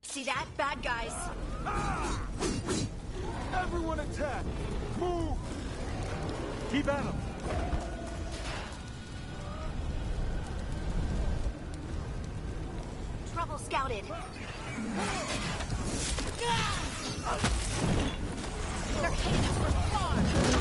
See that? Bad guys. Ah! Everyone attack! Move! Keep at them! Trouble scouted. They're hitting us from far.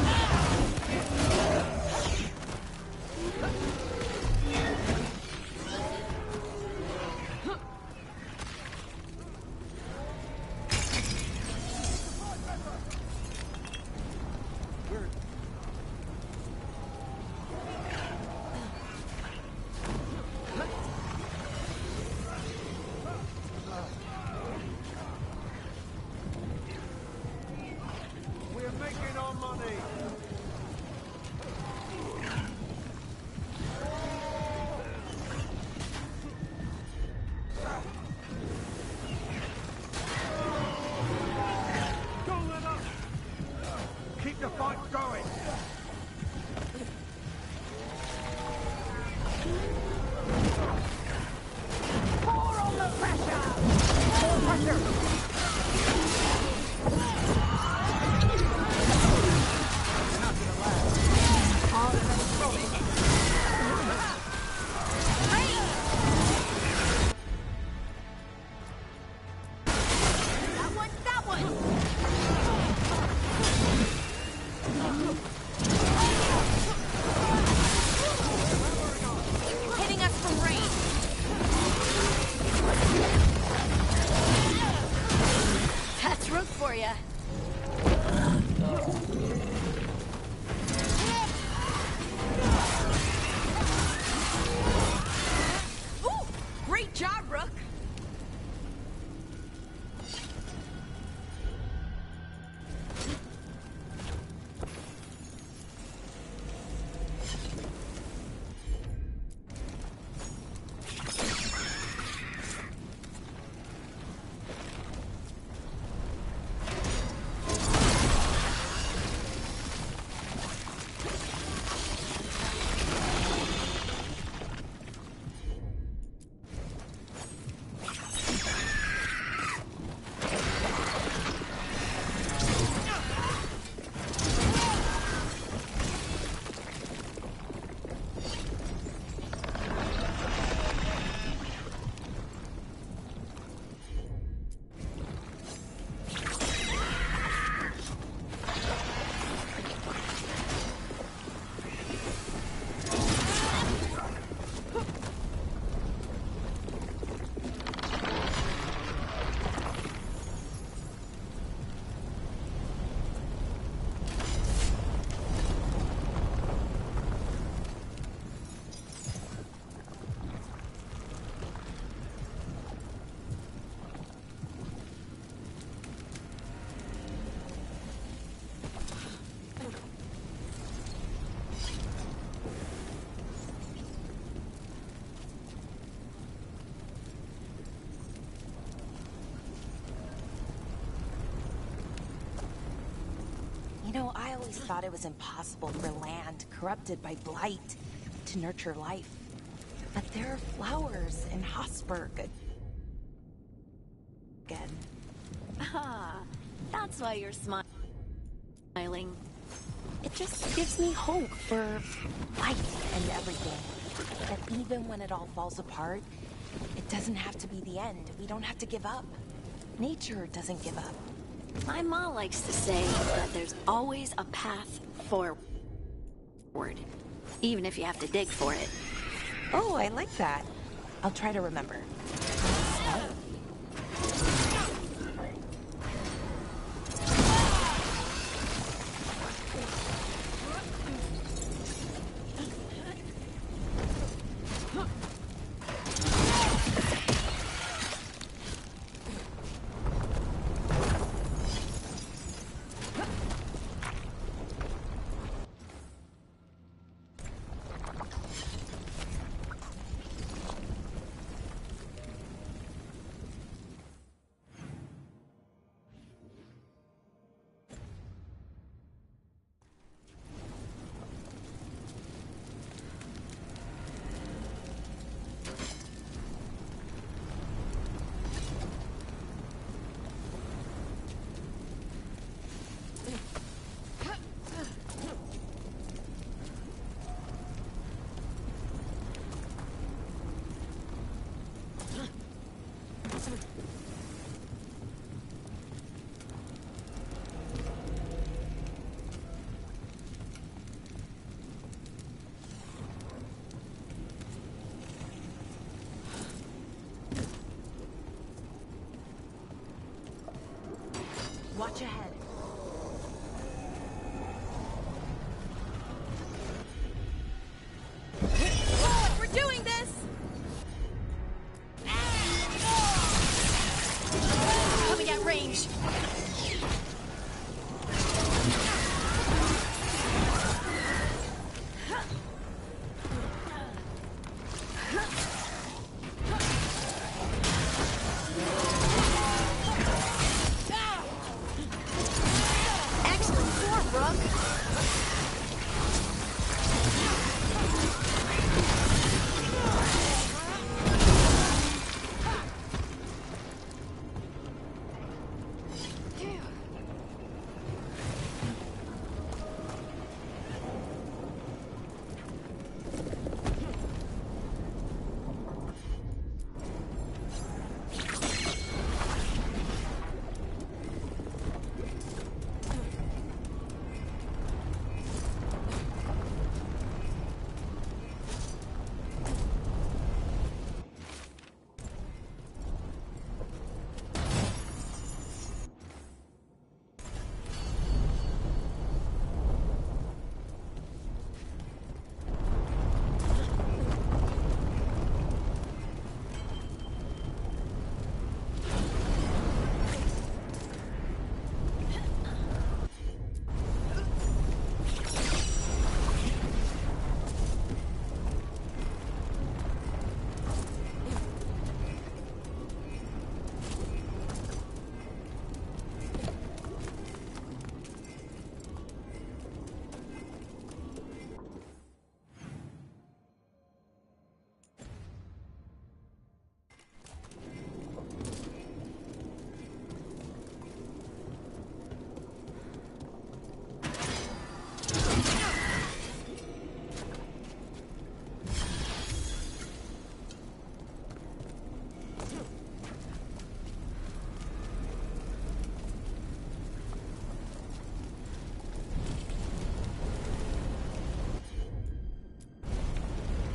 know, I always thought it was impossible for land corrupted by blight to nurture life. But there are flowers in Hossberg again. Ah, that's why you're smiling. It just gives me hope for light and everything. That even when it all falls apart, it doesn't have to be the end. We don't have to give up. Nature doesn't give up. My mom likes to say that there's always a path forward, even if you have to dig for it. Oh, I like that. I'll try to remember. Brooke.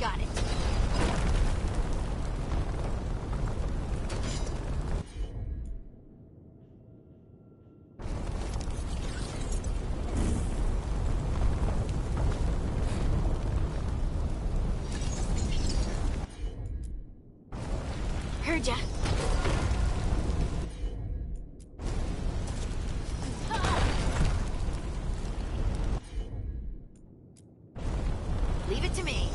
Got it. Heard ya. Leave it to me.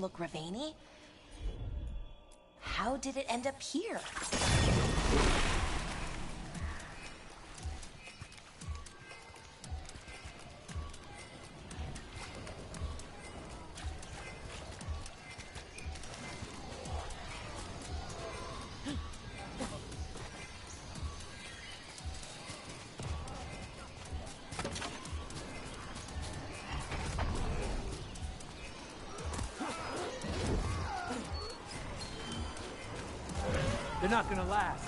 doesn't look Ravani. How did it end up here? They're not gonna last.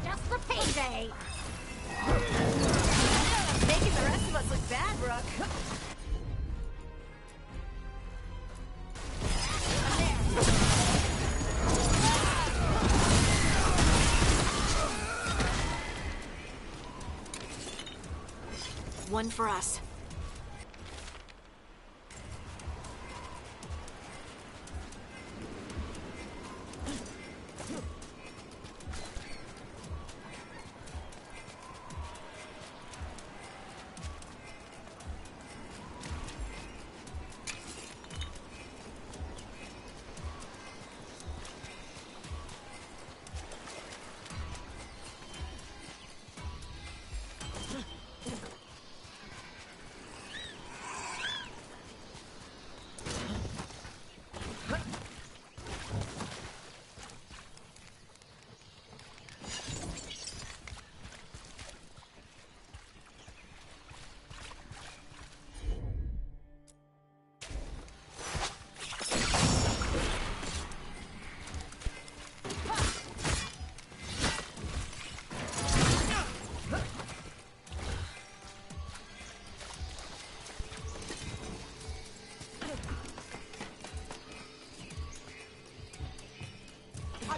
Just the payday. Making the rest of us look bad, Brooke. One for us.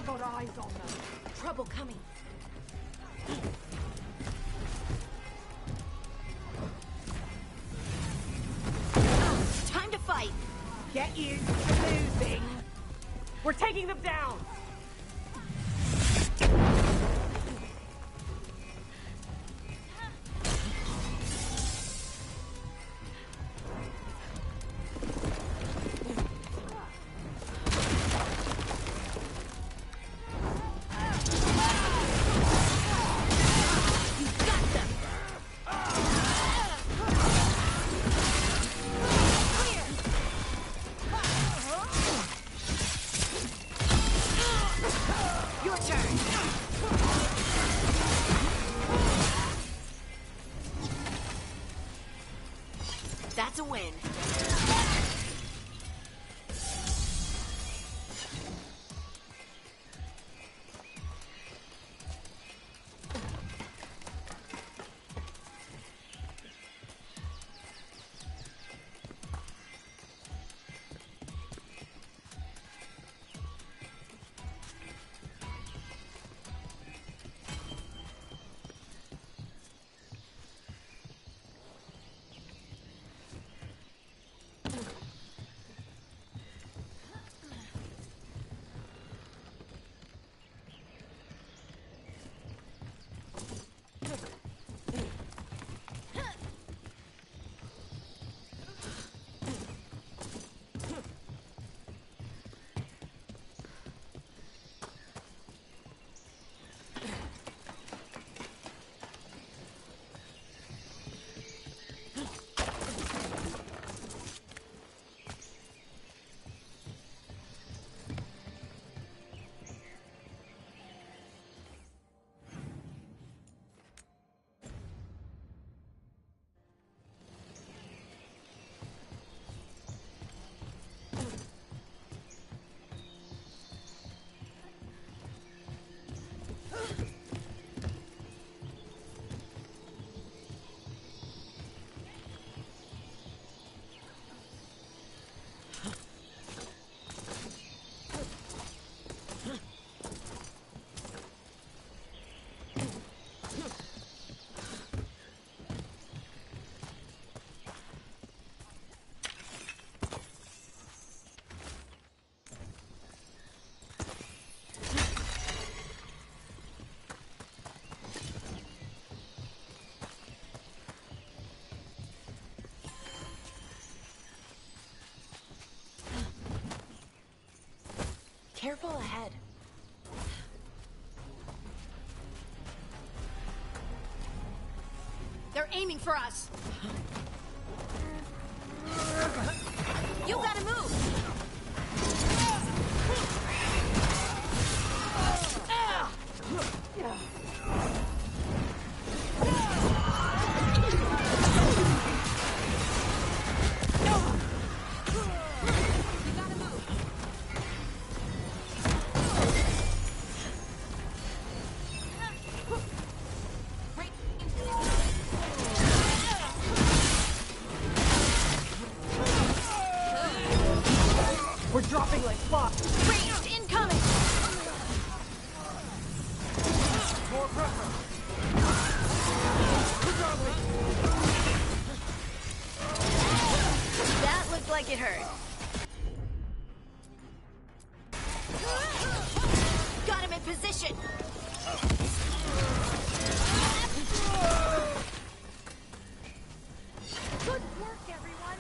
Got eyes on them. Trouble coming. Time to fight. Get used to losing. We're taking them down. Clear. Careful ahead. They're aiming for us. You gotta move. We're dropping like flies. Ranged incoming. More pressure. That looked like it hurt. Got him in position. Good work, everyone.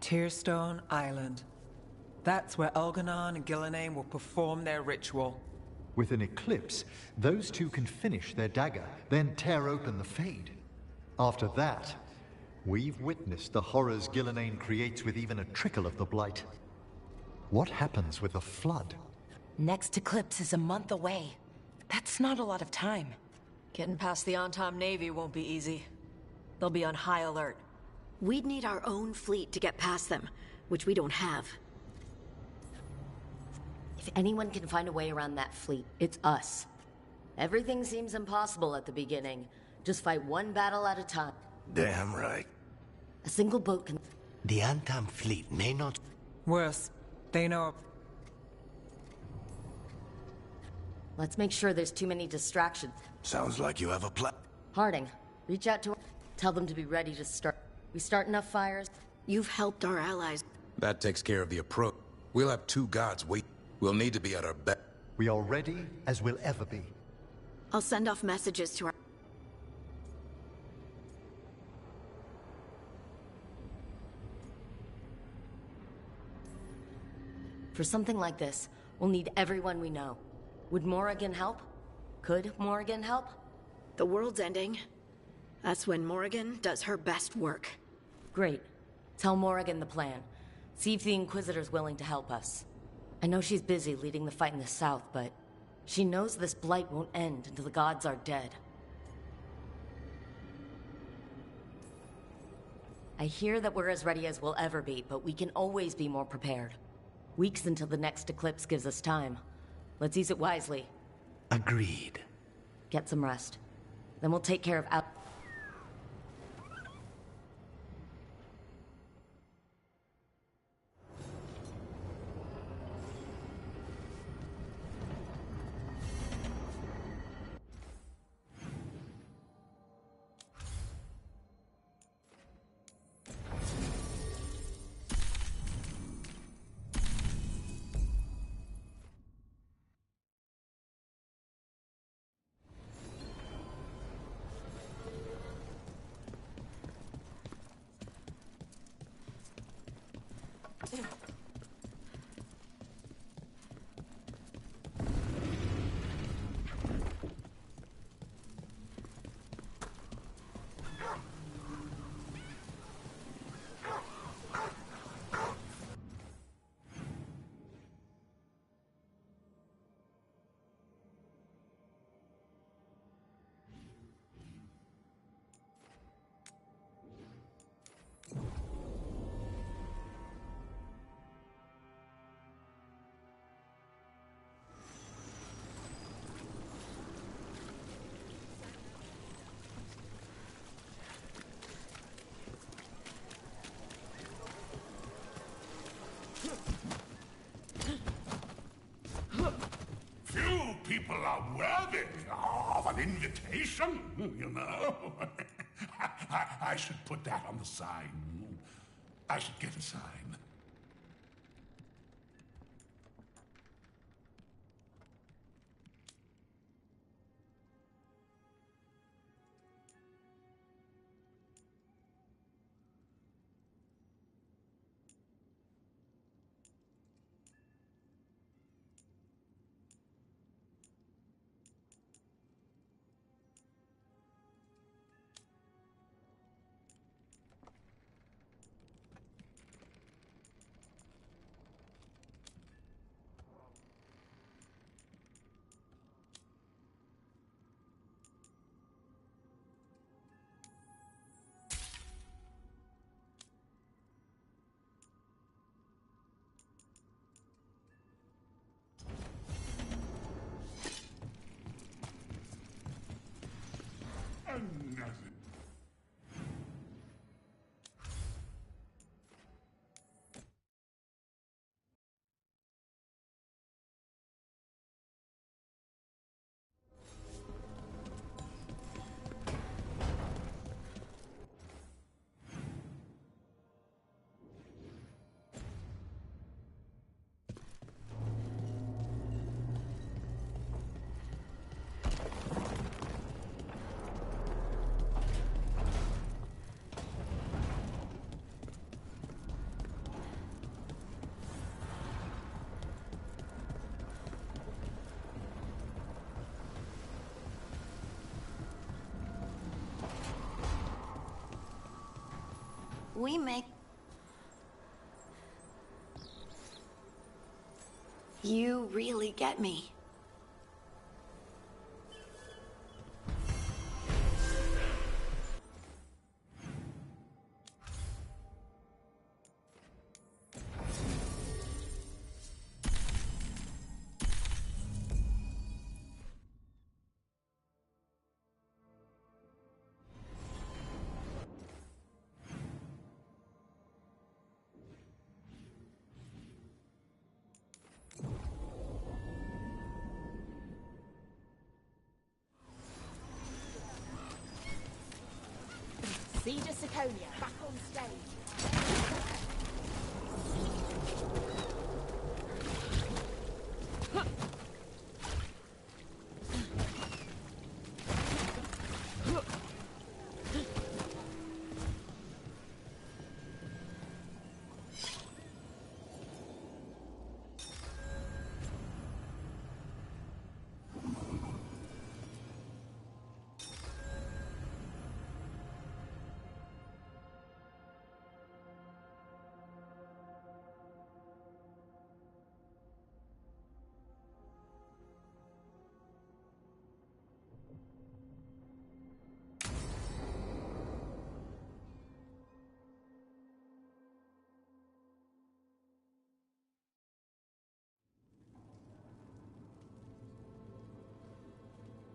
Tearstone Island. That's where Elganon and Gillenane will perform their ritual. With an eclipse, those two can finish their dagger, then tear open the Fade. After that, we've witnessed the horrors Gillenane creates with even a trickle of the Blight. What happens with a flood? Next eclipse is a month away. That's not a lot of time. Getting past the Antom Navy won't be easy. They'll be on high alert. We'd need our own fleet to get past them, which we don't have. If anyone can find a way around that fleet, it's us. Everything seems impossible at the beginning. Just fight one battle at a time. Damn right. A single boat can... The Antam fleet may not... Worse, they know... Let's make sure there's too many distractions. Sounds like you have a plan. Harding, reach out to... Tell them to be ready to start. We start enough fires? You've helped our allies. That takes care of the approach. We'll have two guards wait. We'll need to be at our best. We are ready as we'll ever be. I'll send off messages to our... For something like this, we'll need everyone we know. Would Morrigan help? Could Morrigan help? The world's ending. That's when Morrigan does her best work. Great. Tell Morrigan the plan. See if the Inquisitor's willing to help us. I know she's busy leading the fight in the south, but she knows this blight won't end until the gods are dead. I hear that we're as ready as we'll ever be, but we can always be more prepared. Weeks until the next eclipse gives us time. Let's use it wisely. Agreed. Get some rest. Then we'll take care of out... People are worthy of an invitation, you know. I should put that on the sign. I should get a sign. we make... You really get me. KB back on stage.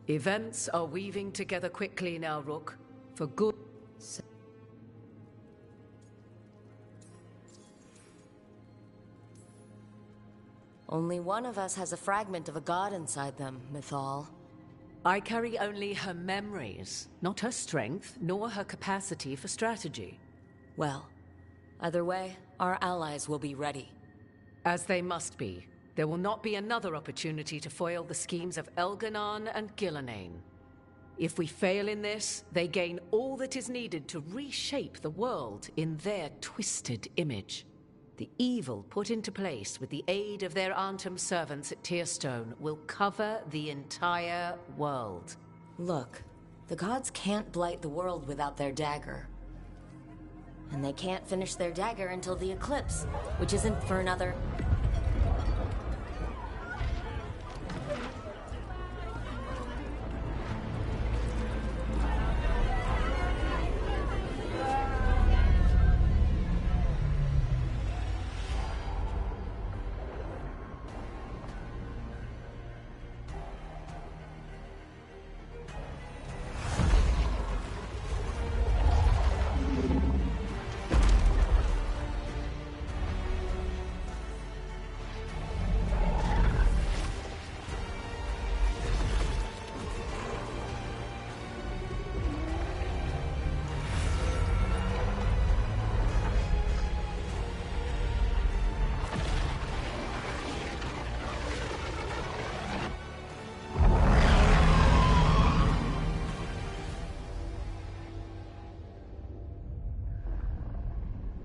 Events are weaving together quickly now, Rook. For good. Only one of us has a fragment of a god inside them, Mythal. I carry only her memories, not her strength, nor her capacity for strategy. Well, either way, our allies will be ready. As they must be. There will not be another opportunity to foil the schemes of Elganon and Gillenane. If we fail in this, they gain all that is needed to reshape the world in their twisted image. The evil put into place with the aid of their Arnhem servants at Tearstone will cover the entire world. Look, the gods can't blight the world without their dagger. And they can't finish their dagger until the eclipse, which isn't for another...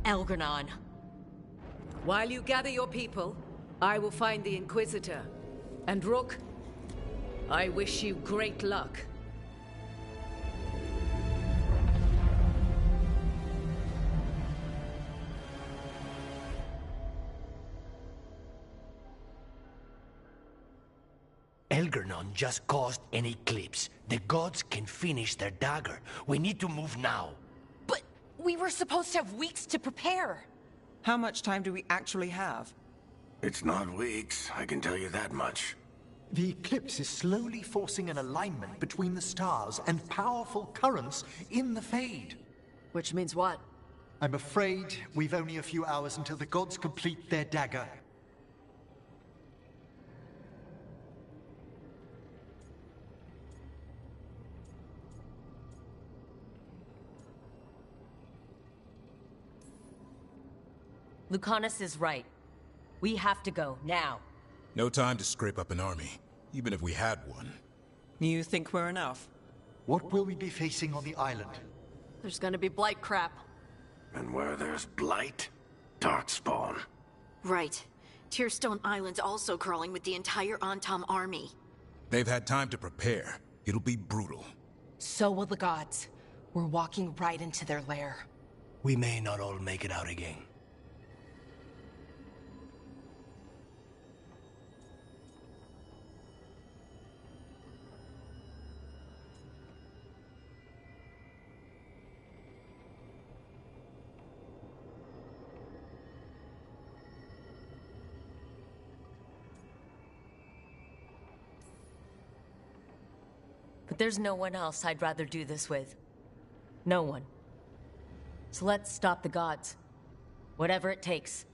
Elganon. While you gather your people, I will find the Inquisitor. And Rook, I wish you great luck. Elganon just caused an eclipse. The gods can finish their dagger. We need to move now. But we were supposed to have weeks to prepare. How much time do we actually have? It's not weeks, I can tell you that much. The eclipse is slowly forcing an alignment between the stars and powerful currents in the Fade. Which means what? I'm afraid we've only a few hours until the gods complete their dagger. Lucanus is right. We have to go, now. No time to scrape up an army, even if we had one. You think we're enough? What will we be facing on the island? There's gonna be blight crap. And where there's blight, darkspawn. Right. Tearstone Island's also crawling with the entire Antam army. They've had time to prepare. It'll be brutal. So will the gods. We're walking right into their lair. We may not all make it out again. But there's no one else I'd rather do this with. No one. So let's stop the gods. Whatever it takes.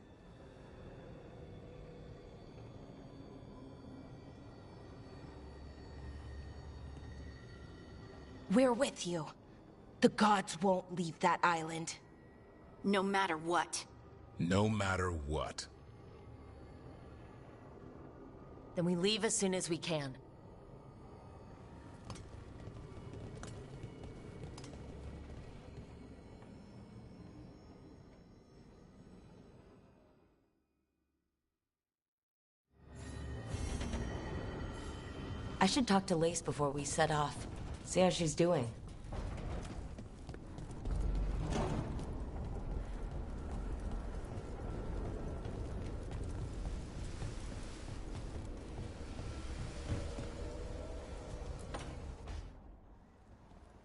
We're with you. The gods won't leave that island. No matter what. No matter what. Then we leave as soon as we can. I should talk to Lace before we set off. See how she's doing.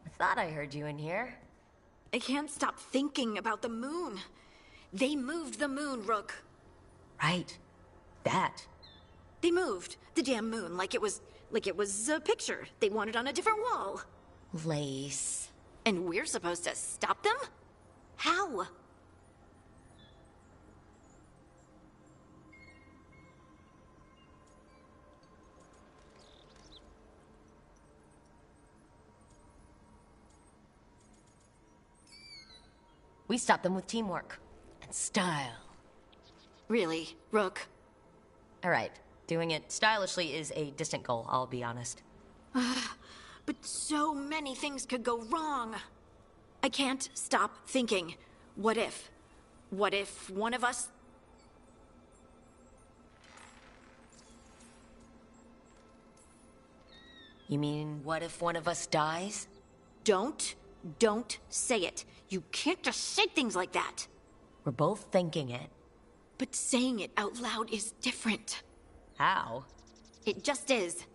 I thought I heard you in here. I can't stop thinking about the moon. They moved the moon, Rook. Right. That. They moved the damn moon like it was a picture they wanted on a different wall. Lace. And we're supposed to stop them? How? We stop them with teamwork. And style. Really, Rook? Alright. Doing it stylishly is a distant goal, I'll be honest. But so many things could go wrong. I can't stop thinking. What if? What if one of us... You mean, what if one of us dies? Don't say it. You can't just say things like that. We're both thinking it. But saying it out loud is different. How? It just is.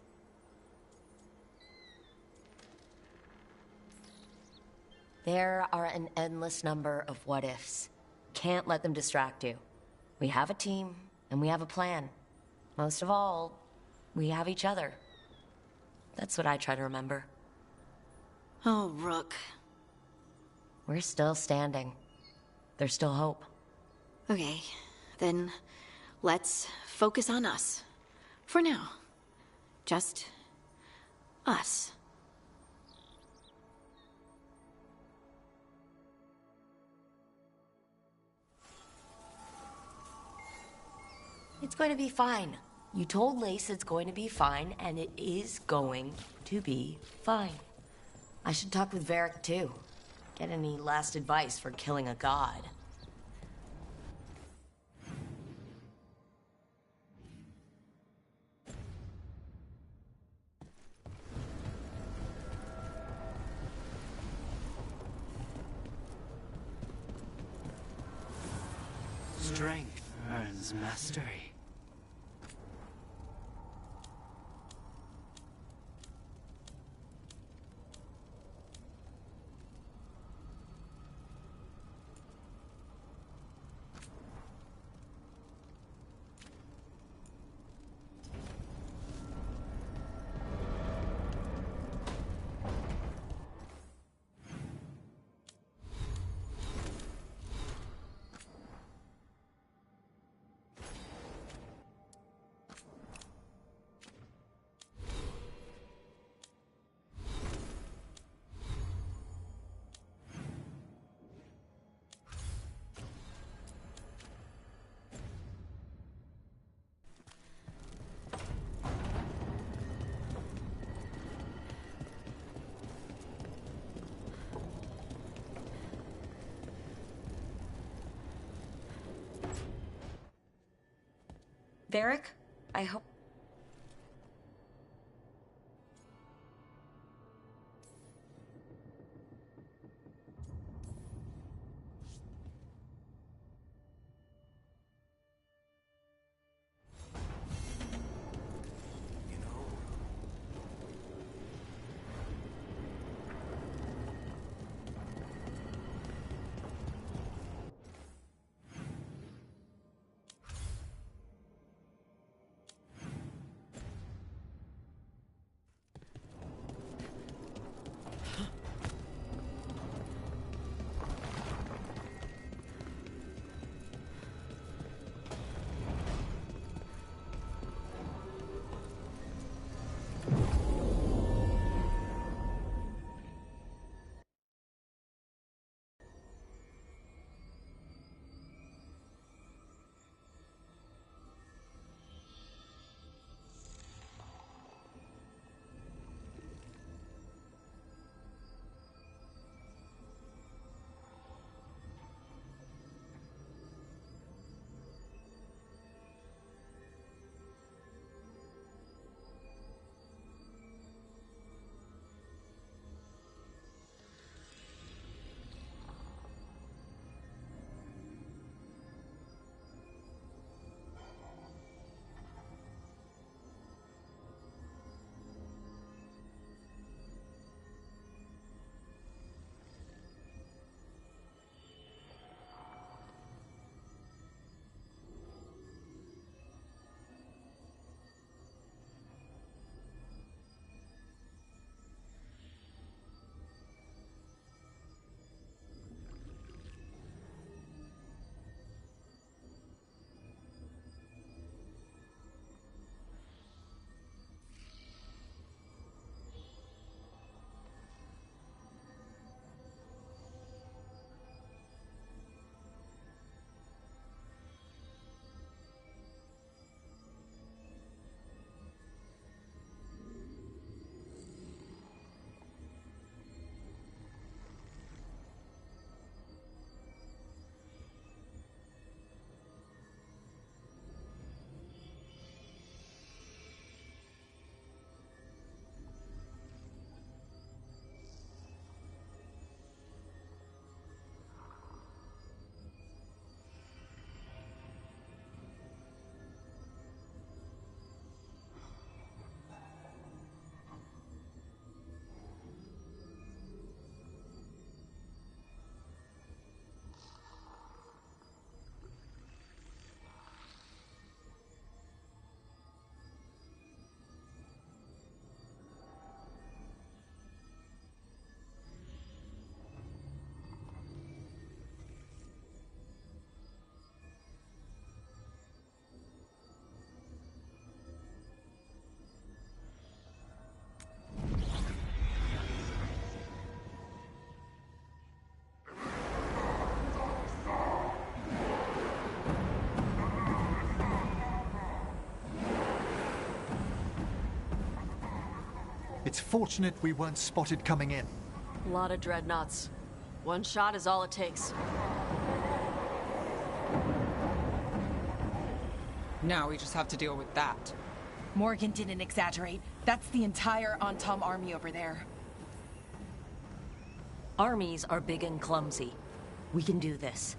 There are an endless number of what-ifs. Can't let them distract you. We have a team, and we have a plan. Most of all, we have each other. That's what I try to remember. Oh, Rook. We're still standing. There's still hope. Okay, then let's focus on us. For now. Just us. It's going to be fine. You told Lace it's going to be fine, and it is going to be fine. I should talk with Varric too. Get any last advice for killing a god. Strength earns mastery. Varric, I hope... It's fortunate we weren't spotted coming in. A lot of dreadnoughts. One shot is all it takes. Now we just have to deal with that. Morgan didn't exaggerate. That's the entire Antom army over there. Armies are big and clumsy. We can do this.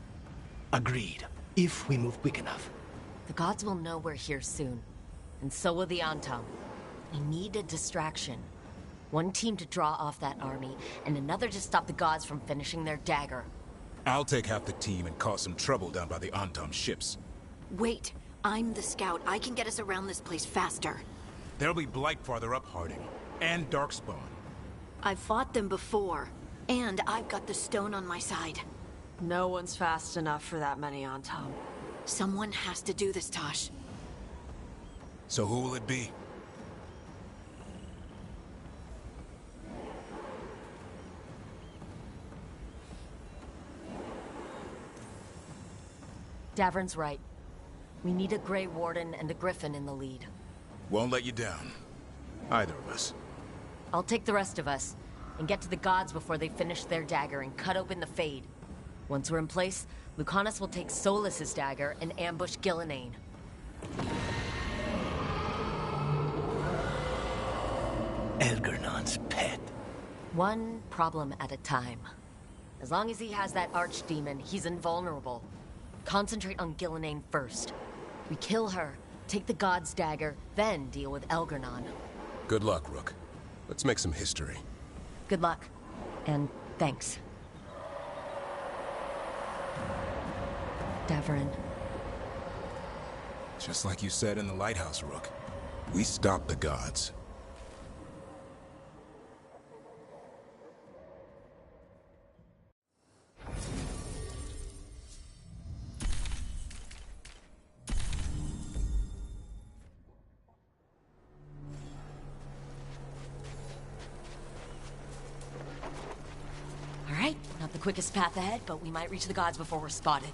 Agreed. If we move quick enough. The gods will know we're here soon. And so will the Antom. We need a distraction. One team to draw off that army, and another to stop the gods from finishing their dagger. I'll take half the team and cause some trouble down by the Antom ships. Wait, I'm the scout. I can get us around this place faster. There'll be Blight farther up, Harding. And Darkspawn. I've fought them before, and I've got the stone on my side. No one's fast enough for that many on top. Someone has to do this, Tosh. So who will it be? Davern's right. We need a Grey Warden and a Griffin in the lead. Won't let you down. Either of us. I'll take the rest of us, and get to the gods before they finish their dagger and cut open the Fade. Once we're in place, Lucanus will take Solas's dagger and ambush Gillenane. Elgernon's pet. One problem at a time. As long as he has that archdemon, he's invulnerable. Concentrate on Gillenane first. We kill her, take the god's dagger, then deal with Elgernon. Good luck, Rook. Let's make some history. Good luck. And thanks. Davern. Just like you said in the lighthouse, Rook. We stopped the gods. Alright, not the quickest path ahead, but we might reach the gods before we're spotted.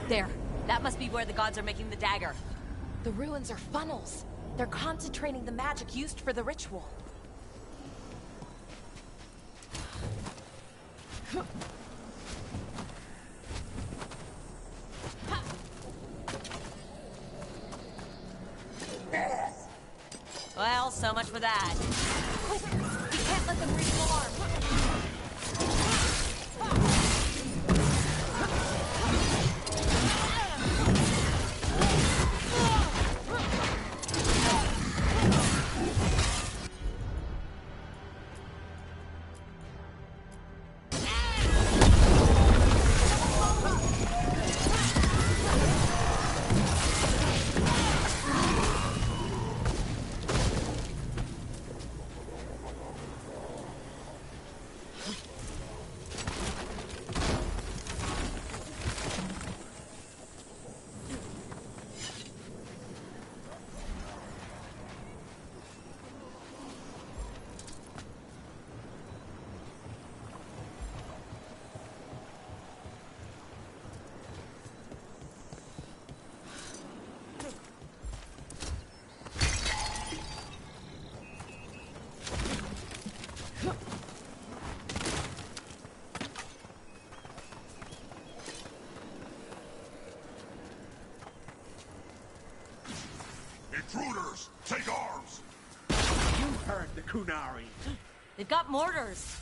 There. That must be where the gods are making the dagger. The ruins are funnels. They're concentrating the magic used for the ritual. Well, so much for that. Quick! We can't let them reach the alarm. Intruders, take arms! You heard the Kunari. They've got mortars.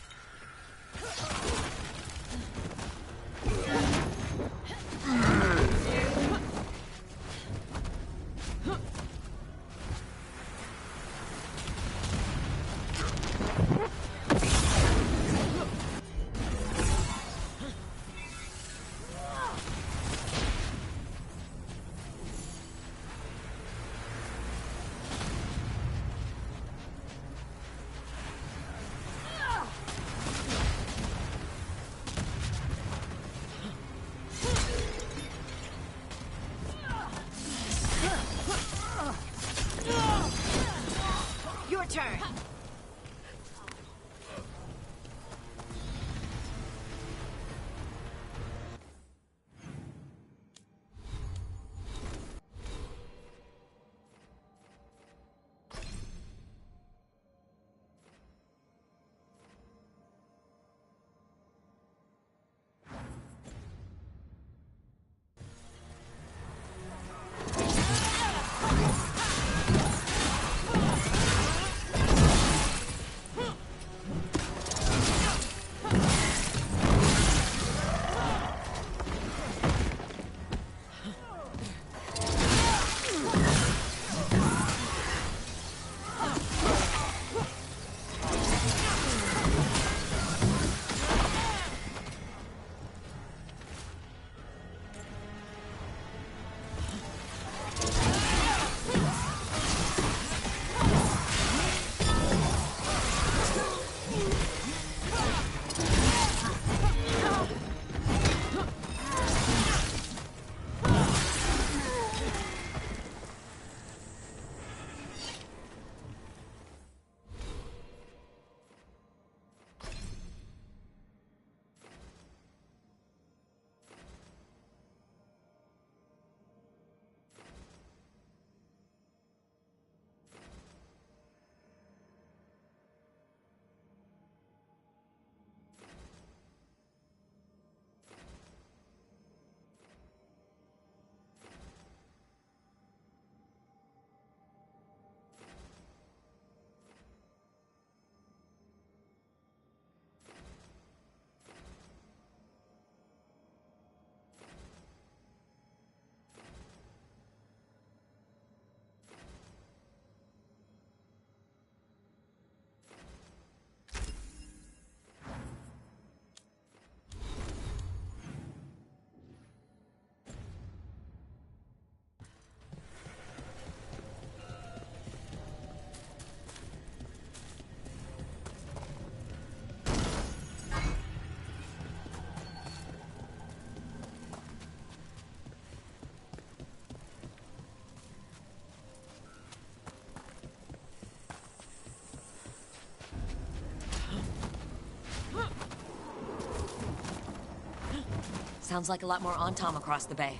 Sounds like a lot more Antom across the bay.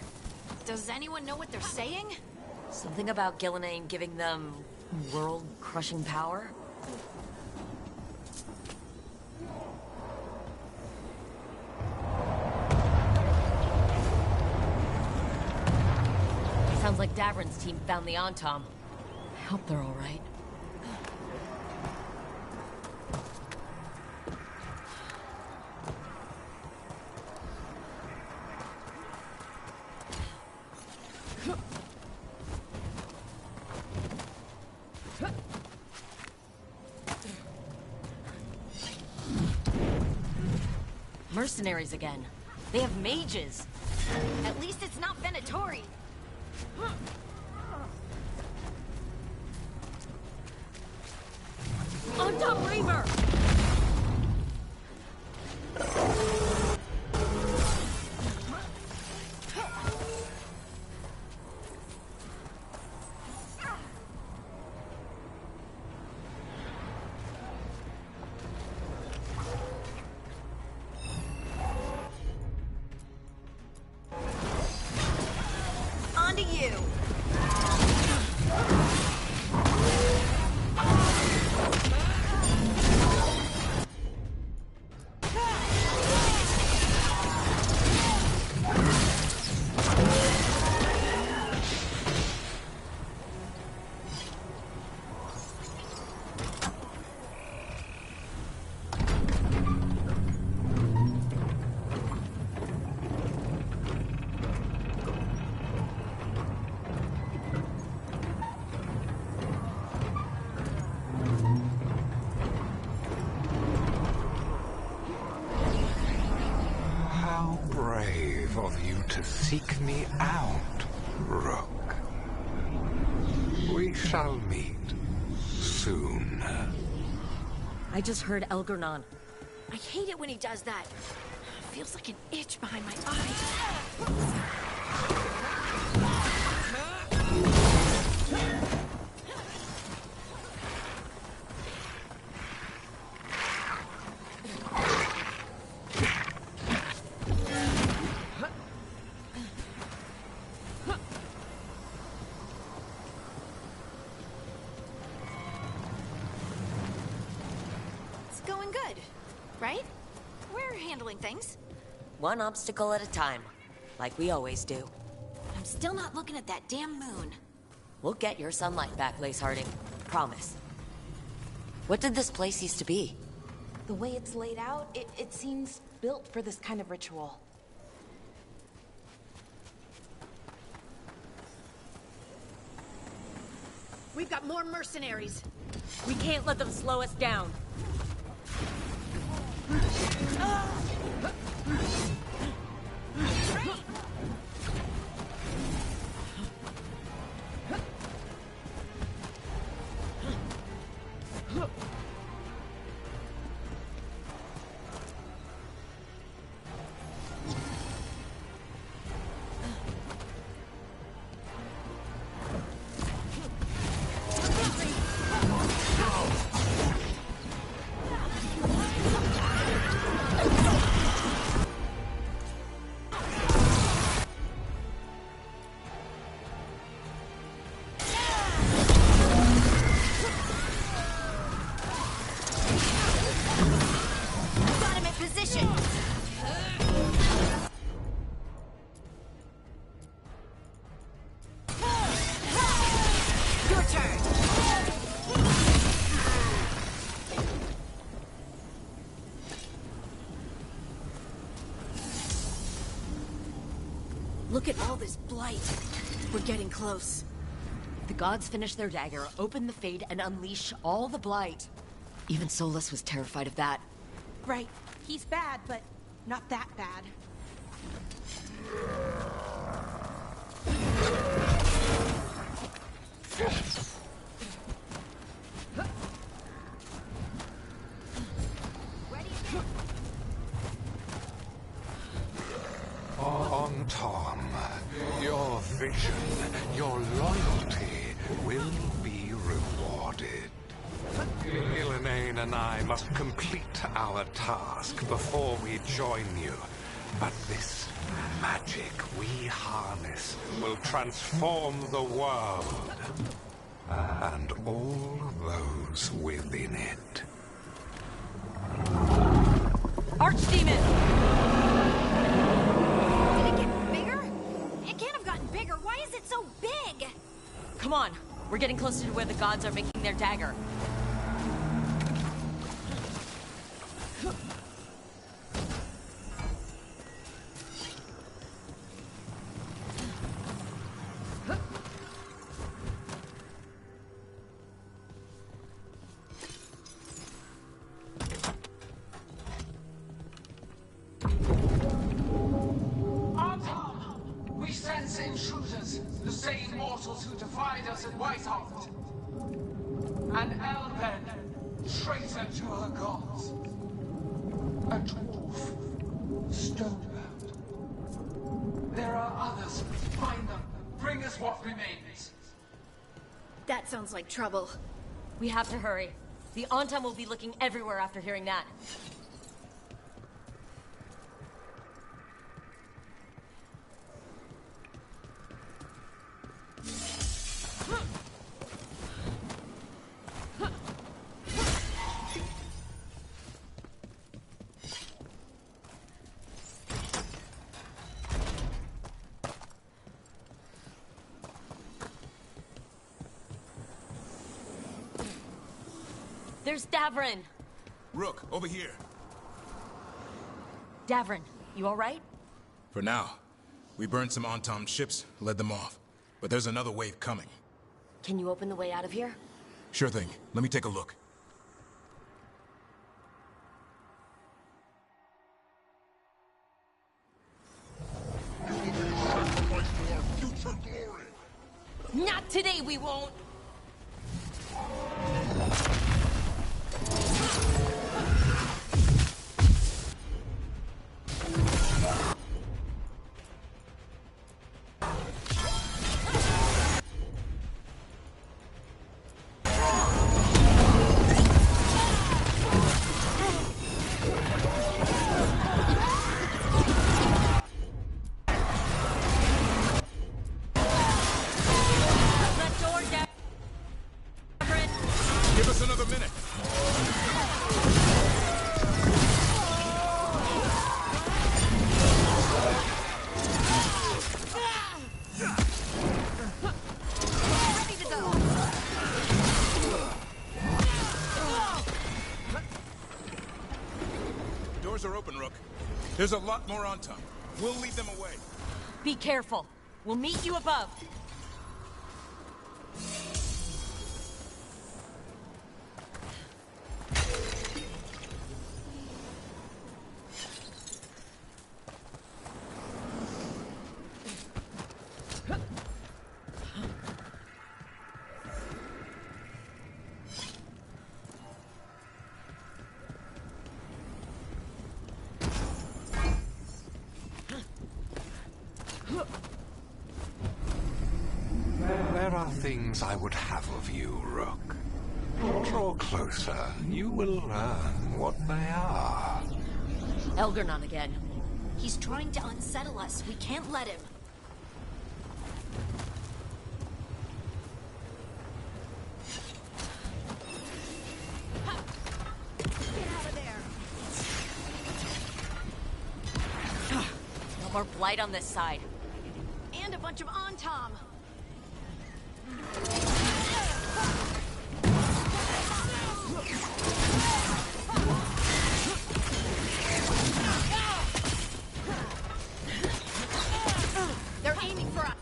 Does anyone know what they're saying? Something about Gillenane giving them world-crushing power? Sounds like Davrin's team found the Antom. I hope they're all right. Mercenaries again. They have mages. At least it's not Venatori. On top, Reaver! On to you. How brave of you to seek me out, Rook. We shall meet soon. I just heard Elgarnon. I hate it when he does that. Feels like an itch behind my eye. It's going good, right? We're handling things. One obstacle at a time, like we always do. I'm still not looking at that damn moon. We'll get your sunlight back, Lace Harding. Promise. What did this place used to be? The way it's laid out, it seems built for this kind of ritual. We've got more mercenaries. We can't let them slow us down. Got him in position. Your turn. Look at all this blight. We're getting close. The gods finish their dagger, open the Fade, and unleash all the blight. Even Solus was terrified of that. Right. He's bad, but not that bad. On Tom, your vision, your loyalty will be rewarded. Gillenane and I must complete our task before we join you But this magic we harness will transform the world. And all those within it. Archdemon! Did it get bigger? It can't have gotten bigger. Why is it so big? Come on. We're getting closer to where the gods are making their dagger. We sense intruders, the same mortals who defied us at Whitehall. An Elven, traitor to her gods. A dwarf, stonebound. There are others. Find them. Bring us what remains. That sounds like trouble. We have to hurry. The Antam will be looking everywhere after hearing that. There's Davrin! Rook, over here. Davrin, you alright? For now. We burned some Antam ships, led them off. But there's another wave coming. Can you open the way out of here? Sure thing. Let me take a look. Not today, we won't! Give us another minute. Doors are open, Rook. There's a lot more on top. We'll lead them away. Be careful. We'll meet you above. There are things I would have of you, Rook. Draw closer. You will learn what they are. Elgarnon again. He's trying to unsettle us. We can't let him. Get out of there. No more blight on this side. And a bunch of Antam. They're aiming for us.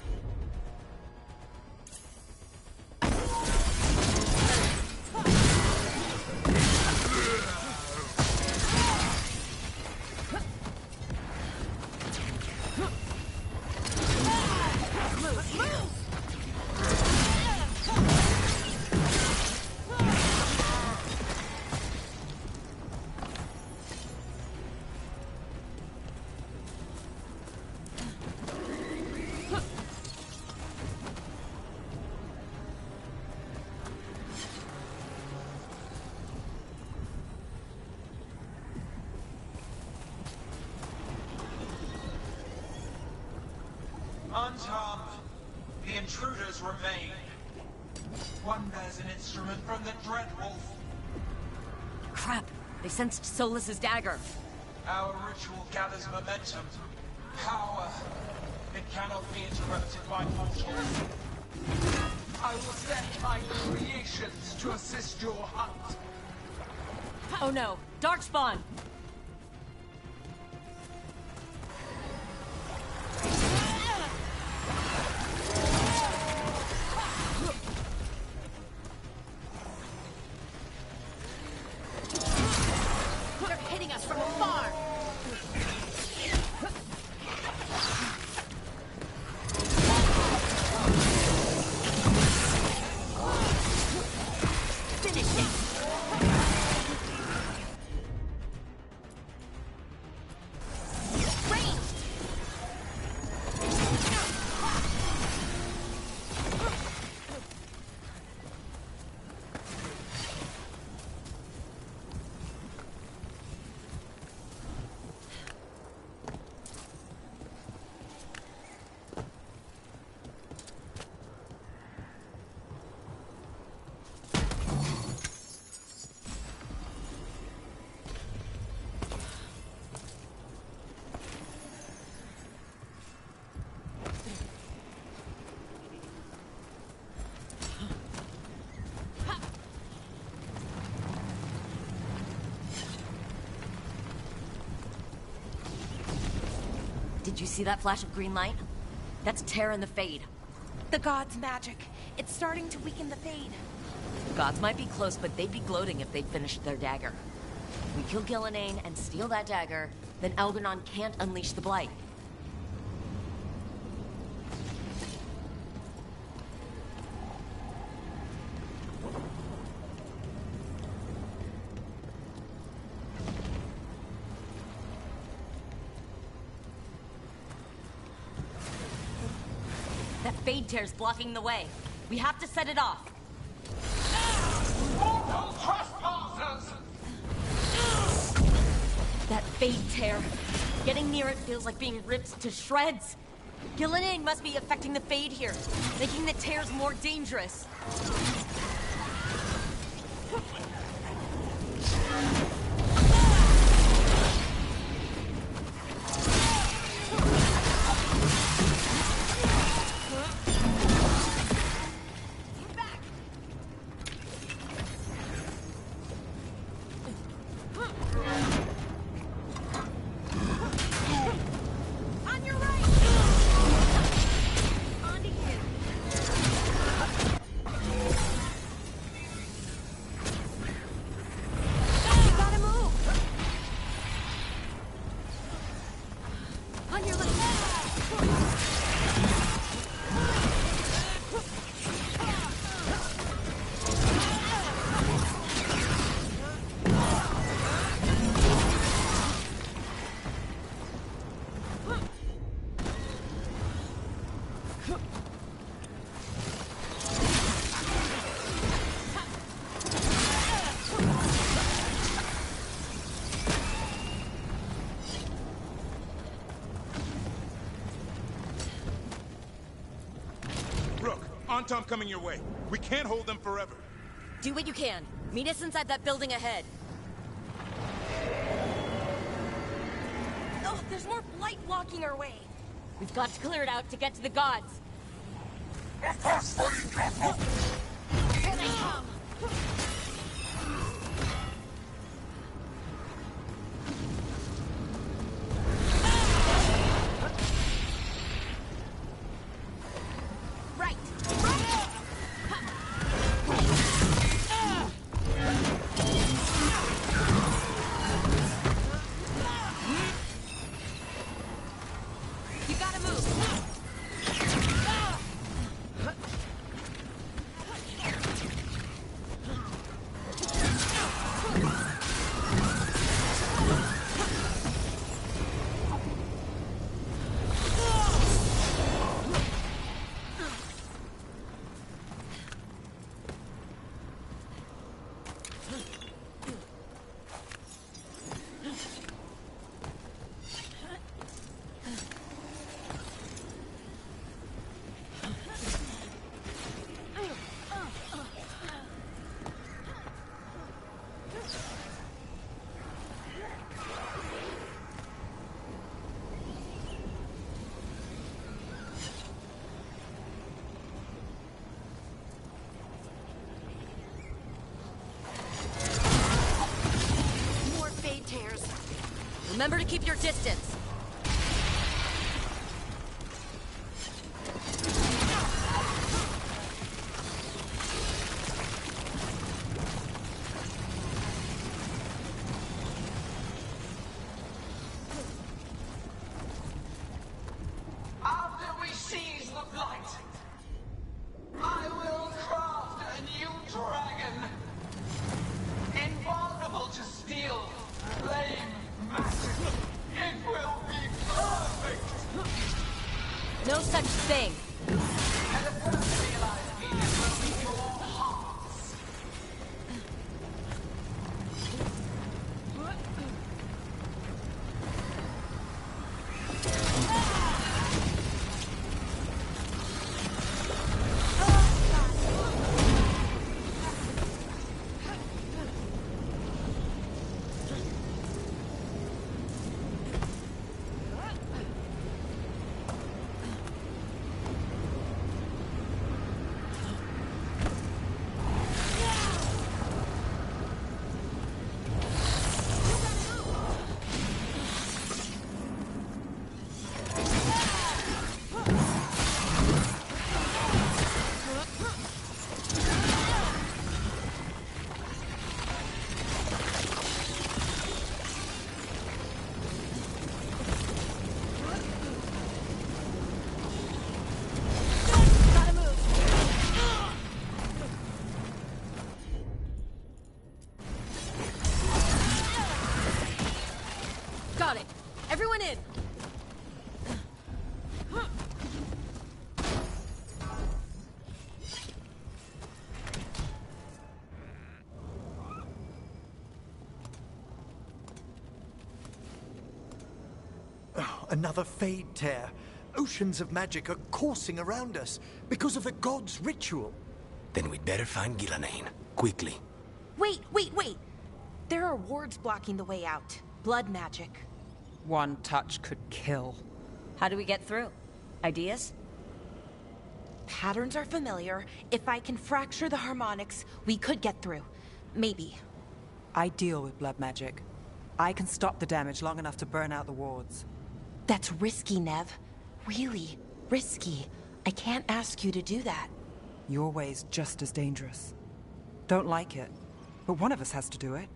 Unharmed, the intruders remain. One bears an instrument from the Dreadwolf. Crap! They sensed Solus's dagger. Our ritual gathers momentum. Power. It cannot be interrupted by mortals. I will send my creations to assist your hunt. Oh no! Darkspawn! They're hitting us from afar! Finish it! Did you see that flash of green light? That's Terra in the Fade. The gods' magic. It's starting to weaken the Fade. Gods might be close, but they'd be gloating if they'd finished their dagger. We kill Gillenane and steal that dagger, then Elganon can't unleash the Blight. That Fade Tear's blocking the way. We have to set it off. Mortal trespassers! That Fade Tear. Getting near it feels like being ripped to shreds. Gillenane must be affecting the Fade here, making the tears more dangerous. Tom coming your way. We can't hold them forever. Do what you can. Meet us inside that building ahead. Oh, there's more blight blocking our way. We've got to clear it out to get to the gods. Here they come! Remember to keep your distance. After we seize the blight, I will craft a new dragon, invulnerable to steel, flame, magic. It will be perfect. No such thing. And the first realized me will be your hearts. Got it. Everyone in. Oh, another fade tear. Oceans of magic are coursing around us because of the god's ritual. Then we'd better find Ghilanane. Quickly. Wait! There are wards blocking the way out. Blood magic. One touch could kill. How do we get through? Ideas? Patterns are familiar. If I can fracture the harmonics, we could get through. Maybe. I deal with blood magic. I can stop the damage long enough to burn out the wards. That's risky, Nev. Really risky. I can't ask you to do that. Your way's just as dangerous. Don't like it, but one of us has to do it.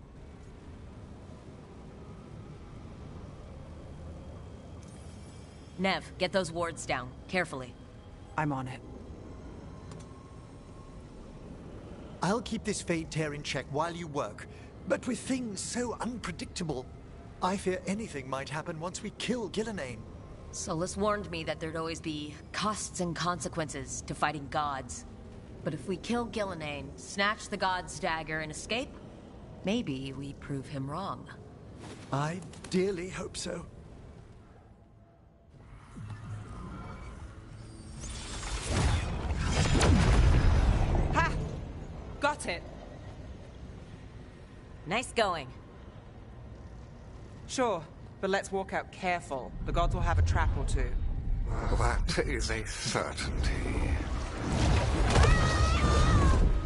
Nev, get those wards down. Carefully. I'm on it. I'll keep this fade tear in check while you work. But with things so unpredictable, I fear anything might happen once we kill Ghilanane. Solus warned me that there'd always be costs and consequences to fighting gods. But if we kill Ghilanane, snatch the god's dagger, and escape, maybe we prove him wrong. I dearly hope so. Ha! Got it! Nice going. Sure, but let's walk out careful. The gods will have a trap or two. That is a certainty.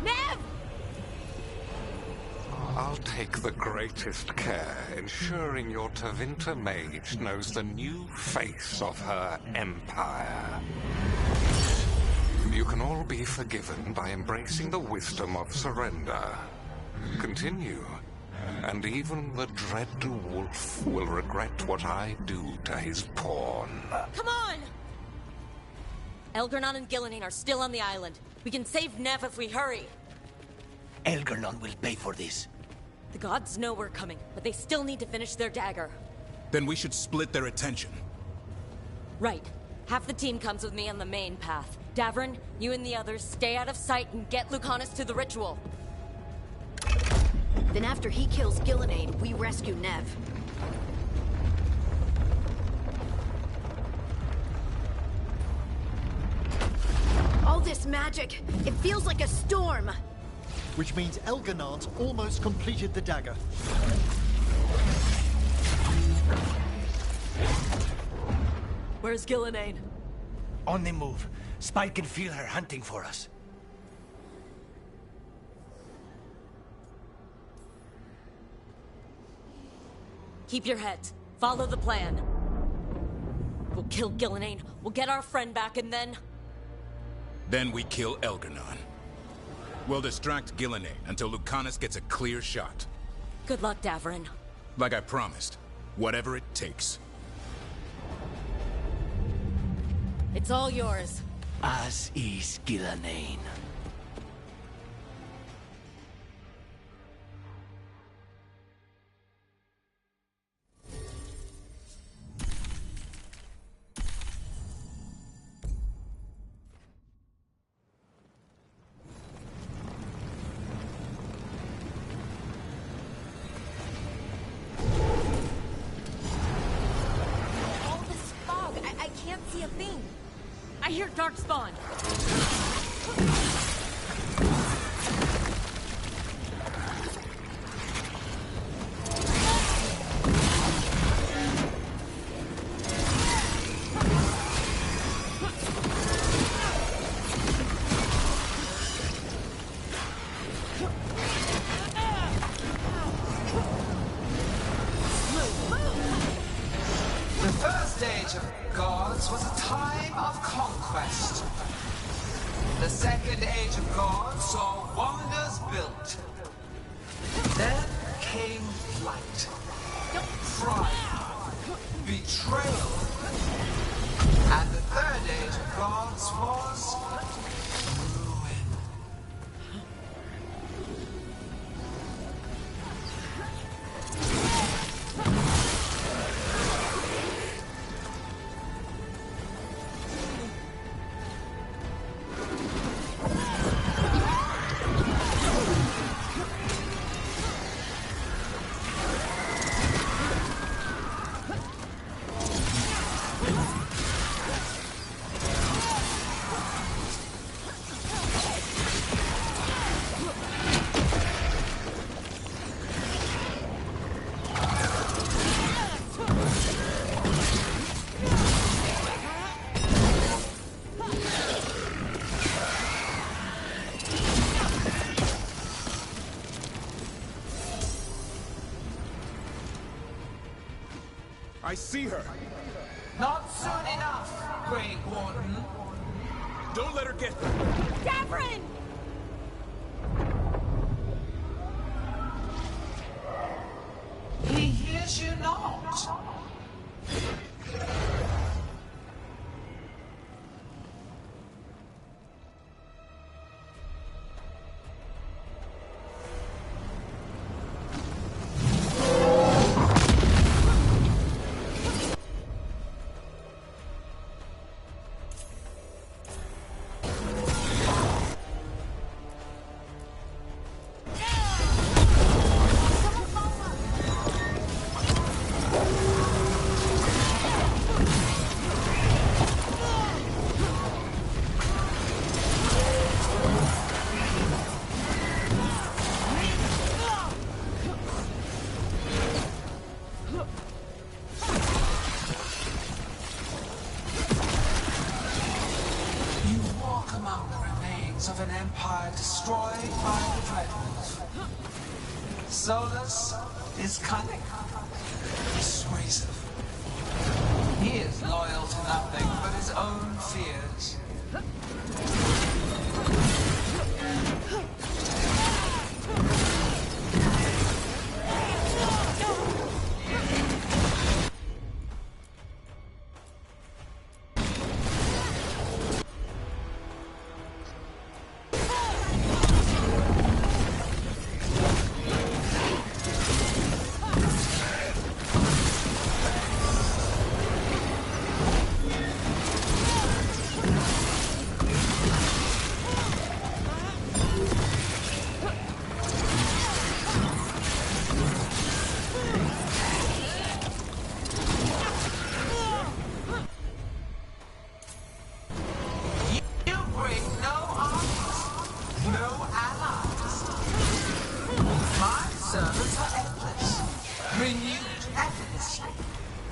Nev! I'll take the greatest care, ensuring your Tevinter mage knows the new face of her empire. You can all be forgiven by embracing the wisdom of surrender. Continue, and even the dread wolf will regret what I do to his pawn. Come on! Elgar'nan and Ghilanane are still on the island. We can save Nev if we hurry. Elgar'nan will pay for this. The gods know we're coming, but they still need to finish their dagger. Then we should split their attention. Right. Half the team comes with me on the main path. Davrin, you and the others stay out of sight and get Lucanus to the ritual. Then after he kills Ghilanane, we rescue Nev. All this magic, it feels like a storm. Which means Elgar'nan's almost completed the dagger. Where's Ghilanane? On the move. Spike can feel her hunting for us. Keep your heads. Follow the plan. We'll kill Gillenane, we'll get our friend back, and then... Then we kill Elganon. We'll distract Gillenane until Lucanus gets a clear shot. Good luck, Davrin. Like I promised, whatever it takes. It's all yours. As is Gillenane. All this fog, I can't see a thing. I hear Darkspawn. The first age of gods was a time of conquest. The second age of gods saw wonders built. Then came flight, pride, betrayal, and the third age of gods was ruin. I see her. Not soon enough, Great Warden. Don't let her get... Davrin! He hears you not. Of an empire destroyed by the Dreadwolf. Solus is cunning, persuasive. He is loyal to nothing but his own fears.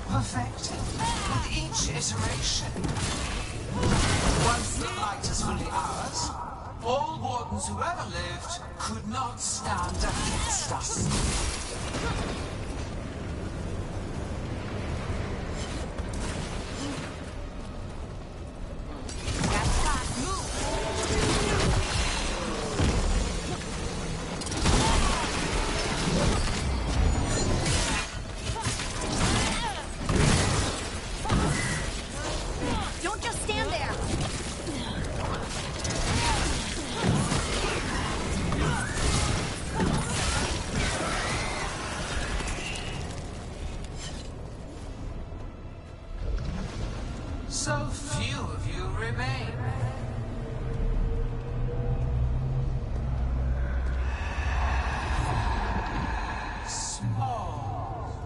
Perfected with each iteration. Once the light is fully ours, all wardens who ever lived could not stand against us. So few of you remain. Small.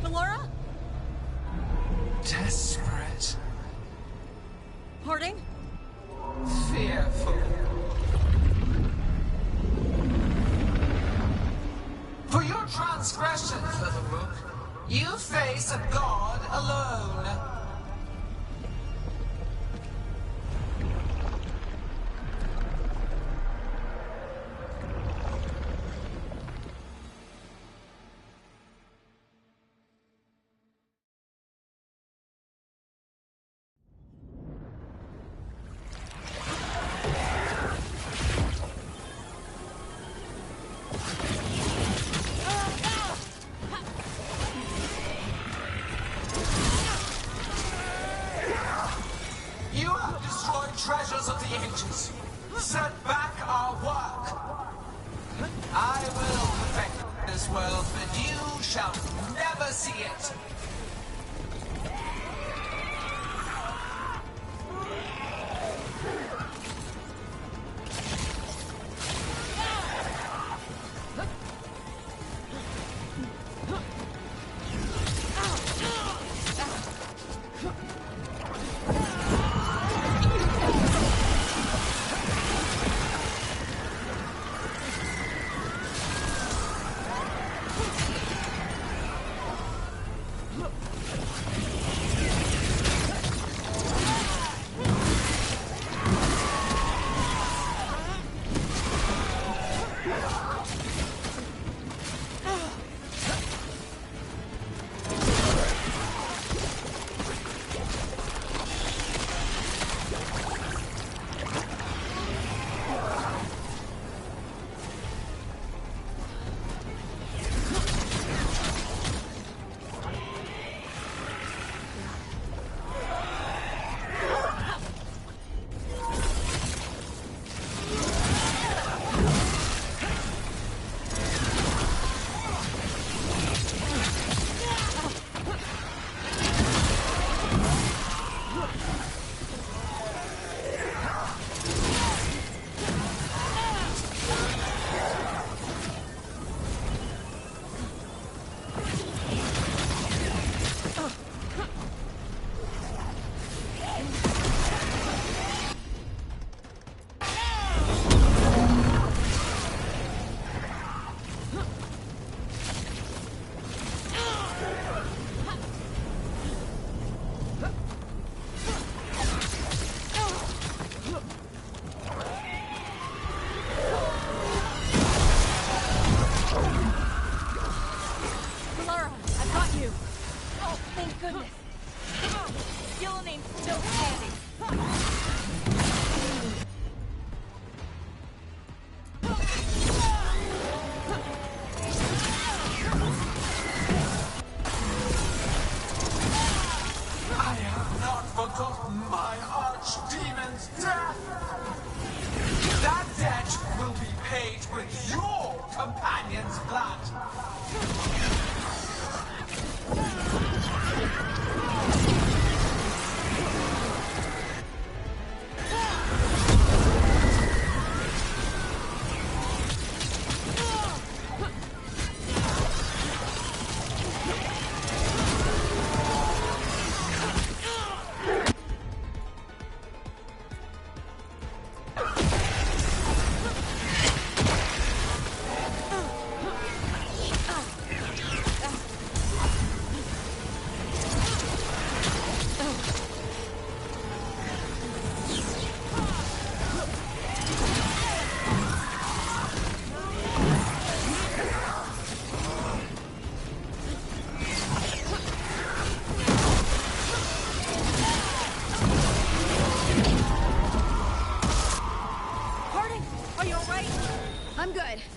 Melora? Desperate. Harding? Fearful. For your transgressions, little rook, you face a god alone. Treasures of the ages, set back our work. I will perfect this world, but you shall never see it.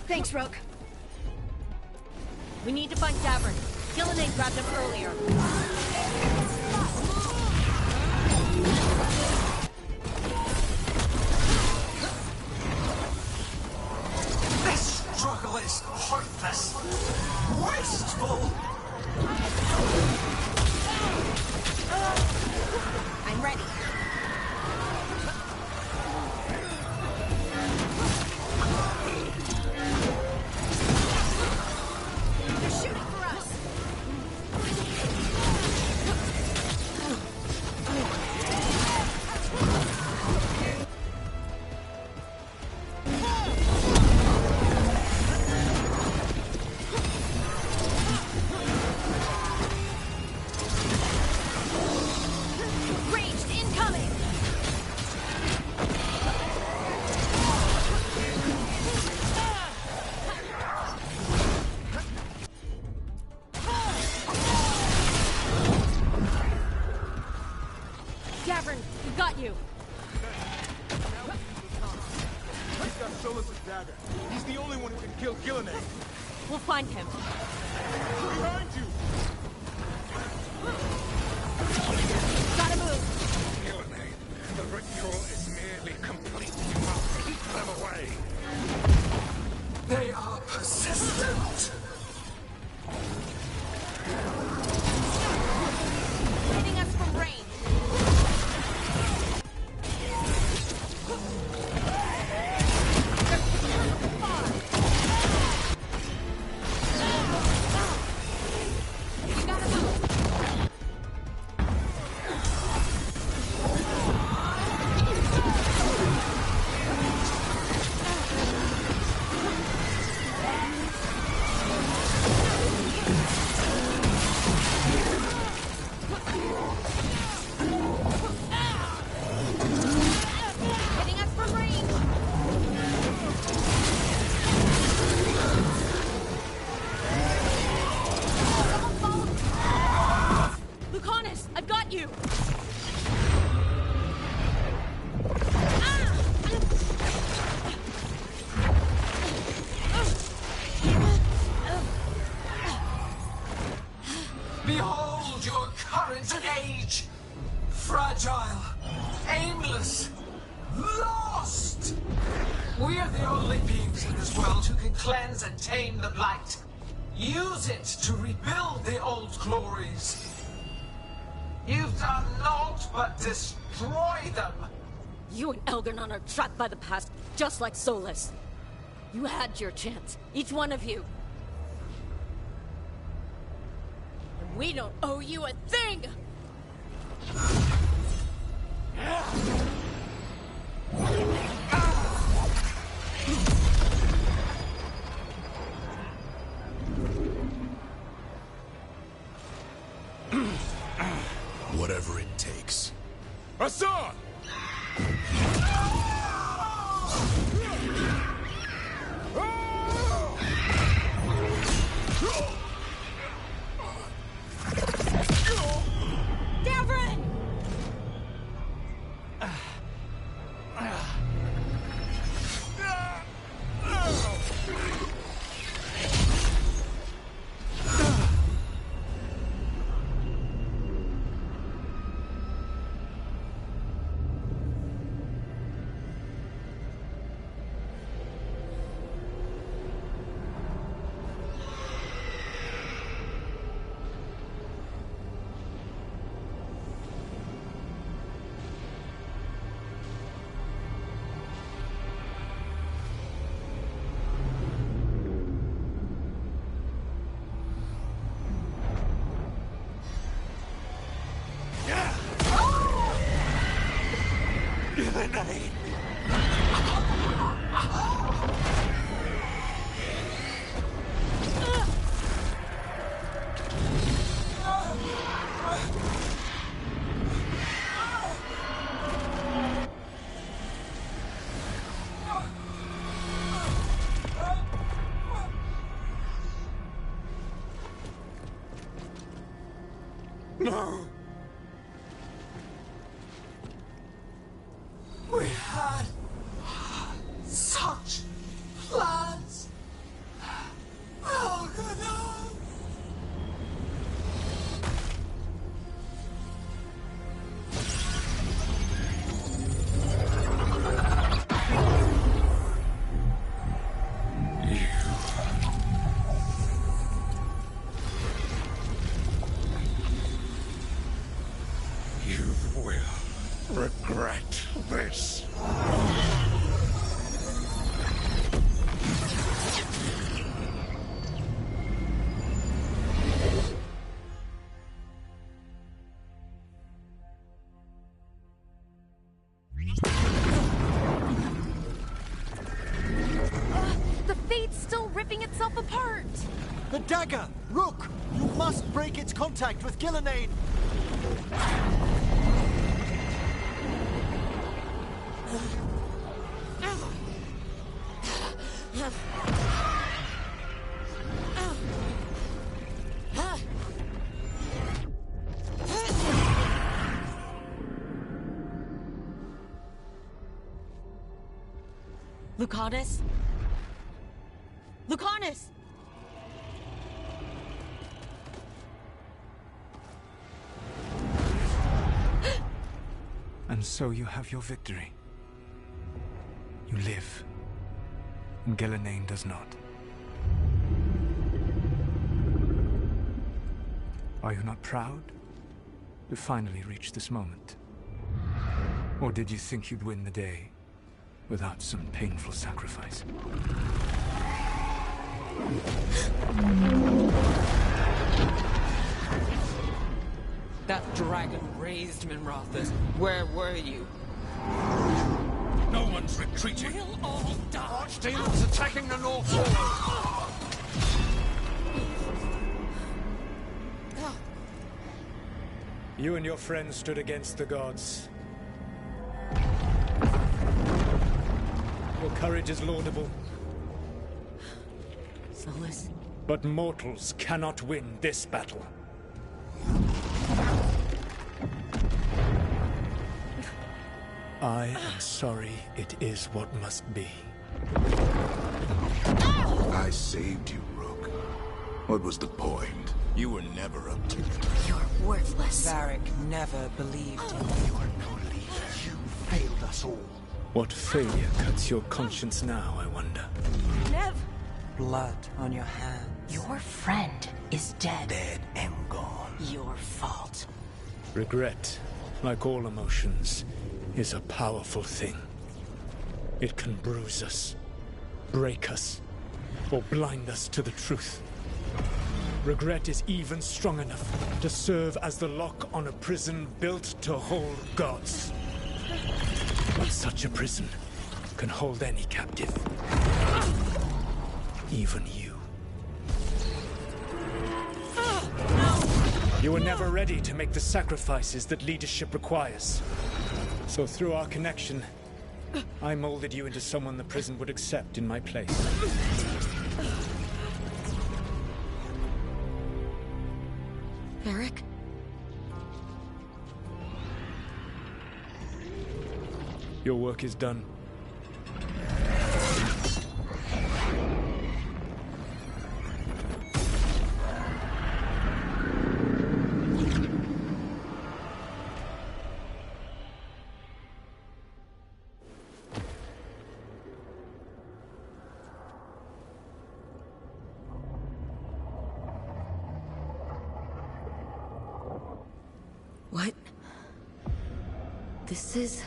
Thanks, Rook. We need to find Davern. Gillenane grabbed him earlier. This struggle is hopeless. Wasteful. got you! He's got Solas's dagger. He's the only one who can kill Gillenay. We'll find him. Behind you! Gotta move! Gillenay, the ritual is nearly complete. You must keep them away. They are persistent. Hitting us from range. Behold your current age. Fragile, aimless, lost. We are the only beings in this world who can cleanse and tame the blight. Use it to rebuild the old glories. You've done naught but destroy them. You and Elgar'nan are trapped by the past, just like Solas. You had your chance, each one of you. And we don't owe you a thing! Whatever it takes. Hassan! Davrin! No. We had such plans. Elgar'nan. You will regret this. The Fate's still ripping itself apart! The dagger! Rook! You must break its contact with Gillenay! Lucanus? Lucanus! And so you have your victory. You live, and Ghilanane does not. Are you not proud to finally reach this moment? Or did you think you'd win the day without some painful sacrifice? That dragon raised Minrathous. Where were you? No one's retreating. We'll all die. Archdemons attacking the North Wall. You and your friends stood against the gods. Your courage is laudable. Solas. But mortals cannot win this battle. I am sorry it is what must be. I saved you, Rook. What was the point? You were never up to it. You're worthless. Varric never believed in you. You are no leader. You failed us all. What failure cuts your conscience now, I wonder? Nev! Blood on your hands. Your friend is dead. Dead and gone. Your fault. Regret, like all emotions, is a powerful thing. It can bruise us, break us, or blind us to the truth. Regret is even strong enough to serve as the lock on a prison built to hold gods. But such a prison can hold any captive. Even you. You were never ready to make the sacrifices that leadership requires. So through our connection, I molded you into someone the prison would accept in my place. Varric? Your work is done. What? This is...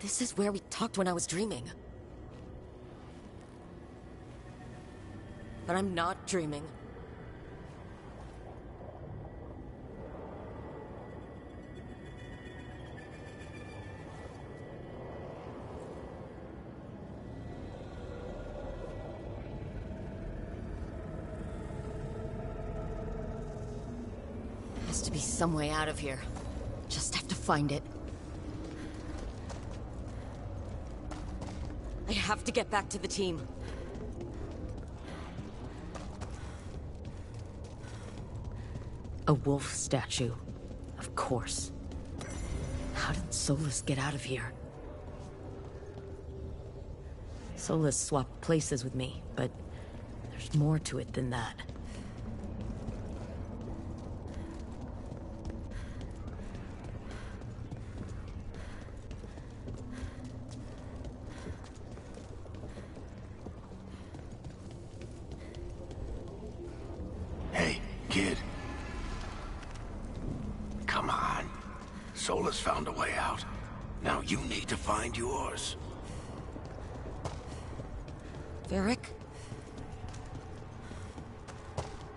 This is where we talked when I was dreaming. But I'm not dreaming. There has to be some way out of here. Just have to find it. I have to get back to the team. A wolf statue. Of course. How did Solas get out of here? Solas swapped places with me, but there's more to it than that. Kid. Come on. Solas found a way out. Now you need to find yours. Varric?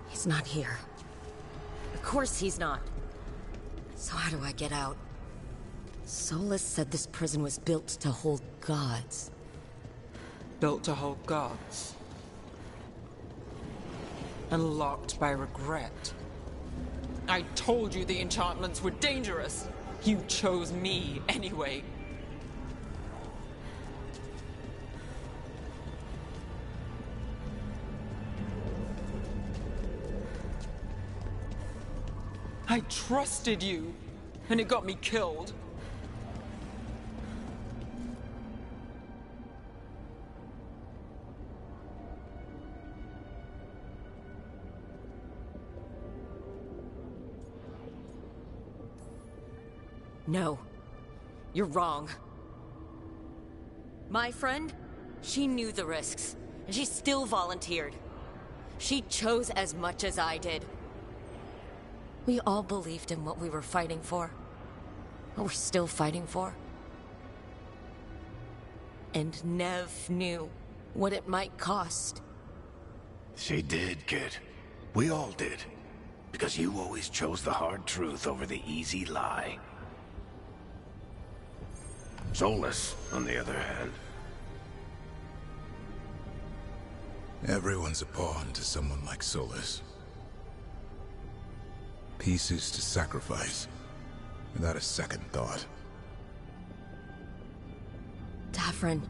He's not here. Of course he's not. So how do I get out? Solas said this prison was built to hold gods. Built to hold gods. And locked by regret. I told you the enchantments were dangerous. You chose me anyway. I trusted you, and it got me killed. No. You're wrong. My friend, she knew the risks, and she still volunteered. She chose as much as I did. We all believed in what we were fighting for. What we're still fighting for. And Nev knew what it might cost. She did, kid. We all did. Because you always chose the hard truth over the easy lie. Soulless, on the other hand. Everyone's a pawn to someone like Soulless. Pieces to sacrifice, without a second thought. Davrin.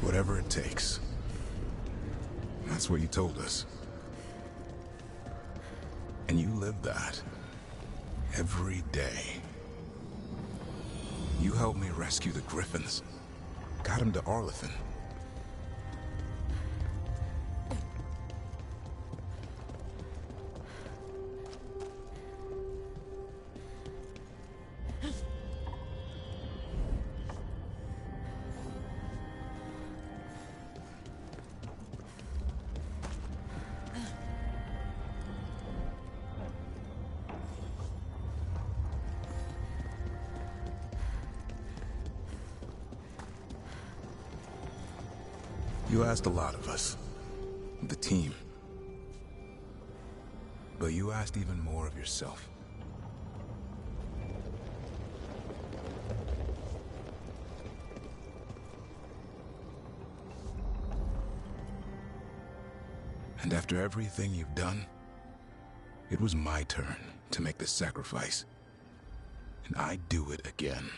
Whatever it takes. That's what you told us. And you live that. Every day. You helped me rescue the Griffins. Got him to Arlethan. You asked a lot of us, the team. But you asked even more of yourself. And after everything you've done, it was my turn to make the sacrifice. And I'd do it again.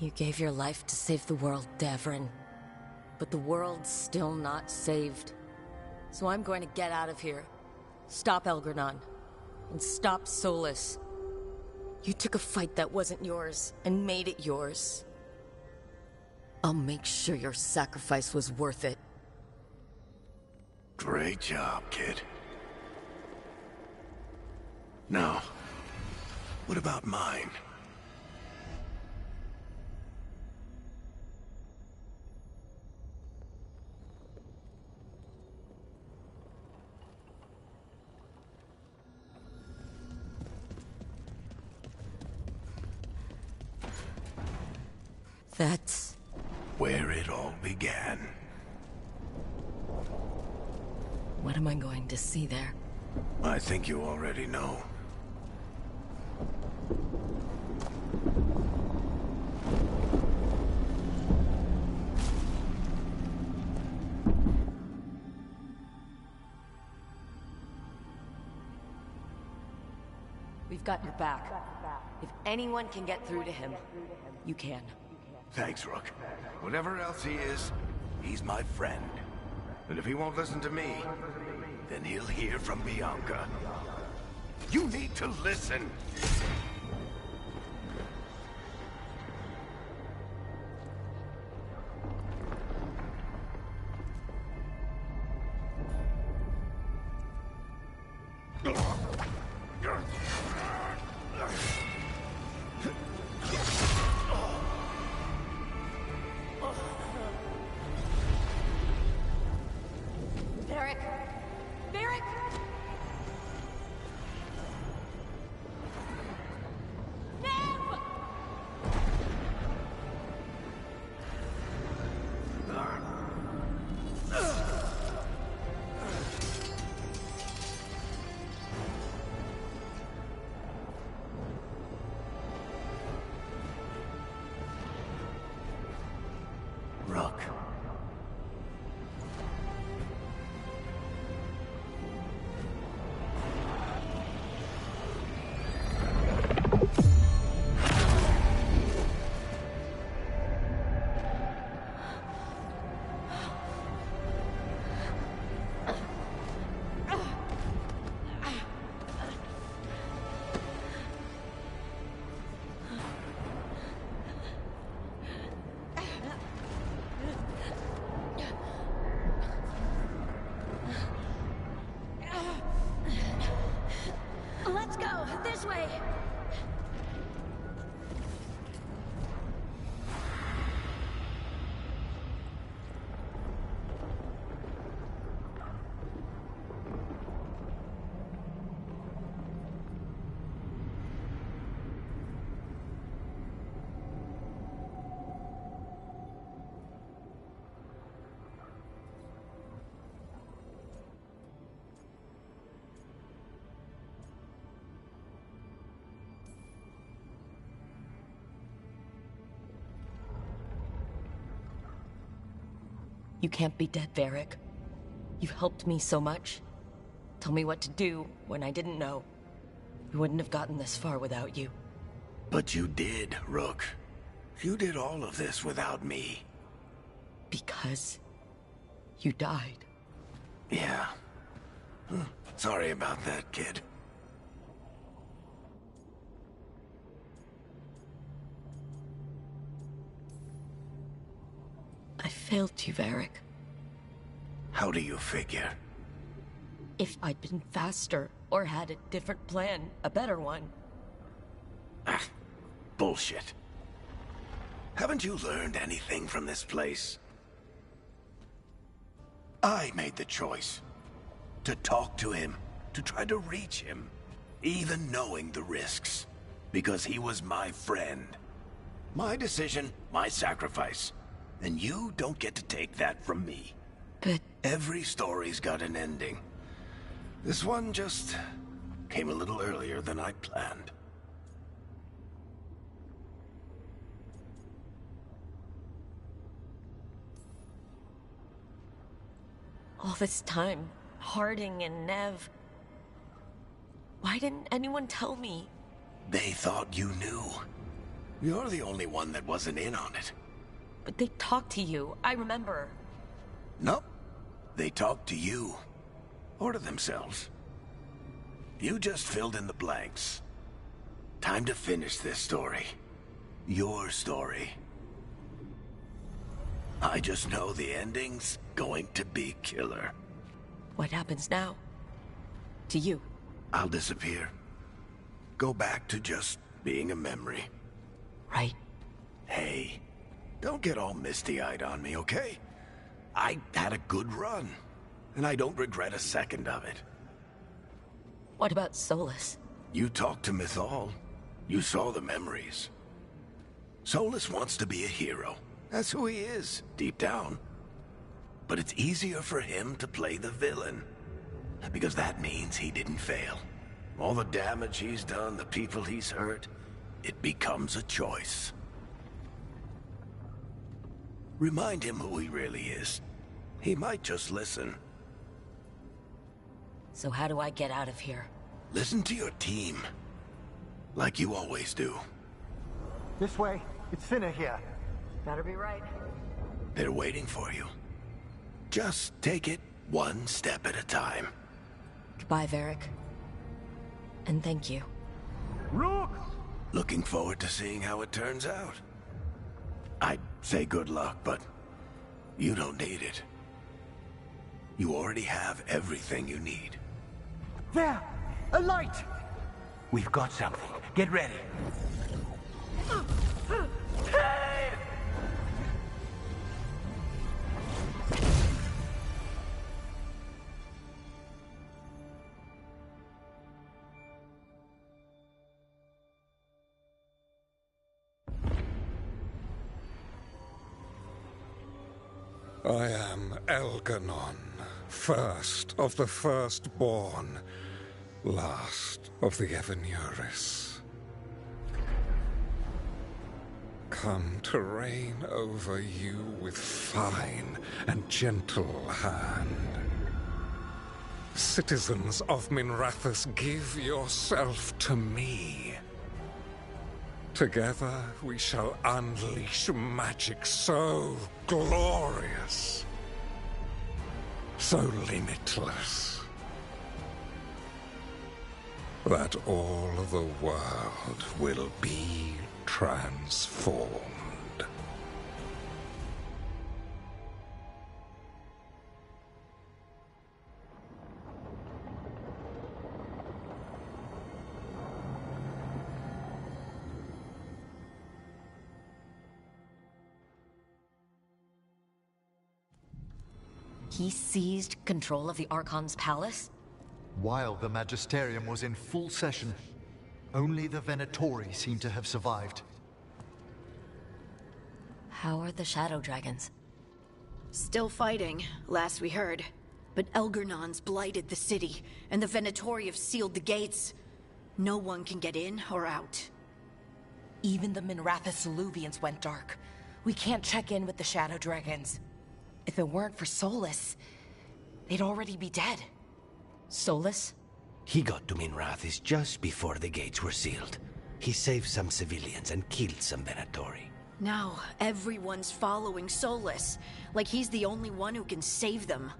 You gave your life to save the world, Davrin. But the world's still not saved. So I'm going to get out of here. Stop Elgranon. And stop Soulless. You took a fight that wasn't yours, and made it yours. I'll make sure your sacrifice was worth it. Great job, kid. Now, what about mine? That's where it all began. What am I going to see there? I think you already know. We've got your back. If anyone can get through to him, you can. Thanks, Rook. Whatever else he is, he's my friend. And if he won't listen to me, then he'll hear from Bianca. You need to listen! You can't be dead, Varric. You've helped me so much. Told me what to do when I didn't know. We wouldn't have gotten this far without you. But you did, Rook. You did all of this without me. Because you died. Yeah. Sorry about that, kid. I failed you, Varric. How do you figure? If I'd been faster, or had a different plan, a better one. Ah, bullshit. Haven't you learned anything from this place? I made the choice. To talk to him, to try to reach him, even knowing the risks. Because he was my friend. My decision, my sacrifice. And you don't get to take that from me. But... Every story's got an ending. This one just came a little earlier than I planned. All this time, Harding and Nev... Why didn't anyone tell me? They thought you knew. You're the only one that wasn't in on it. But they talked to you, I remember. Nope. They talked to you. Or to themselves. You just filled in the blanks. Time to finish this story. Your story. I just know the ending's going to be killer. What happens now? To you? I'll disappear. Go back to just being a memory. Right. Hey, don't get all misty-eyed on me, okay? I had a good run, and I don't regret a second of it. What about Solus? You talked to Mythal. You saw the memories. Solus wants to be a hero. That's who he is, deep down. But it's easier for him to play the villain. Because that means he didn't fail. All the damage he's done, the people he's hurt, it becomes a choice. Remind him who he really is. He might just listen. So how do I get out of here? Listen to your team. Like you always do. This way. It's thinner here. Better be right. They're waiting for you. Just take it one step at a time. Goodbye, Varric. And thank you. Rook! Looking forward to seeing how it turns out. I'd say good luck, but you don't need it. You already have everything you need. There! A light! We've got something. Get ready. I am Elganon, first of the firstborn, last of the Evenuris. Come to reign over you with fine and gentle hand. Citizens of Minrathous, give yourself to me. Together we shall unleash magic so glorious, so limitless, that all the world will be transformed. He seized control of the Archon's palace? While the Magisterium was in full session, only the Venatori seem to have survived. How are the Shadow Dragons? Still fighting, last we heard. But Elgernon's blighted the city, and the Venatori have sealed the gates. No one can get in or out. Even the Minrathous Soluvians went dark. We can't check in with the Shadow Dragons. If it weren't for Solus, they'd already be dead. Solus? He got to Minrathis just before the gates were sealed. He saved some civilians and killed some Venatori. Now, everyone's following Solus, like he's the only one who can save them.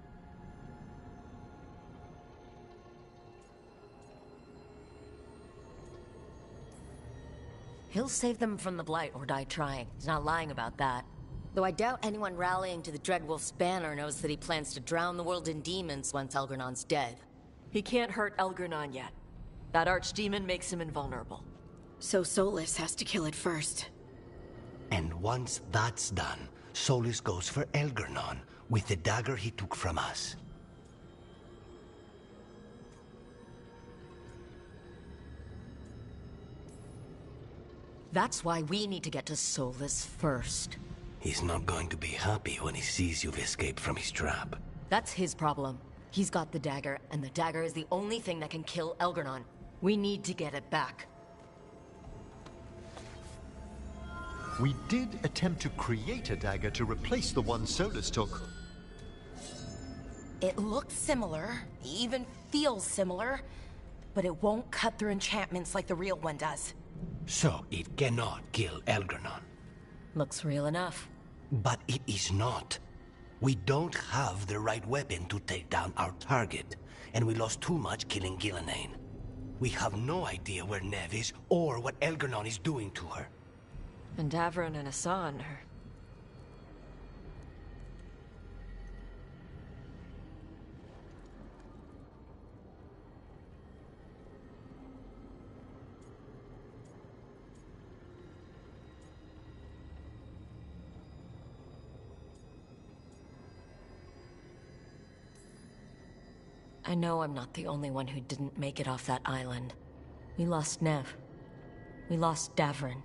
He'll save them from the Blight or die trying. He's not lying about that. Though I doubt anyone rallying to the Dreadwolf's banner knows that he plans to drown the world in demons once Elgernon's dead. He can't hurt Elgernon yet. That archdemon makes him invulnerable. So Solus has to kill it first. And once that's done, Solus goes for Elgernon with the dagger he took from us. That's why we need to get to Solus first. He's not going to be happy when he sees you've escaped from his trap. That's his problem. He's got the dagger, and the dagger is the only thing that can kill Elgernon. We need to get it back. We did attempt to create a dagger to replace the one Solus took. It looks similar, even feels similar, but it won't cut through enchantments like the real one does. So it cannot kill Elgernon. Looks real enough. But it is not. We don't have the right weapon to take down our target, and we lost too much killing Gillenane. We have no idea where Neve is or what Elgernon is doing to her. And Davron and Hassan are... I know I'm not the only one who didn't make it off that island. We lost Neve. We lost Davron.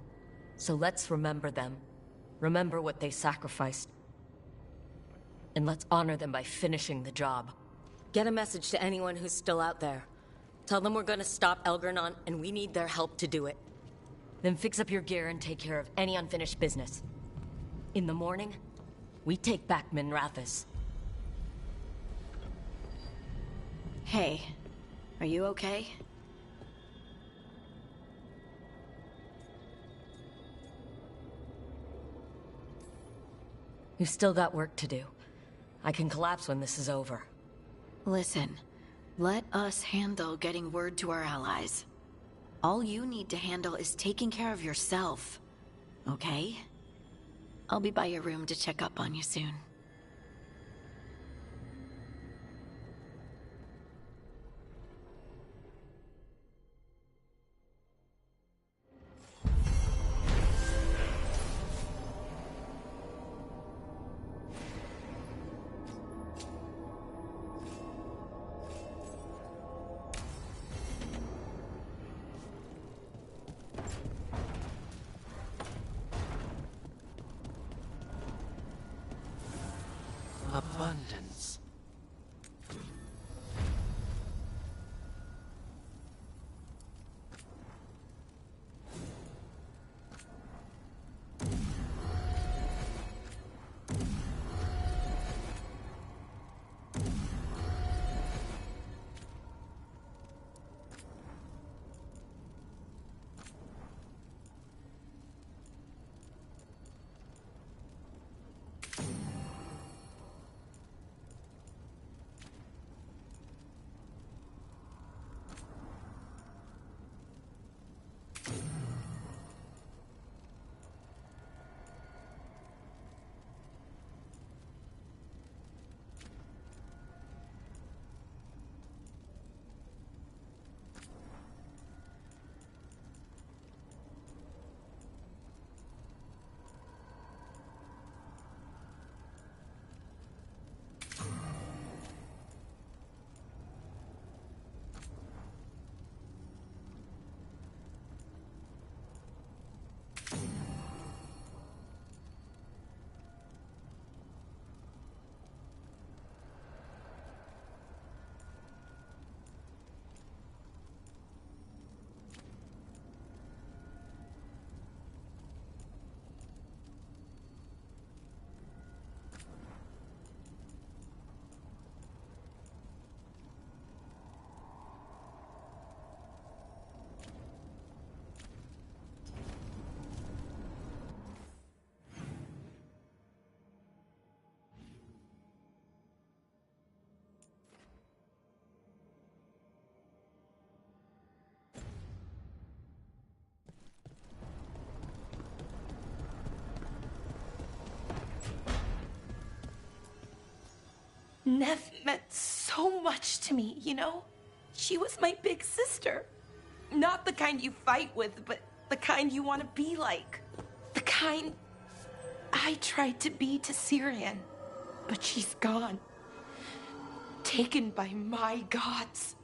So let's remember them. Remember what they sacrificed. And let's honor them by finishing the job. Get a message to anyone who's still out there. Tell them we're gonna stop Elgernon, and we need their help to do it. Then fix up your gear and take care of any unfinished business. In the morning, we take back Minrathis. Hey, are you okay? We've still got work to do. I can collapse when this is over. Listen, let us handle getting word to our allies. All you need to handle is taking care of yourself, okay? I'll be by your room to check up on you soon. Abundance. Nev meant so much to me, you know? She was my big sister. Not the kind you fight with, but the kind you want to be like. The kind I tried to be to Syrian. But she's gone. Taken by my gods.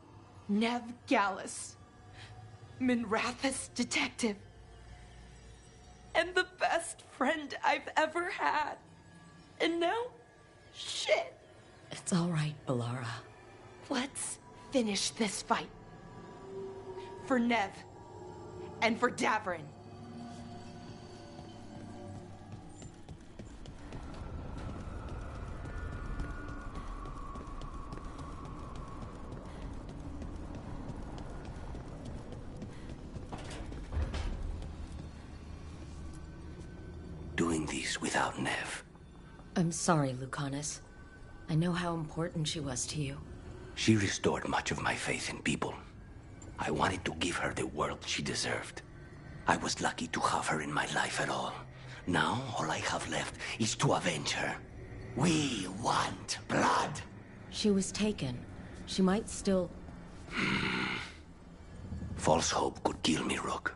Nev Gallus. Minrathous detective. And the best friend I've ever had. And now, shit. It's all right, Balara. Let's finish this fight. For Nev. And for Davrin. Doing this without Nev. I'm sorry, Lucanus. I know how important she was to you. She restored much of my faith in people. I wanted to give her the world she deserved. I was lucky to have her in my life at all. Now, all I have left is to avenge her. We want blood! She was taken. She might still... False hope could kill me, Rook.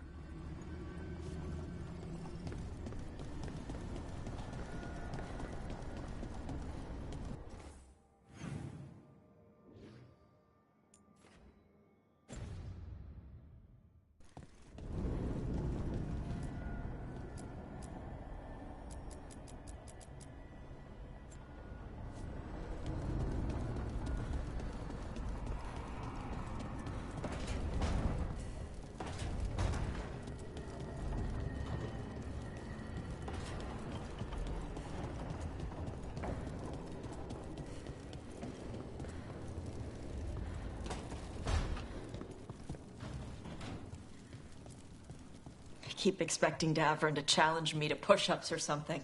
Keep expecting Davrin to challenge me to push-ups or something.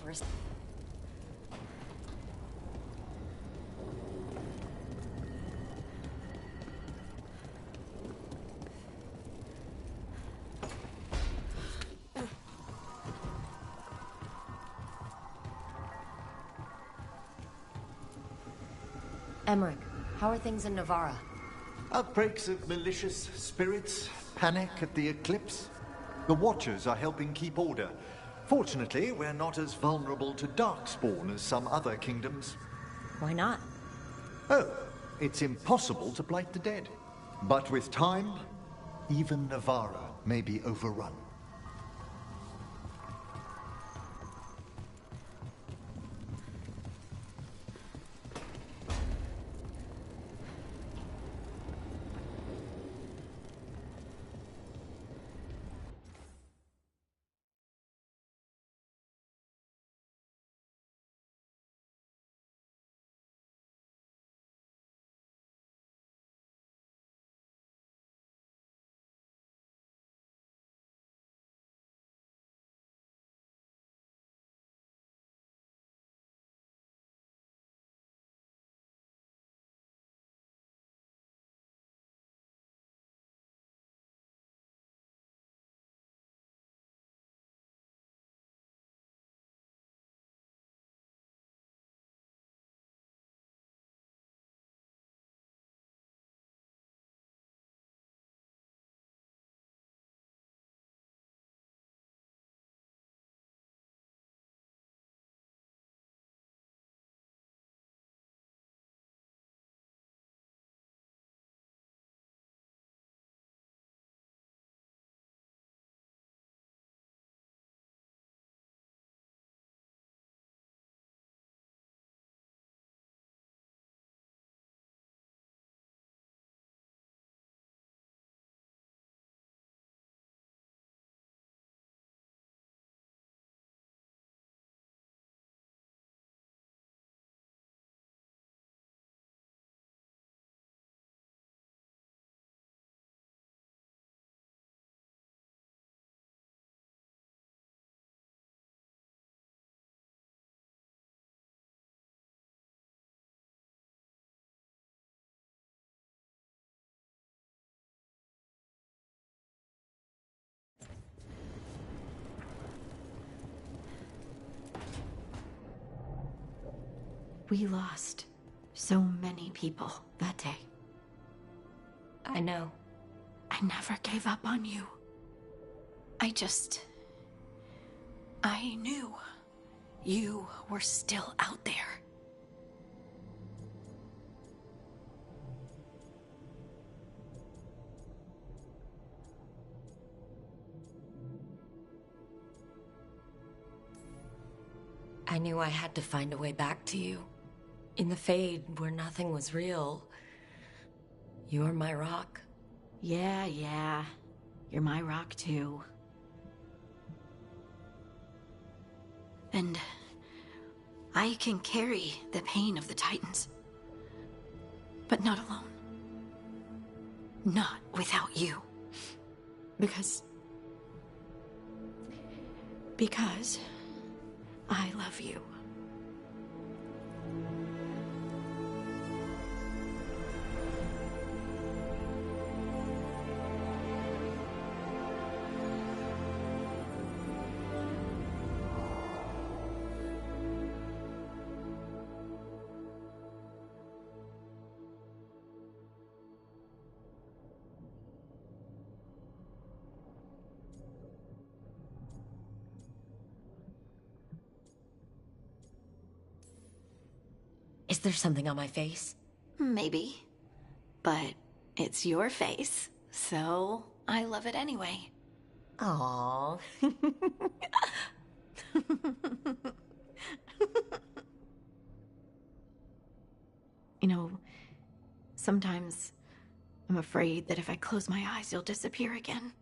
Where's... Emmerich, how are things in Navarra? Outbreaks of malicious spirits, panic at the eclipse. The Watchers are helping keep order. Fortunately, we're not as vulnerable to darkspawn as some other kingdoms. Why not? Oh, it's impossible to blight the dead. But with time, even Navarra may be overrun. We lost so many people that day. I know. I never gave up on you. I knew you were still out there. I knew I had to find a way back to you. In the Fade, where nothing was real, you're my rock. Yeah. You're my rock too. And I can carry the pain of the Titans. But not alone. Not without you. Because I love you. Is there something on my face? Maybe. But it's your face, so I love it anyway. Aww. You know, sometimes I'm afraid that if I close my eyes, you'll disappear again.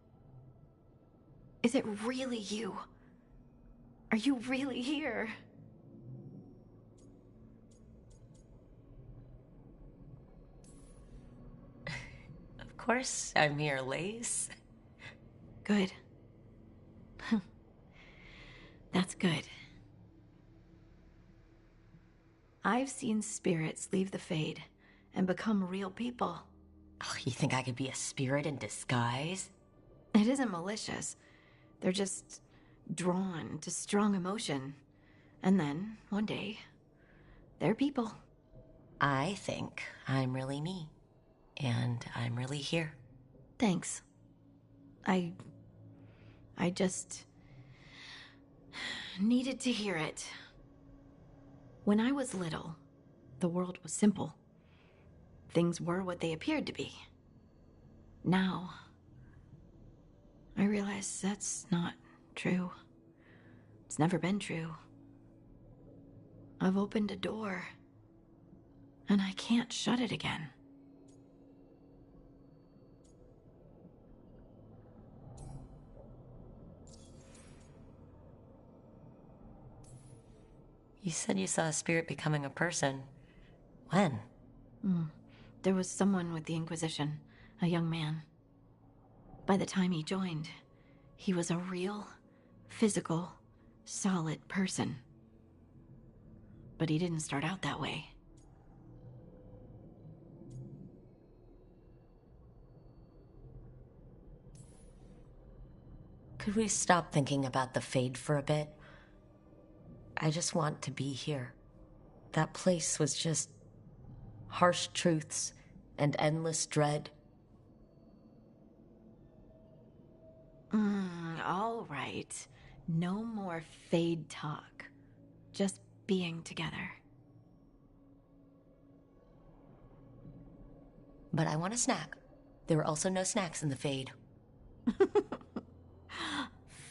Is it really you? Are you really here? Of course I'm here, Lace. Good. That's good. I've seen spirits leave the Fade and become real people. Oh, you think I could be a spirit in disguise? It isn't malicious. They're just drawn to strong emotion. And then, one day, they're people. I think I'm really me. And I'm really here. Thanks. I just needed to hear it. When I was little, the world was simple. Things were what they appeared to be. Now, I realize that's not true. It's never been true. I've opened a door, and I can't shut it again. You said you saw a spirit becoming a person. When? There was someone with the Inquisition, a young man. By the time he joined, he was a real, physical, solid person. But he didn't start out that way. Could we stop thinking about the Fade for a bit? I just want to be here. That place was just harsh truths and endless dread. All right. No more Fade talk. Just being together. But I want a snack. There were also no snacks in the Fade.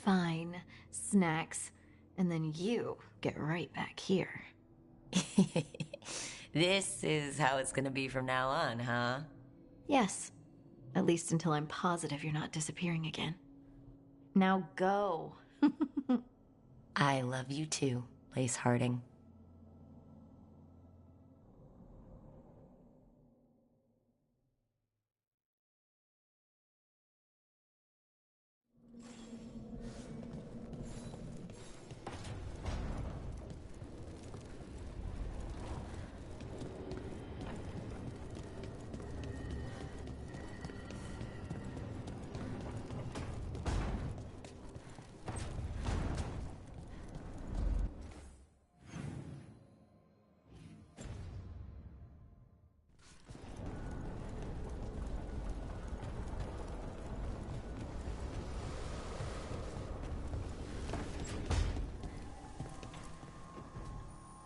Fine. Snacks. And then you get right back here. This is how it's gonna be from now on, huh? Yes. At least until I'm positive you're not disappearing again. Now go. I love you too, Lace Harding.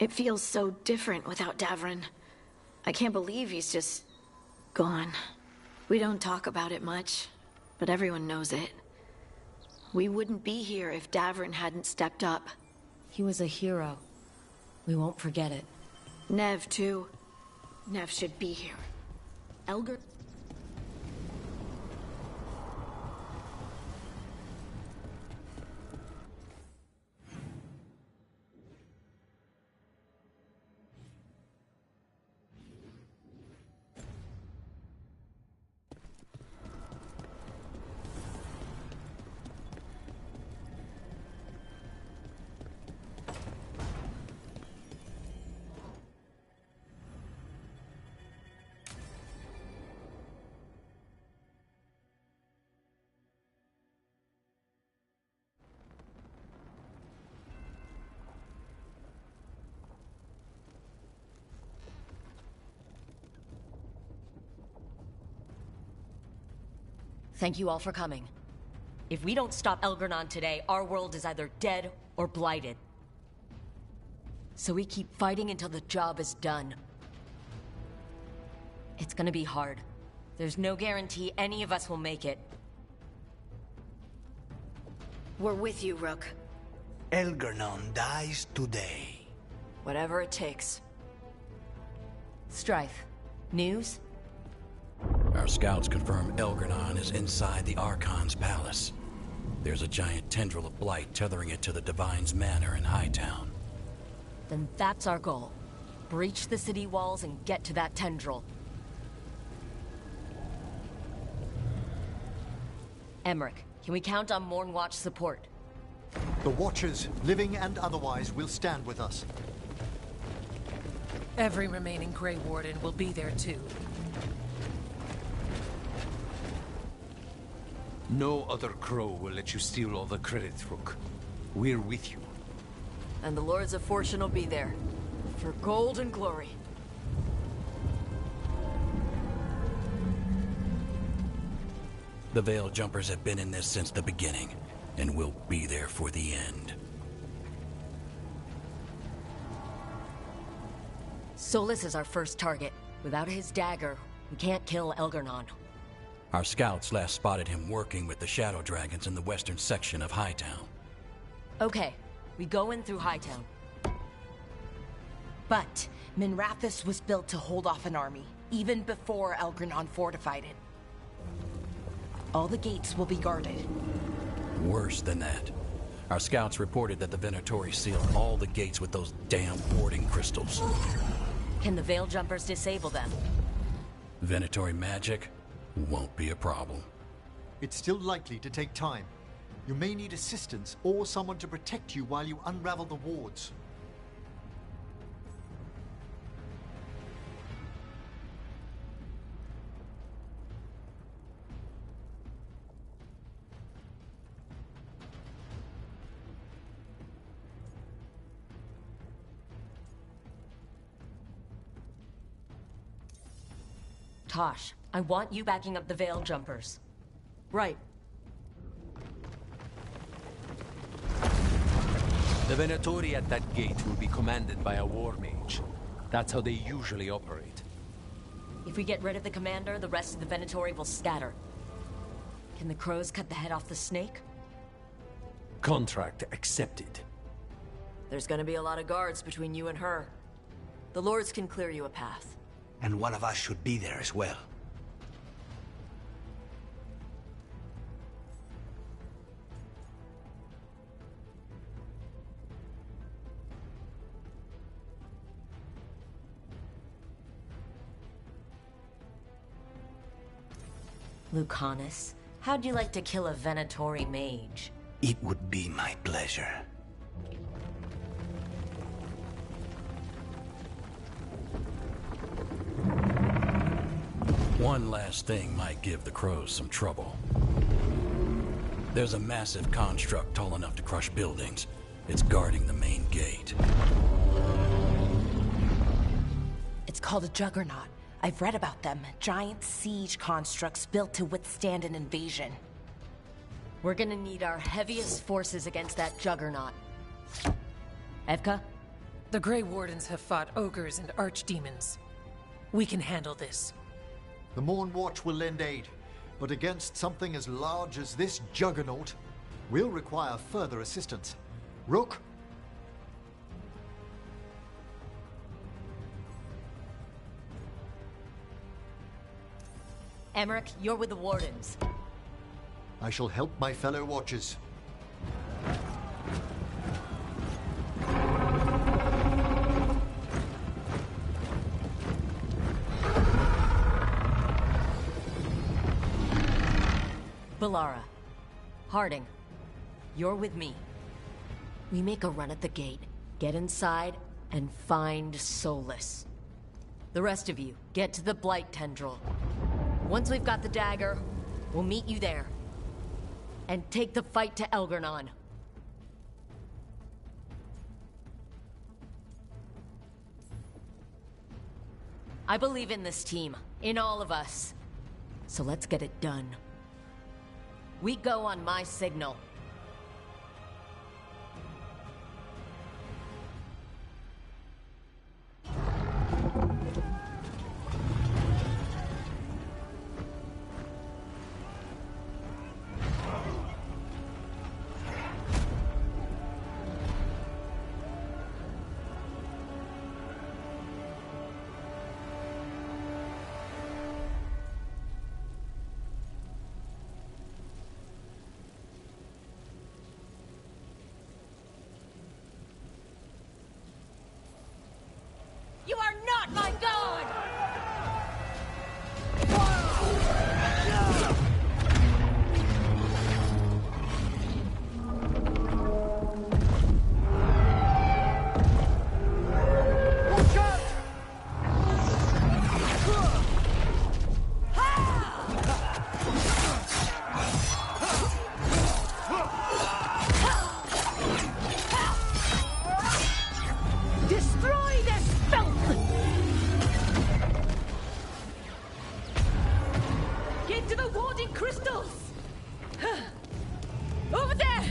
It feels so different without Davrin. I can't believe he's just gone. We don't talk about it much, but everyone knows it. We wouldn't be here if Davrin hadn't stepped up. He was a hero. We won't forget it. Nev, too. Nev should be here. Elgar... Thank you all for coming. If we don't stop Elgornon today, our world is either dead or blighted. So we keep fighting until the job is done. It's gonna be hard. There's no guarantee any of us will make it. We're with you, Rook. Elgornon dies today. Whatever it takes. Strife, news? Our scouts confirm Elgornon is inside the Archon's palace. There's a giant tendril of blight tethering it to the Divine's manor in Hightown. Then that's our goal. Breach the city walls and get to that tendril. Emmerich, can we count on Mornwatch support? The Watchers, living and otherwise, will stand with us. Every remaining Grey Warden will be there too. No other crow will let you steal all the credit, Rook. We're with you. And the Lords of Fortune will be there. For gold and glory. The Veil Jumpers have been in this since the beginning, and will be there for the end. Solas is our first target. Without his dagger, we can't kill Elgornon. Our scouts last spotted him working with the Shadow Dragons in the western section of Hightown. Okay, we go in through Hightown. But Minrathous was built to hold off an army, even before Elgornon fortified it. All the gates will be guarded. Worse than that. Our scouts reported that the Venatori sealed all the gates with those damn warding crystals. Can the Veil Jumpers disable them? Venatori magic won't be a problem. It's still likely to take time. You may need assistance or someone to protect you while you unravel the wards. Tosh, I want you backing up the Veil Jumpers. Right. The Venatori at that gate will be commanded by a war mage. That's how they usually operate. If we get rid of the commander, the rest of the Venatori will scatter. Can the crows cut the head off the snake? Contract accepted. There's gonna be a lot of guards between you and her. The Lords can clear you a path. And one of us should be there as well. Lucanus, how'd you like to kill a Venatori mage? It would be my pleasure. One last thing might give the crows some trouble. There's a massive construct tall enough to crush buildings. It's guarding the main gate. It's called a Juggernaut. I've read about them. Giant siege constructs built to withstand an invasion. We're gonna need our heaviest forces against that Juggernaut. Evka, The Grey Wardens have fought ogres and archdemons. We can handle this. The Morn Watch will lend aid, but against something as large as this juggernaut, we'll require further assistance. Rook? Emmerich, you're with the Wardens. I shall help my fellow Watchers. Balara. Harding. You're with me. We make a run at the gate, get inside, and find Solus. The rest of you, get to the Blight Tendril. Once we've got the dagger, we'll meet you there. And take the fight to Elgornon. I believe in this team, in all of us. So let's get it done. We go on my signal. You are not my god! Destroy this filth! Get to the warding crystals! Over there!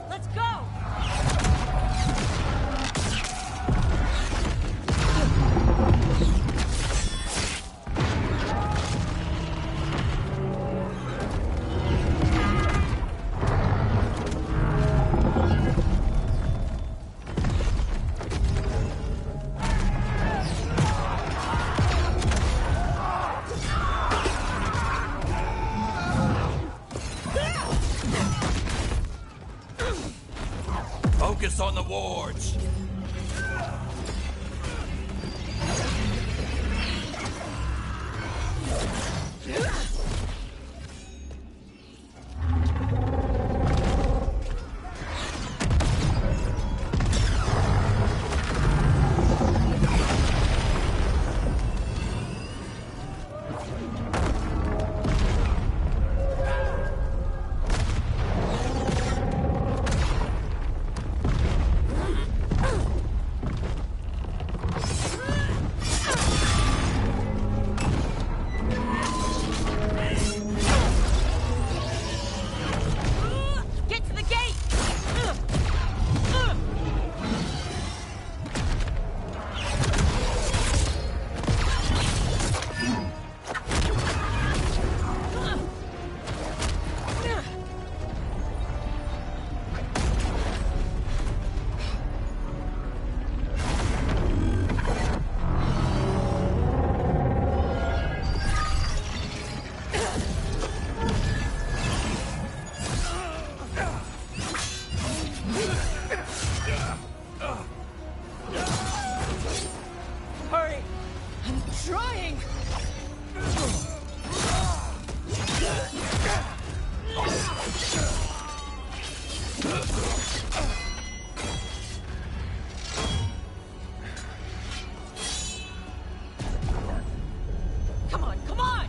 Let's go! Focus on the wards. Get to the gate! Hurry! I'm trying! Come on, come on!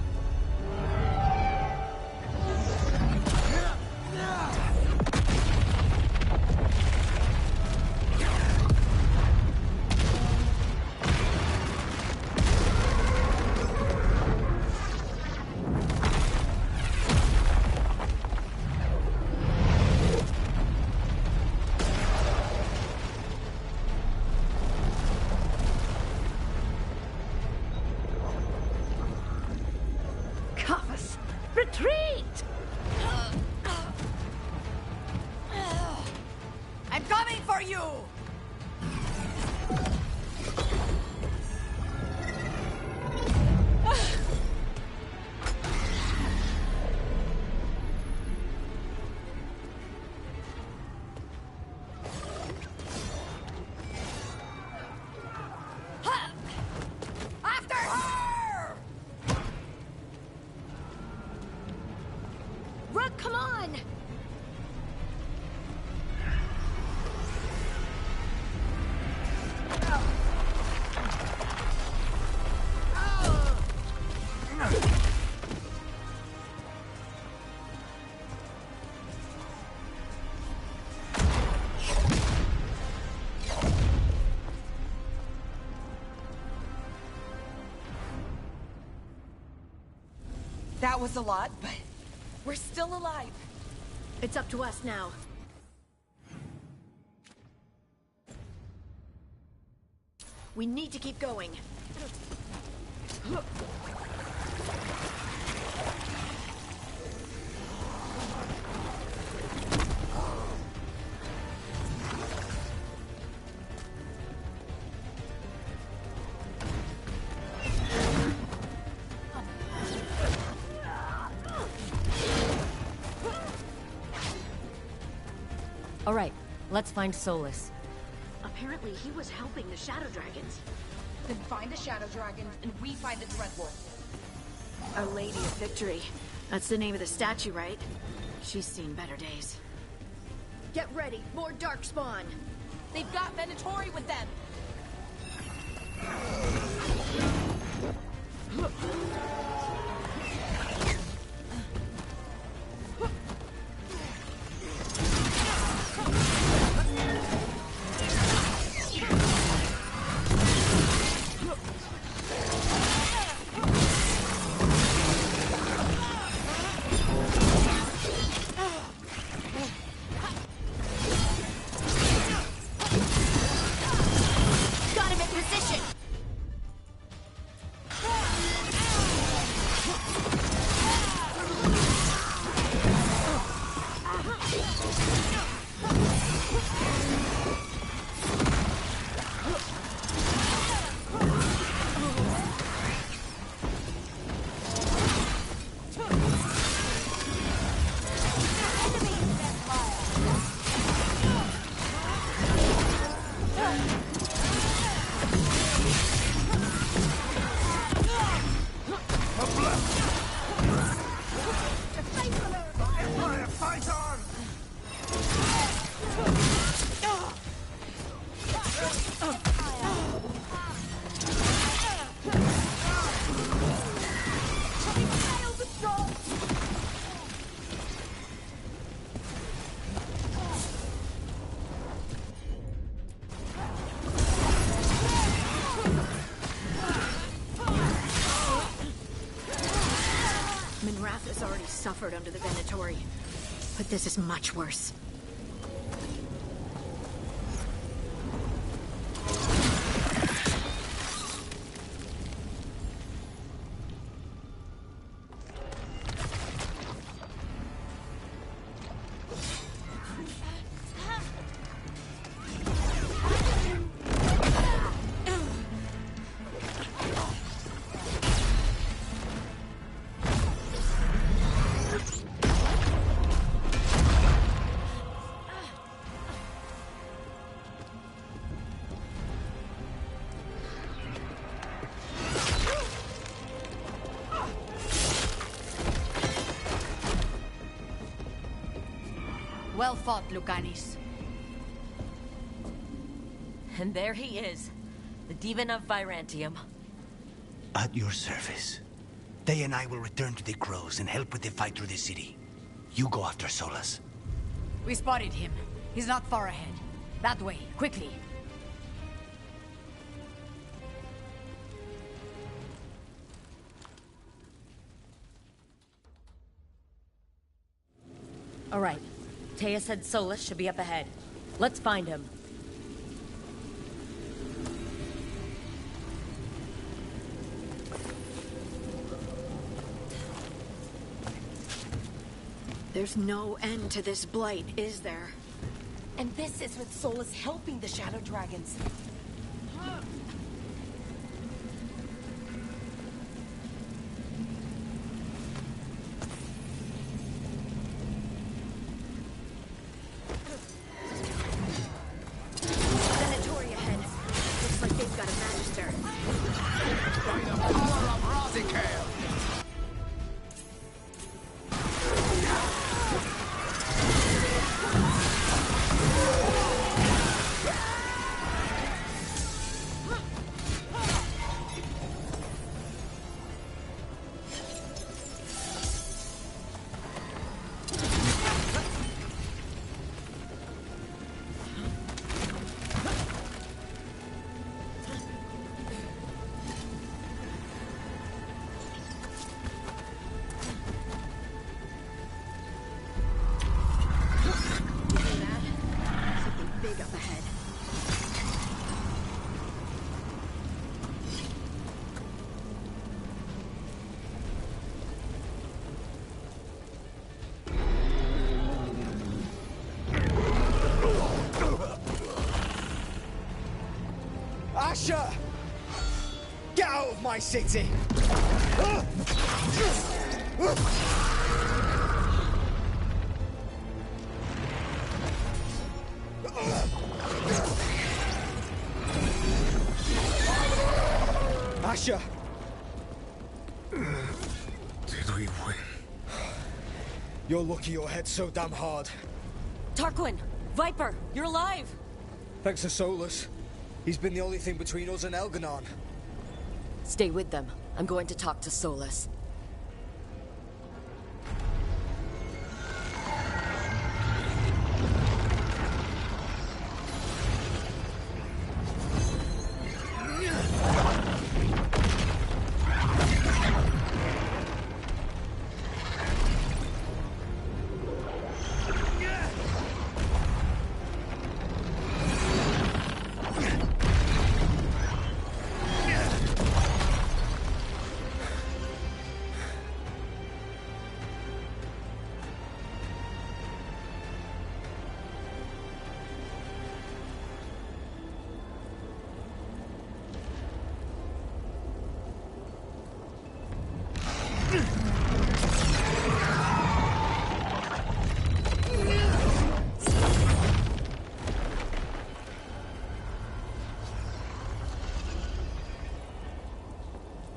That was a lot, but we're still alive. It's up to us now. We need to keep going. All right, let's find Solus. Apparently, he was helping the Shadow Dragons. Then find the Shadow Dragons, and we find the Dreadwolf. Our Lady of Victory. That's the name of the statue, right? She's seen better days. Get ready, more Darkspawn! They've got Venatori with them! Suffered under the Venatori, but this is much worse. Well fought, Lucanis. And there he is, the Demon of Virantium. At your service. They and I will return to the Crows and help with the fight through the city. You go after Solus. We spotted him. He's not far ahead. That way, quickly. All right. Taya said Solus should be up ahead. Let's find him. There's no end to this blight, is there? And this is with Solus helping the Shadow Dragons. Venatori ahead. Looks like they've got a Magister. By the power of Razikale! Asher! Get out of my city! Asher! Did we win? You're lucky your head's so damn hard. Tarquin! Viper! You're alive! Thanks to Solus. He's been the only thing between us and Elganon. Stay with them. I'm going to talk to Solus.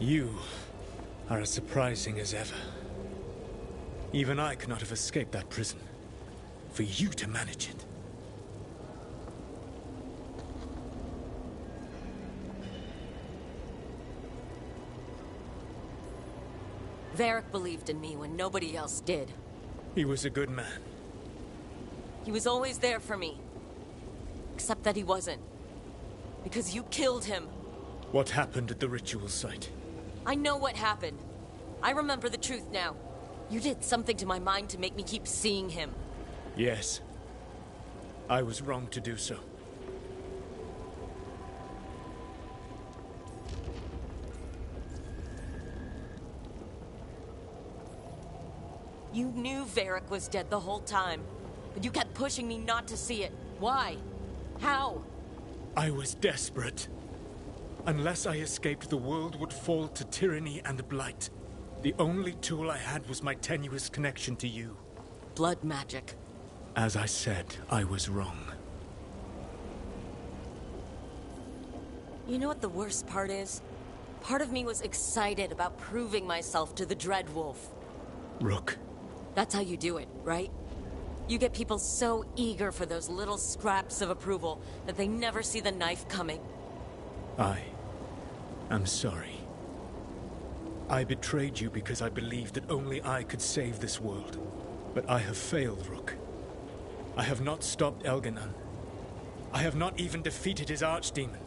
You are as surprising as ever. Even I could not have escaped that prison. For you to manage it. Varric believed in me when nobody else did. He was a good man. He was always there for me. Except that he wasn't. Because you killed him. What happened at the ritual site? I know what happened. I remember the truth now. You did something to my mind to make me keep seeing him. Yes. I was wrong to do so. You knew Varric was dead the whole time, but you kept pushing me not to see it. Why? How? I was desperate. Unless I escaped, the world would fall to tyranny and blight. The only tool I had was my tenuous connection to you. Blood magic. As I said, I was wrong. You know what the worst part is? Part of me was excited about proving myself to the Dreadwolf. Rook. That's how you do it, right? You get people so eager for those little scraps of approval that they never see the knife coming. I'm sorry. I betrayed you because I believed that only I could save this world. But I have failed, Rook. I have not stopped Elganon. I have not even defeated his archdemon.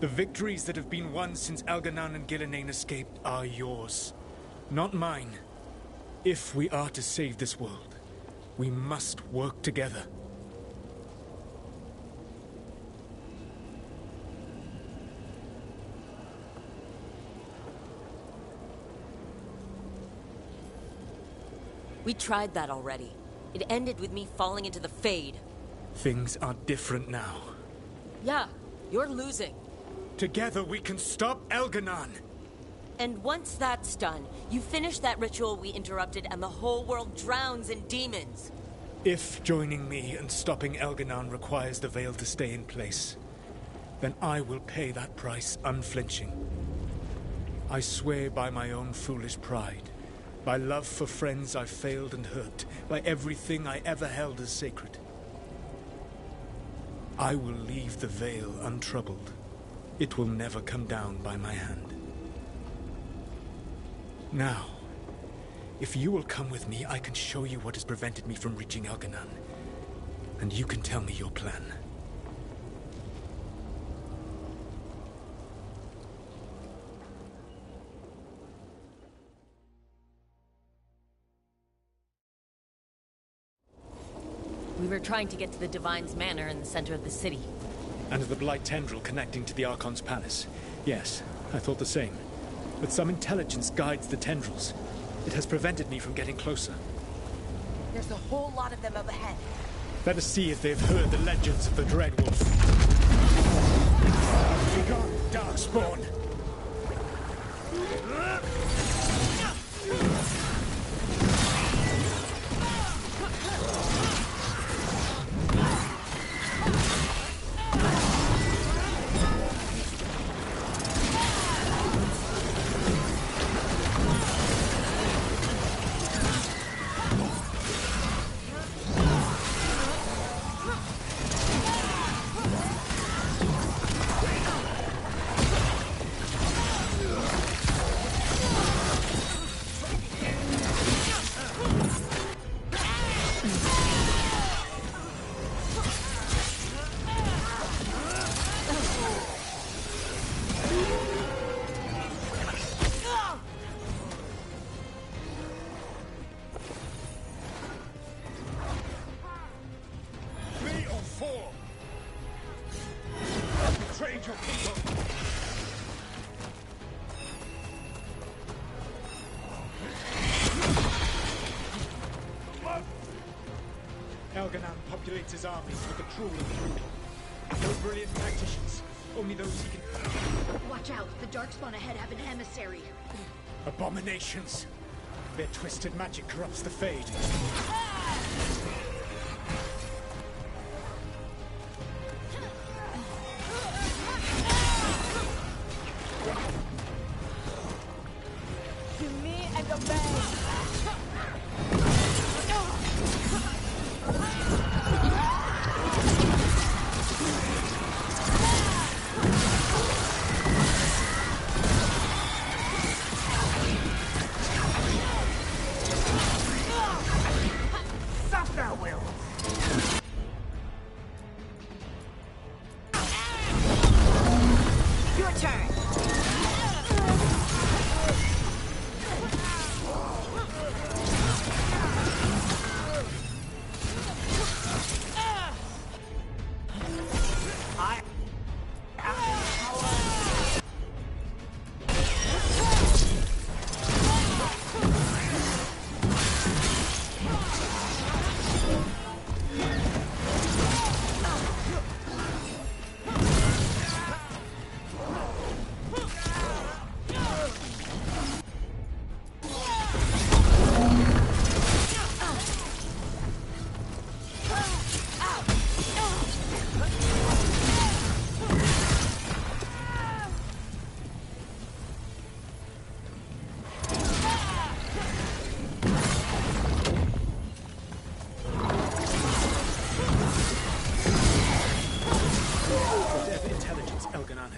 The victories that have been won since Elganon and Ghilanane escaped are yours, not mine. If we are to save this world, we must work together. We tried that already. It ended with me falling into the Fade. Things are different now. Yeah, you're losing. Together we can stop Elganon! And once that's done, you finish that ritual we interrupted and the whole world drowns in demons. If joining me and stopping Elganon requires the Veil to stay in place, then I will pay that price unflinching. I swear by my own foolish pride, by love for friends I failed and hurt, by everything I ever held as sacred. I will leave the Veil untroubled. It will never come down by my hand. Now, if you will come with me, I can show you what has prevented me from reaching Elganon. And you can tell me your plan. We were trying to get to the Divine's Manor in the center of the city. And the Blight tendril connecting to the Archon's palace. Yes, I thought the same. But some intelligence guides the tendrils. It has prevented me from getting closer. There's a whole lot of them up ahead. Let us see if they've heard the legends of the Dreadwolf. spawn. Elganon populates his armies with the cruel and brutal. No brilliant tacticians, only those he can... Watch out, the Darkspawn ahead have an emissary. Abominations! Their twisted magic corrupts the Fade. To me and obey!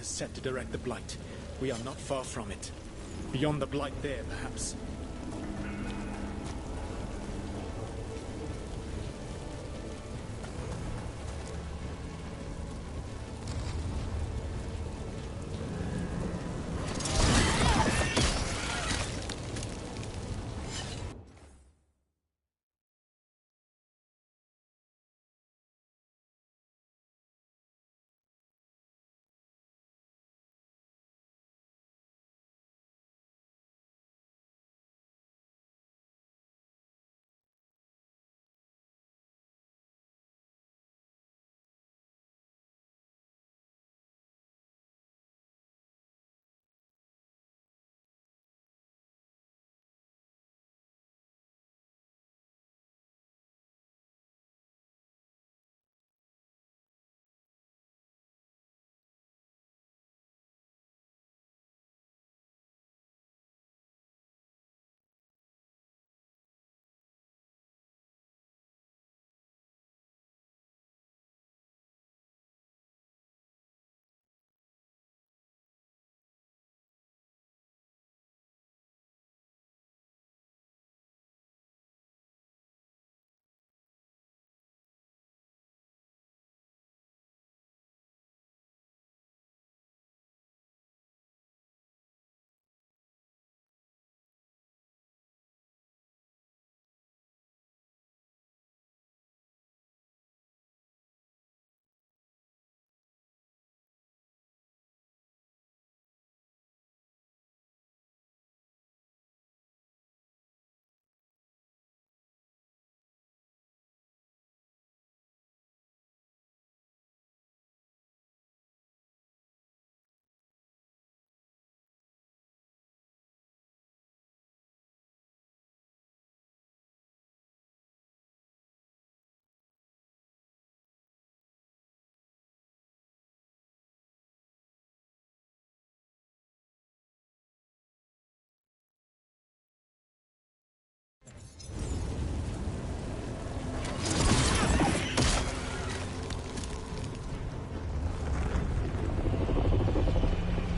Set to direct the Blight. We are not far from it. Beyond the Blight there, perhaps.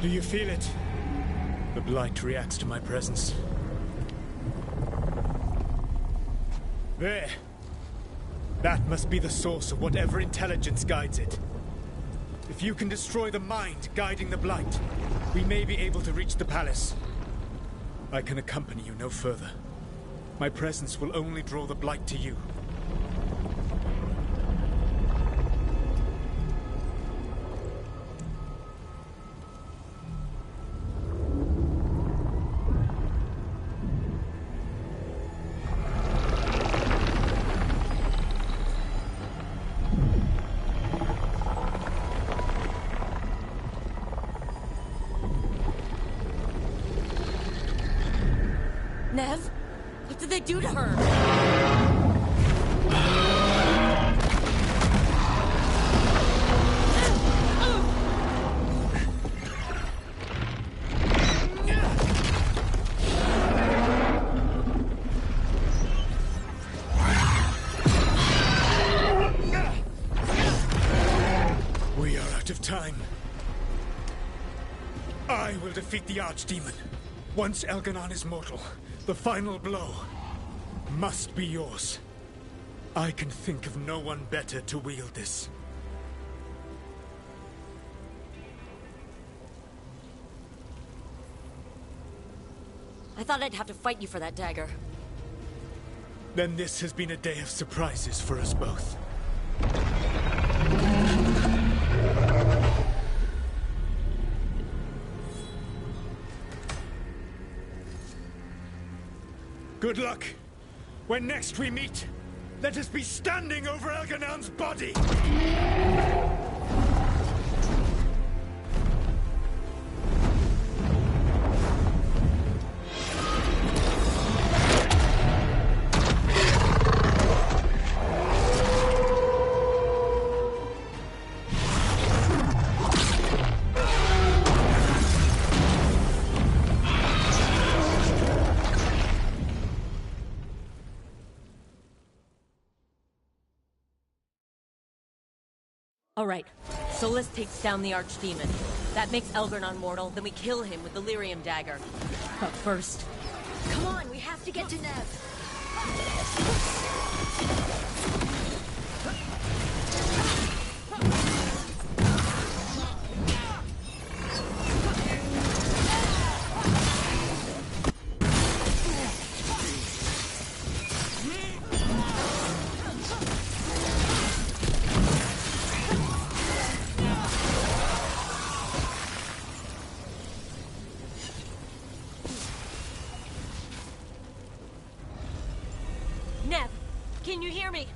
Do you feel it? The blight reacts to my presence. There. That must be the source of whatever intelligence guides it. If you can destroy the mind guiding the blight, we may be able to reach the palace. I can accompany you no further. My presence will only draw the blight to you. Nev? What did they do to her? We are out of time. I will defeat the Archdemon. Once Elganon is mortal, the final blow must be yours. I can think of no one better to wield this. I thought I'd have to fight you for that dagger. Then this has been a day of surprises for us both. Good luck. When next we meet, let us be standing over Elganon's body! Alright, Solas takes down the Archdemon. That makes Elgarnon mortal, then we kill him with the Lyrium dagger. But first... Come on, we have to get to Nev. Nev, can you hear me?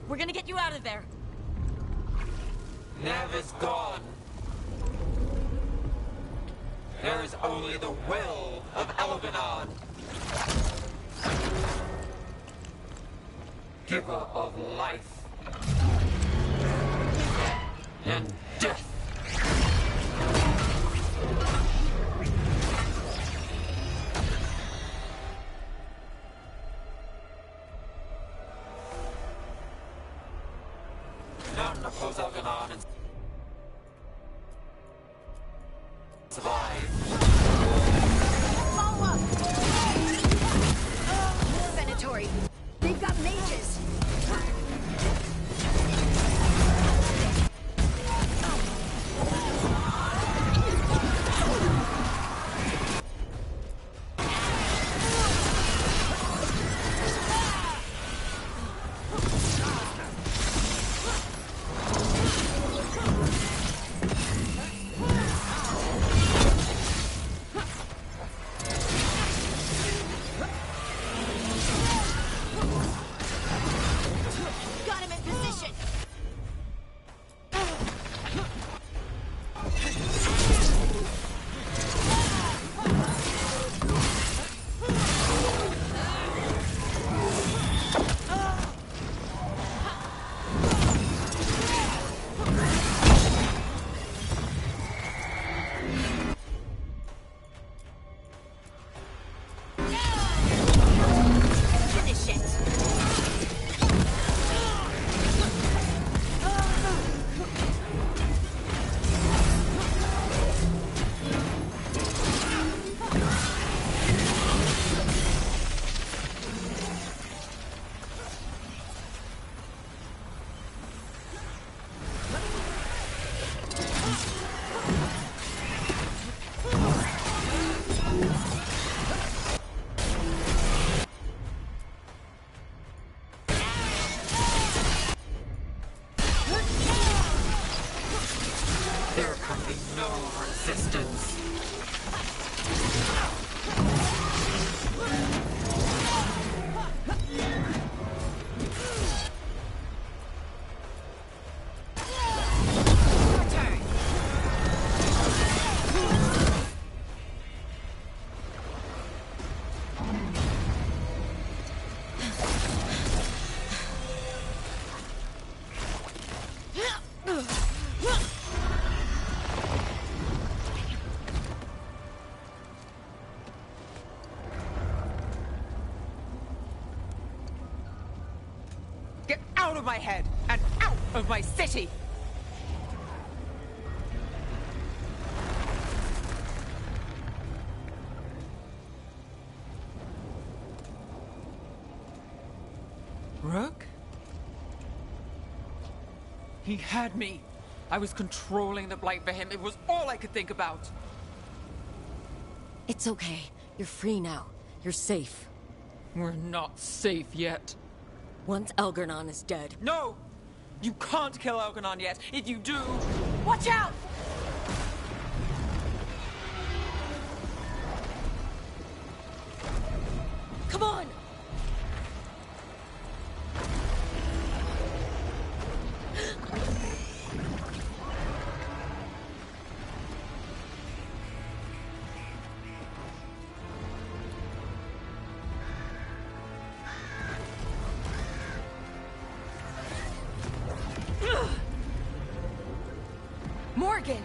We're gonna get you out of there. Nev is gone. There is only the will of Elganon. Giver of life and death. None oppose Elganon and survive. Follow up! Venatori, they've got mages. be no resistance. Get out of my head and out of my city! Rook? He had me. I was controlling the Blight for him. It was all I could think about. It's okay. You're free now. You're safe. We're not safe yet. Once Elgar'nan is dead. No! You can't kill Elgar'nan yet. If you do... Watch out! Come on! Morgan!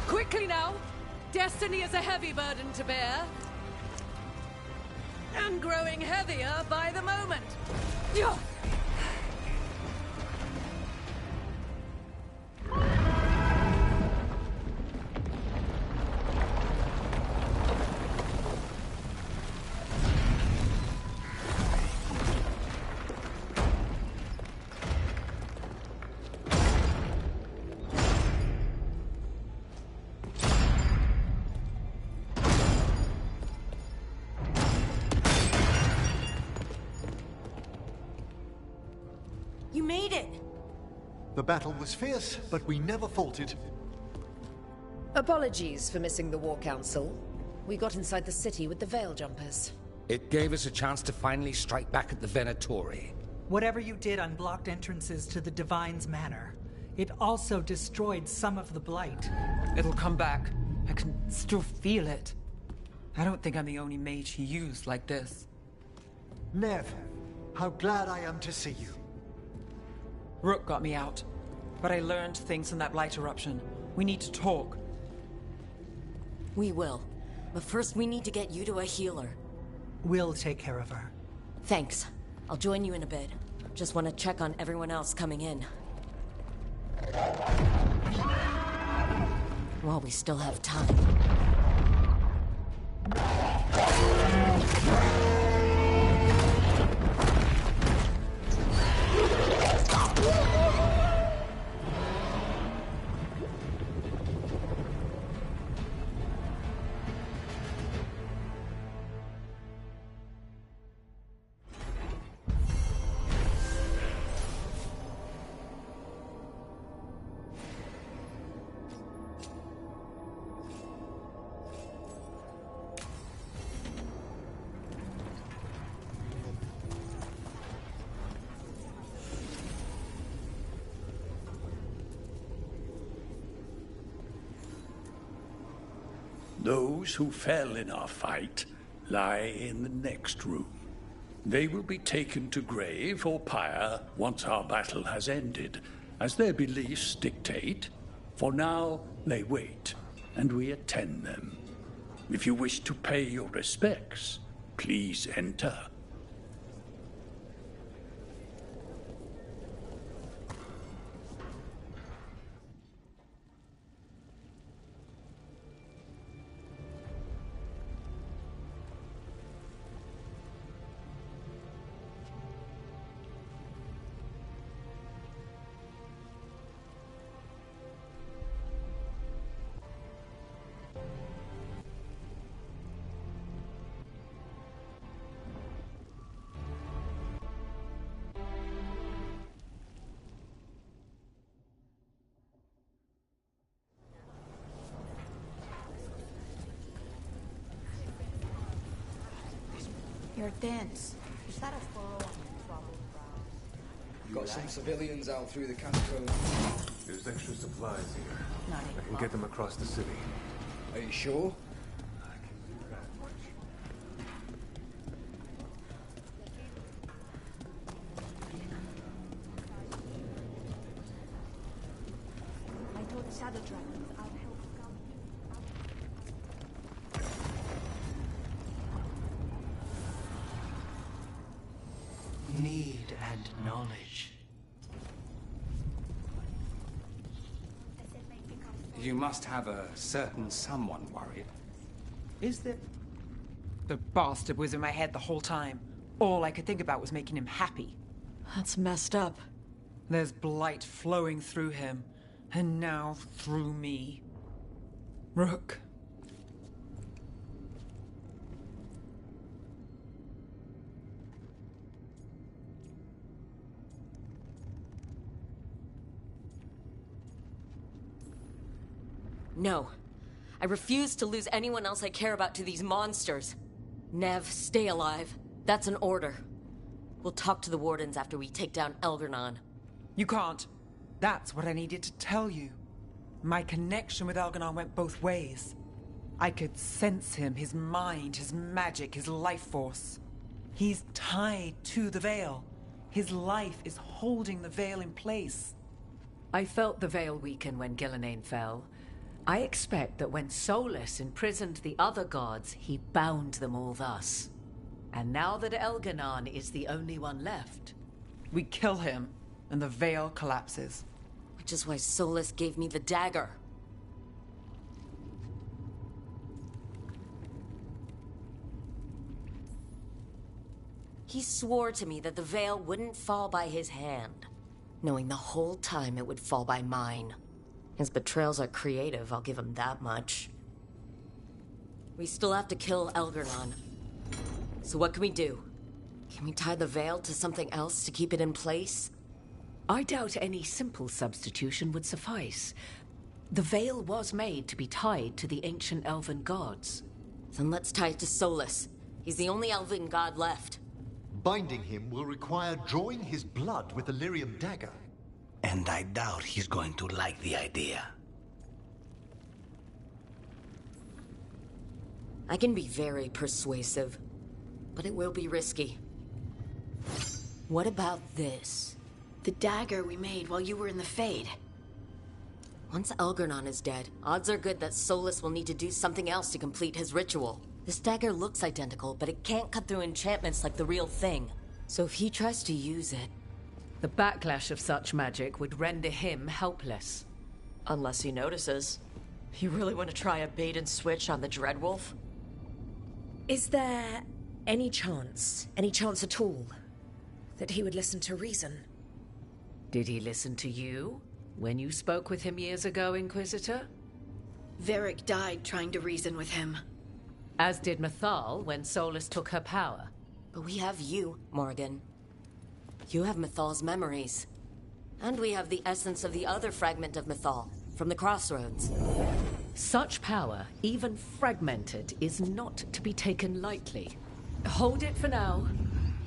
Quickly now! Destiny is a heavy burden to bear. And growing heavier by the moment. You made it! The battle was fierce, but we never faltered. Apologies for missing the War Council. We got inside the city with the Veil Jumpers. It gave us a chance to finally strike back at the Venatori. Whatever you did unblocked entrances to the Divine's Manor. It also destroyed some of the Blight. It'll come back. I can still feel it. I don't think I'm the only mage he used like this. Nev, how glad I am to see you. Rook got me out, but I learned things from that Blight eruption. We need to talk. We will. But first we need to get you to a healer. We'll take care of her. Thanks. I'll join you in a bit. Just want to check on everyone else coming in. While we still have time. Those who fell in our fight lie in the next room. They will be taken to grave or pyre once our battle has ended, as their beliefs dictate. For now, they wait, and we attend them. If you wish to pay your respects, please enter. You're dense. Is that a furrow on your troubled brow? Got some civilians out through the Castro. There's extra supplies here. I can get them across the city. Are you sure? I told the Shadow Dragons I'll help come. Need and knowledge. You must have a certain someone worried. Is there? The bastard was in my head the whole time. All I could think about was making him happy. That's messed up. There's blight flowing through him, and now through me. Rook. No. I refuse to lose anyone else I care about to these monsters. Nev, stay alive. That's an order. We'll talk to the Wardens after we take down Elgar'nan. You can't. That's what I needed to tell you. My connection with Elgar'nan went both ways. I could sense him, his mind, his magic, his life force. He's tied to the Veil. His life is holding the Veil in place. I felt the Veil weaken when Gillenane fell. I expect that when Solus imprisoned the other gods, he bound them all thus. And now that Elgar'nan is the only one left... We kill him, and the Veil collapses. Which is why Solus gave me the dagger. He swore to me that the Veil wouldn't fall by his hand, knowing the whole time it would fall by mine. His betrayals are creative, I'll give him that much. We still have to kill Elgar'nan. So what can we do? Can we tie the Veil to something else to keep it in place? I doubt any simple substitution would suffice. The Veil was made to be tied to the ancient elven gods. Then let's tie it to Solus. He's the only elven god left. Binding him will require drawing his blood with the lyrium dagger. And I doubt he's going to like the idea. I can be very persuasive, but it will be risky. What about this? The dagger we made while you were in the Fade. Once Elgar'nan is dead, odds are good that Solus will need to do something else to complete his ritual. This dagger looks identical, but it can't cut through enchantments like the real thing. So if he tries to use it... The backlash of such magic would render him helpless. Unless he notices. You really want to try a bait and switch on the Dreadwolf? Is there any chance at all, that he would listen to reason? Did he listen to you when you spoke with him years ago, Inquisitor? Varric died trying to reason with him. As did Mythal when Solus took her power. But we have you, Morgan. You have Mythal's memories. And we have the essence of the other fragment of Mythal, from the Crossroads. Such power, even fragmented, is not to be taken lightly. Hold it for now.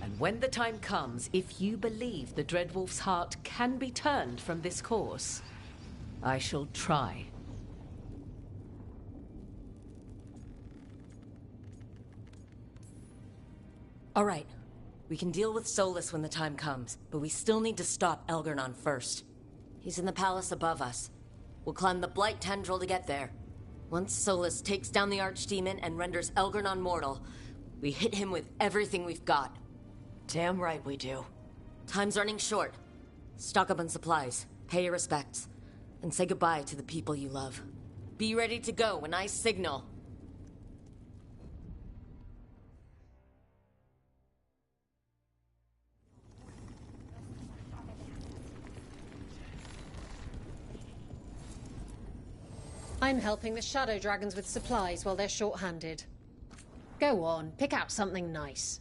And when the time comes, if you believe the Dreadwolf's heart can be turned from this course, I shall try. All right. We can deal with Solus when the time comes, but we still need to stop Elgar'nan first. He's in the palace above us. We'll climb the Blight Tendril to get there. Once Solus takes down the Archdemon and renders Elgar'nan mortal, we hit him with everything we've got. Damn right we do. Time's running short. Stock up on supplies, pay your respects, and say goodbye to the people you love. Be ready to go when I signal. I'm helping the Shadow Dragons with supplies while they're short-handed. Go on, pick out something nice.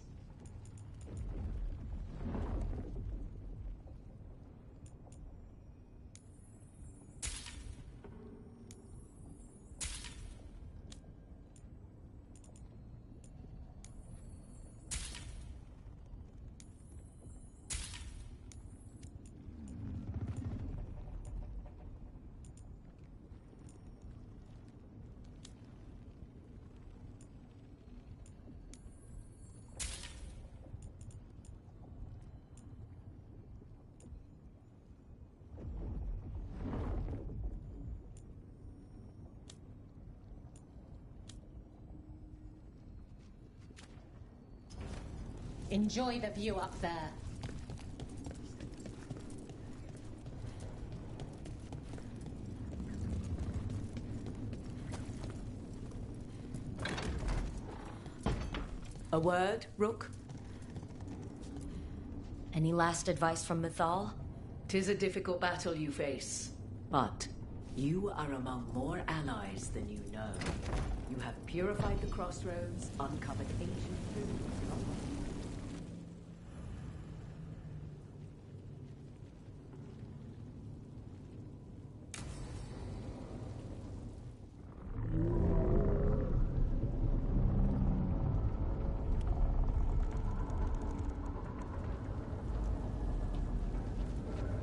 Enjoy the view up there. A word, Rook? Any last advice from Mythal? 'Tis a difficult battle you face, but you are among more allies than you know. You have purified the crossroads, uncovered ancient ruins.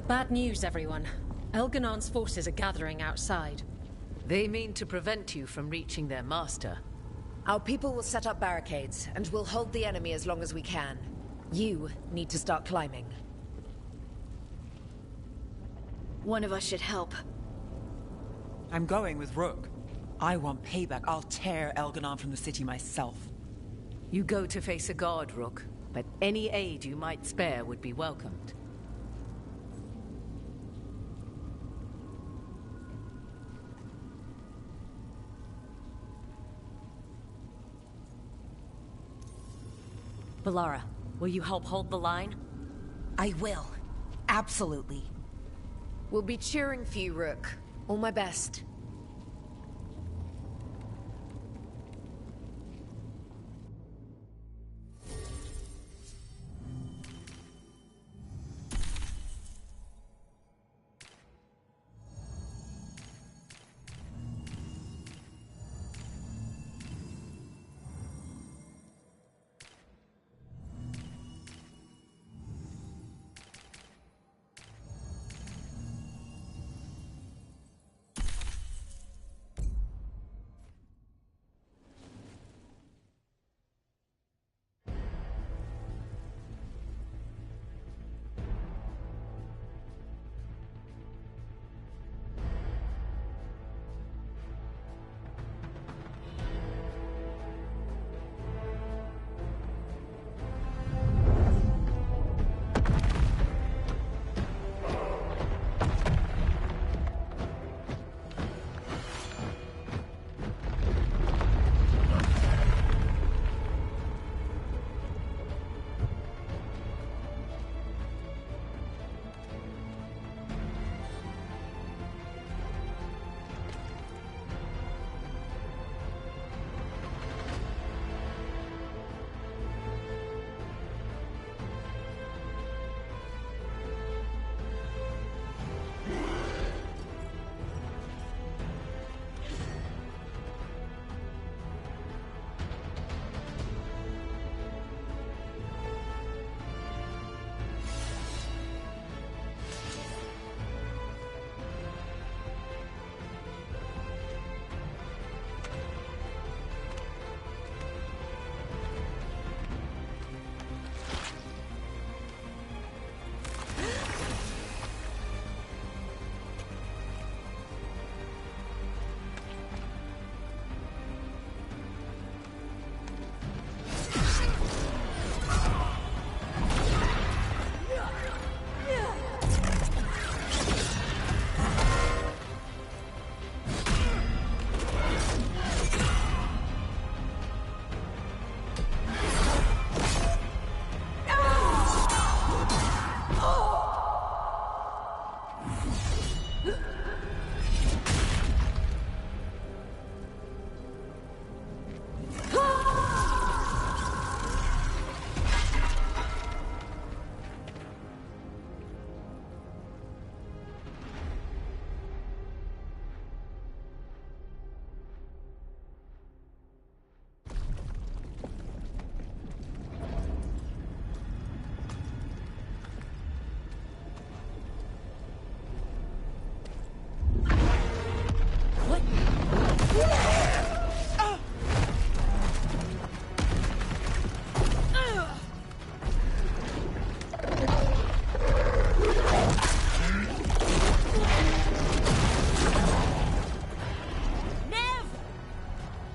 Bad news, everyone. Elganon's forces are gathering outside. They mean to prevent you from reaching their master. Our people will set up barricades, and we'll hold the enemy as long as we can. You need to start climbing. One of us should help. I'm going with Rook. I want payback. I'll tear Elganon from the city myself. You go to face a god, Rook, but any aid you might spare would be welcomed. Balara, will you help hold the line? I will. Absolutely. We'll be cheering for you, Rook. All my best.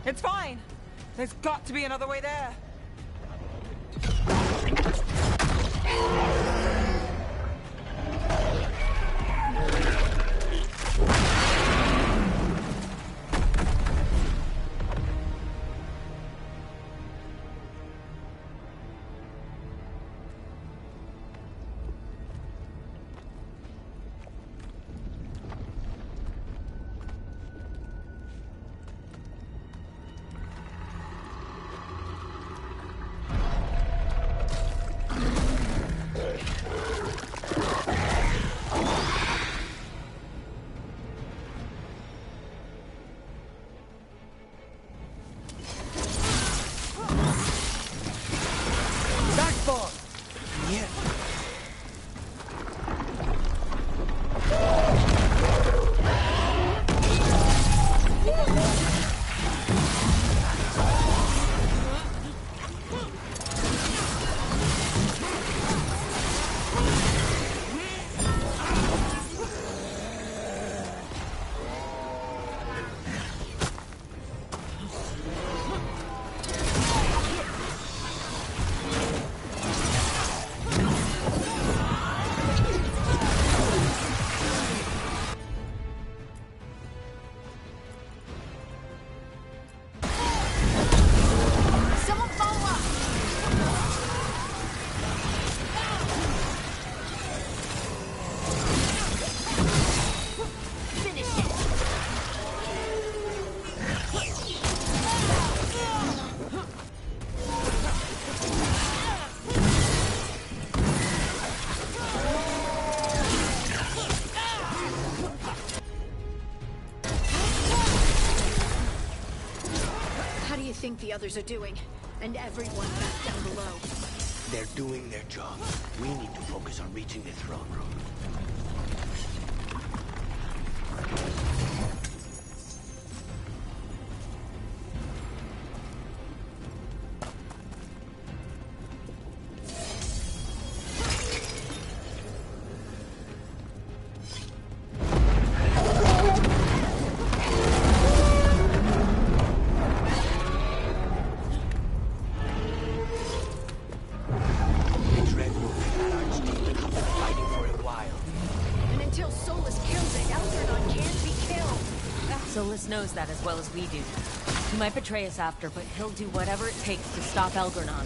It's fine. There's got to be another way there. think the others are doing? And everyone back down below. They're doing their job. We need to focus on reaching the throne room. Knows that as well as we do. He might betray us after, but he'll do whatever it takes to stop Elgar'nan.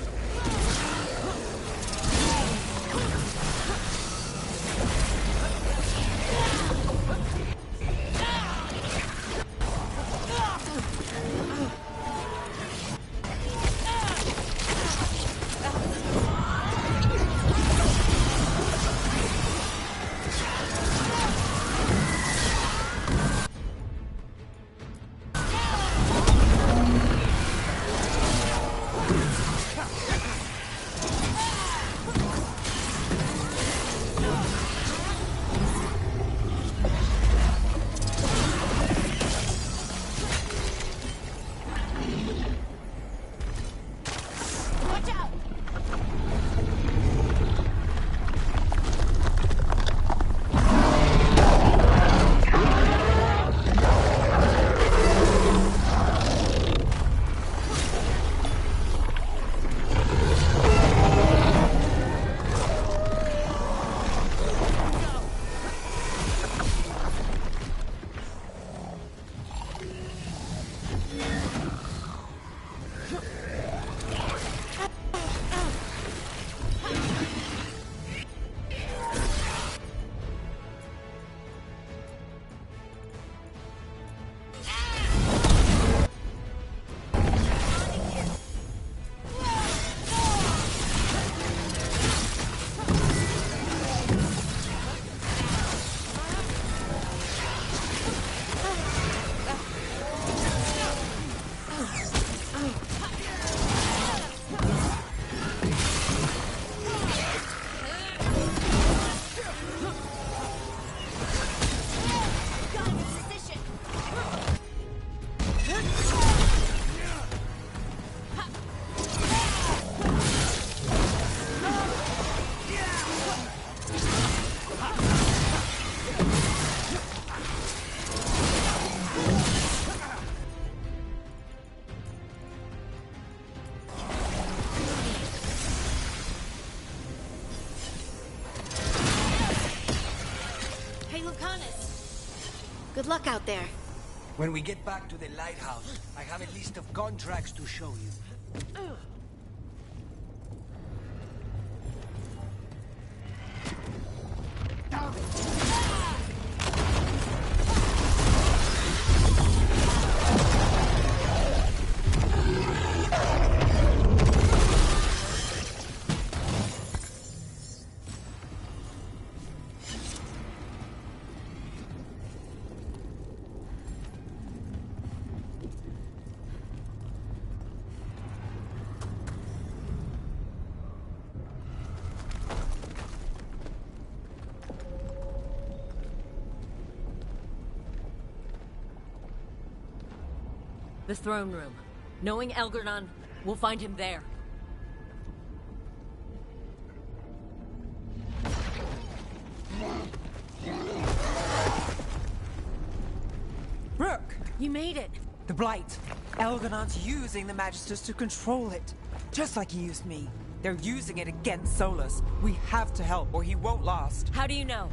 Good luck out there. When we get back to the lighthouse, I have a list of contracts to show you. The throne room. Knowing Elgar'nan, we'll find him there. Rook! You made it! The Blight. Elgar'nan's using the Magisters to control it. Just like he used me. They're using it against Solus. We have to help or he won't last. How do you know?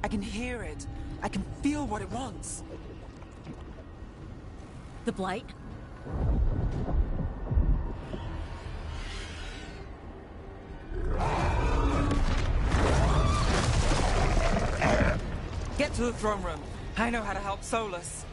I can hear it. I can feel what it wants. The Blight? Get to the throne room. I know how to help Solus.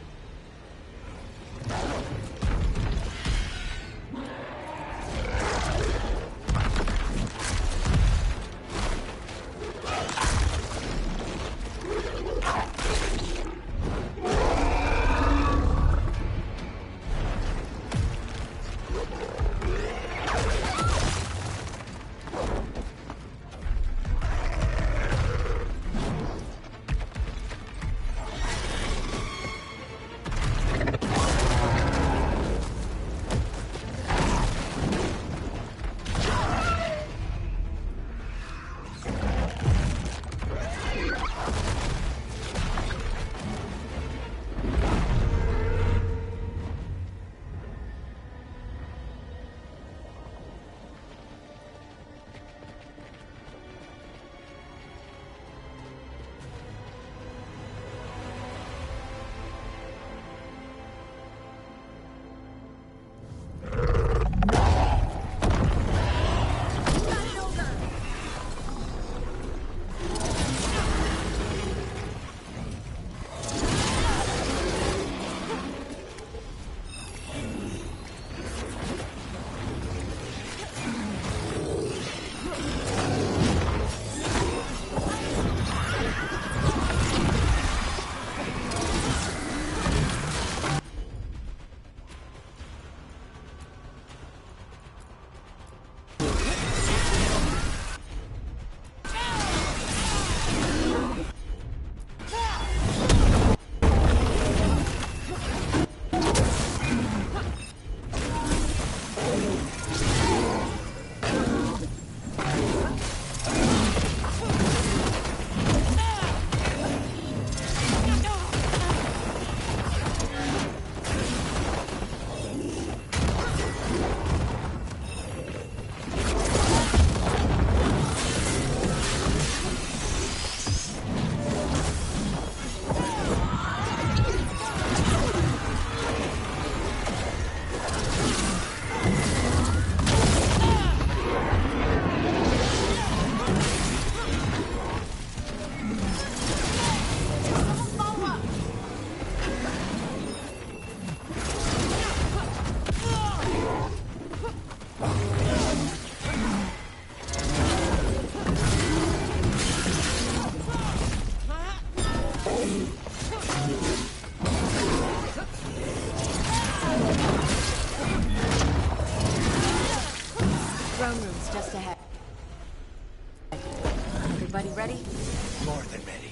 More than ready.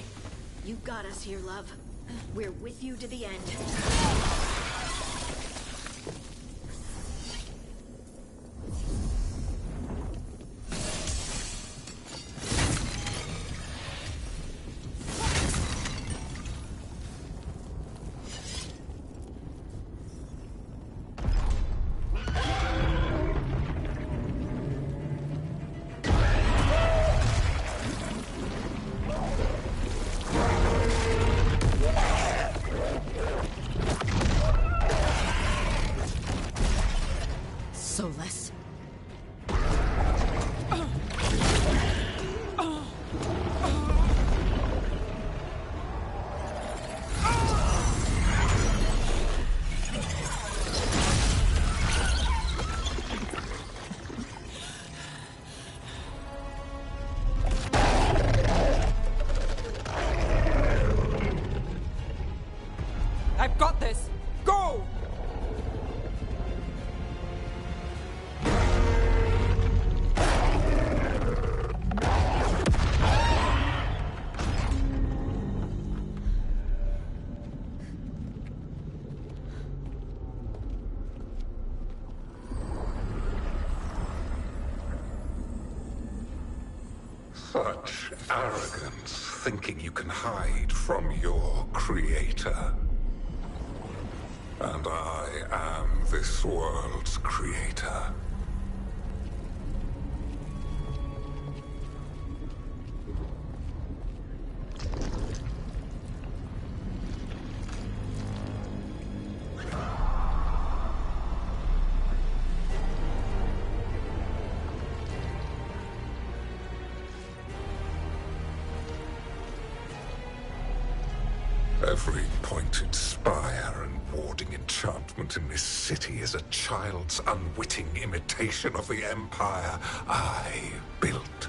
You got us here, love. We're with you to the end. Soulless. I've got this! Go! Such arrogance, thinking you can hide from your creator. And I am this world's creator. Every pointed spire and warding enchantment in this city is a child's unwitting imitation of the empire I built.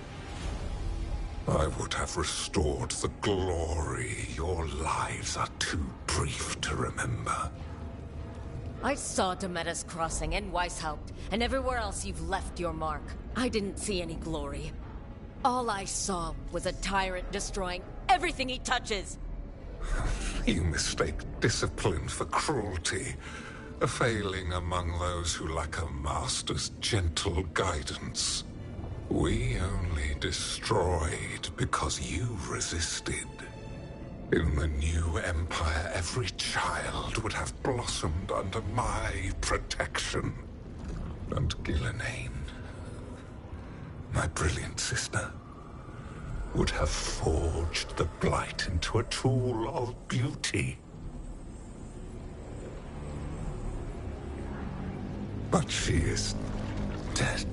I would have restored the glory. Your lives are too brief to remember. I saw Demeter's Crossing and Weishaupt, and everywhere else you've left your mark. I didn't see any glory. All I saw was a tyrant destroying everything he touches. You mistake discipline for cruelty, a failing among those who lack a master's gentle guidance. We only destroyed because you resisted. In the new empire, every child would have blossomed under my protection. And Gillenane, my brilliant sister, would have forged the Blight into a tool of beauty. But she is dead.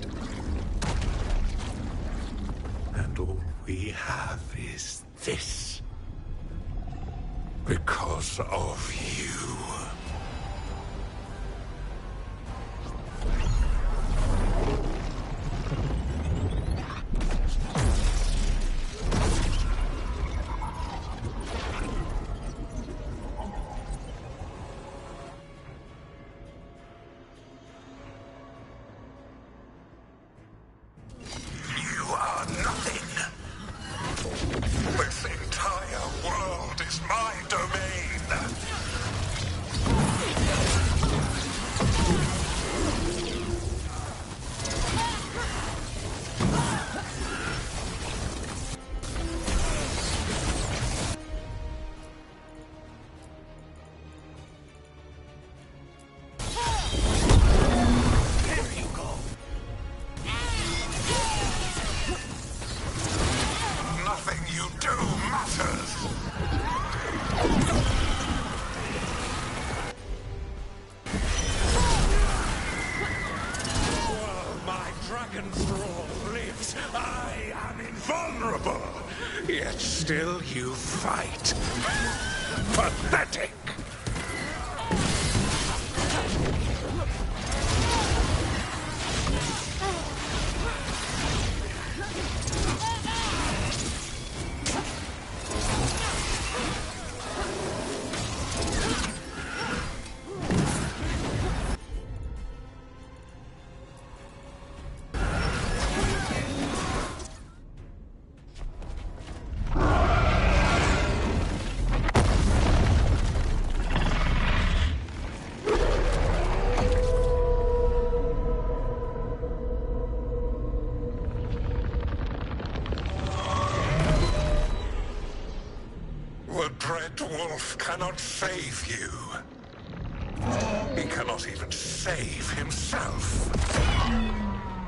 And all we have is this. Because of you. Yet still you fight. Pathetic! Dread Wolf cannot save you. He cannot even save himself.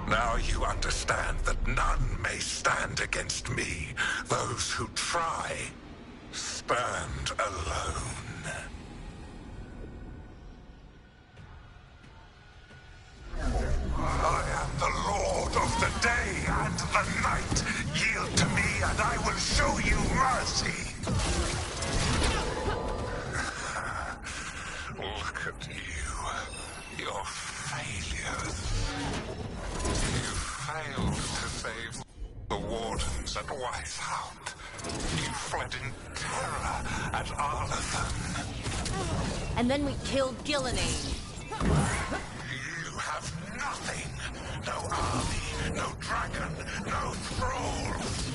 Now you understand that none may stand against me. Those who try stand alone. I am the Lord of the day and the night. Yield to me and I will show you mercy. Look at you. Your failures. You failed to save the Wardens at Weisshaupt. You fled in terror at Arlathan. And then we killed Gillenane. You have nothing. No army, no dragon, no thralls.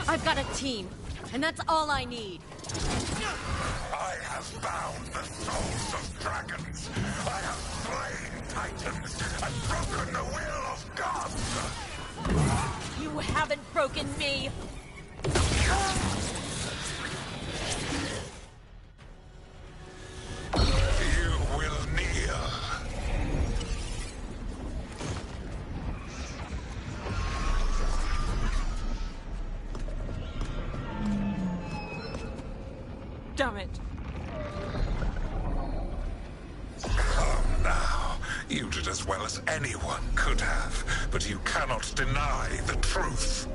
I've got a team, and that's all I need. I have bound the souls of dragons. I have slain titans and broken the will of gods. You haven't broken me. You will kneel. Damn it. Come now. You did as well as anyone could have, but you cannot deny the truth.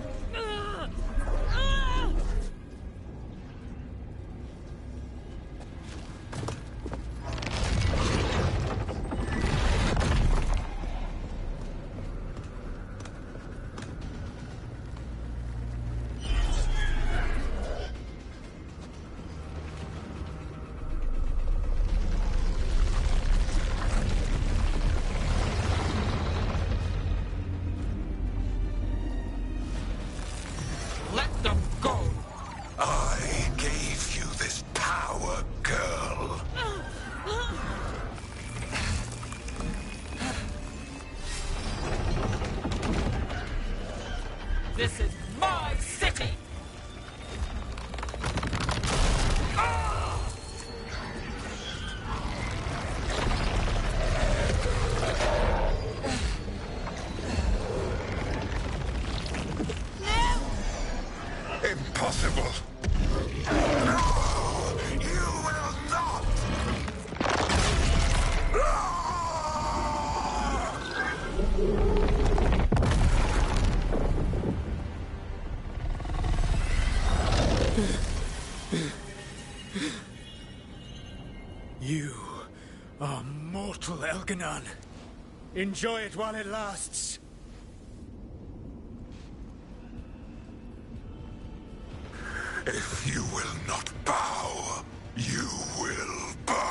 Let them go! I gave you this power, girl. This is my city! Impossible. No, you will not. You are mortal, Elganon. Enjoy it while it lasts. If you will not bow, you will burn.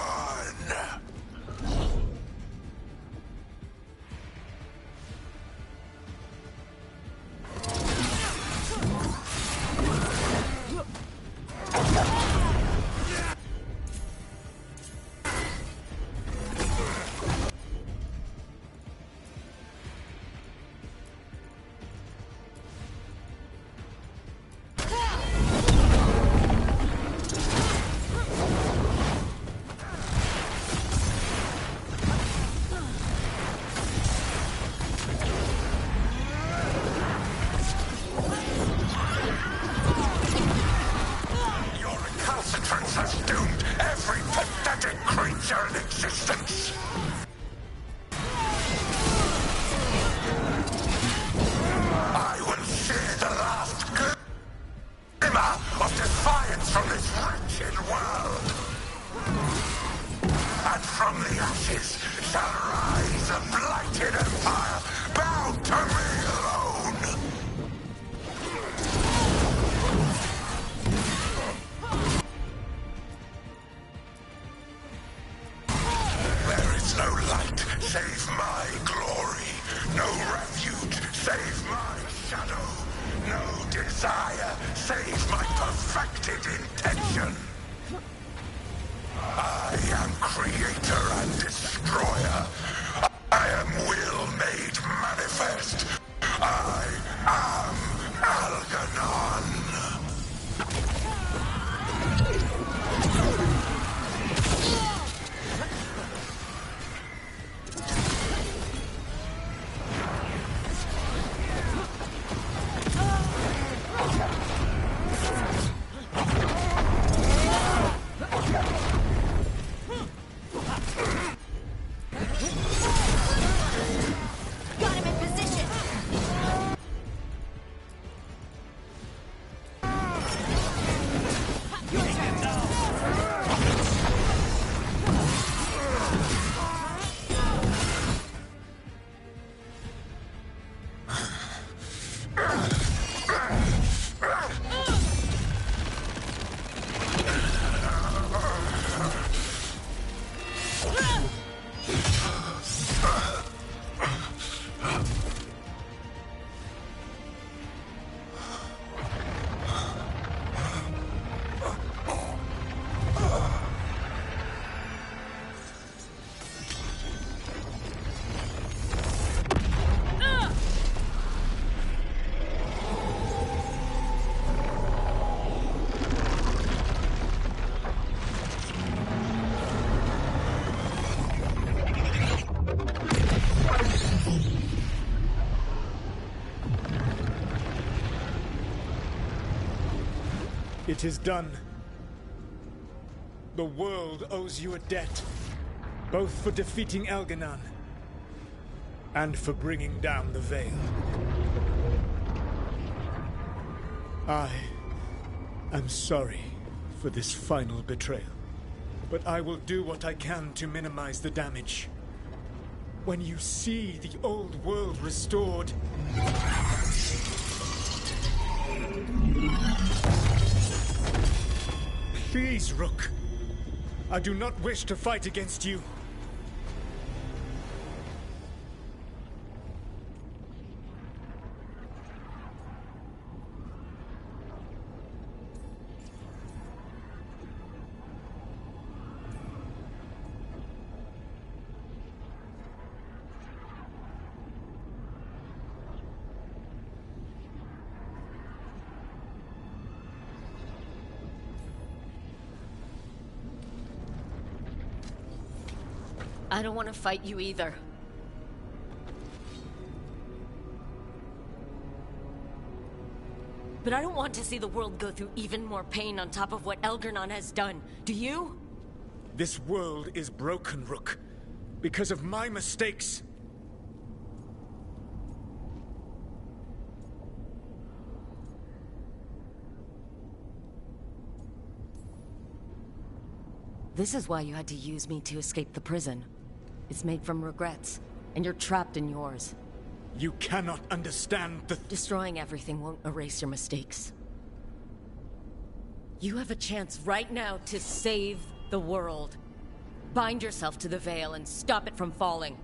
It is done. The world owes you a debt, both for defeating Elganon and for bringing down the Veil. I am sorry for this final betrayal, but I will do what I can to minimize the damage. When you see the old world restored, please, Rook. I do not wish to fight against you. I don't want to fight you either. But I don't want to see the world go through even more pain on top of what Elgarnon has done. Do you? This world is broken, Rook, because of my mistakes. This is why you had to use me to escape the prison. It's made from regrets, and you're trapped in yours. You cannot understand the... Destroying everything won't erase your mistakes. You have a chance right now to save the world. Bind yourself to the Veil and stop it from falling.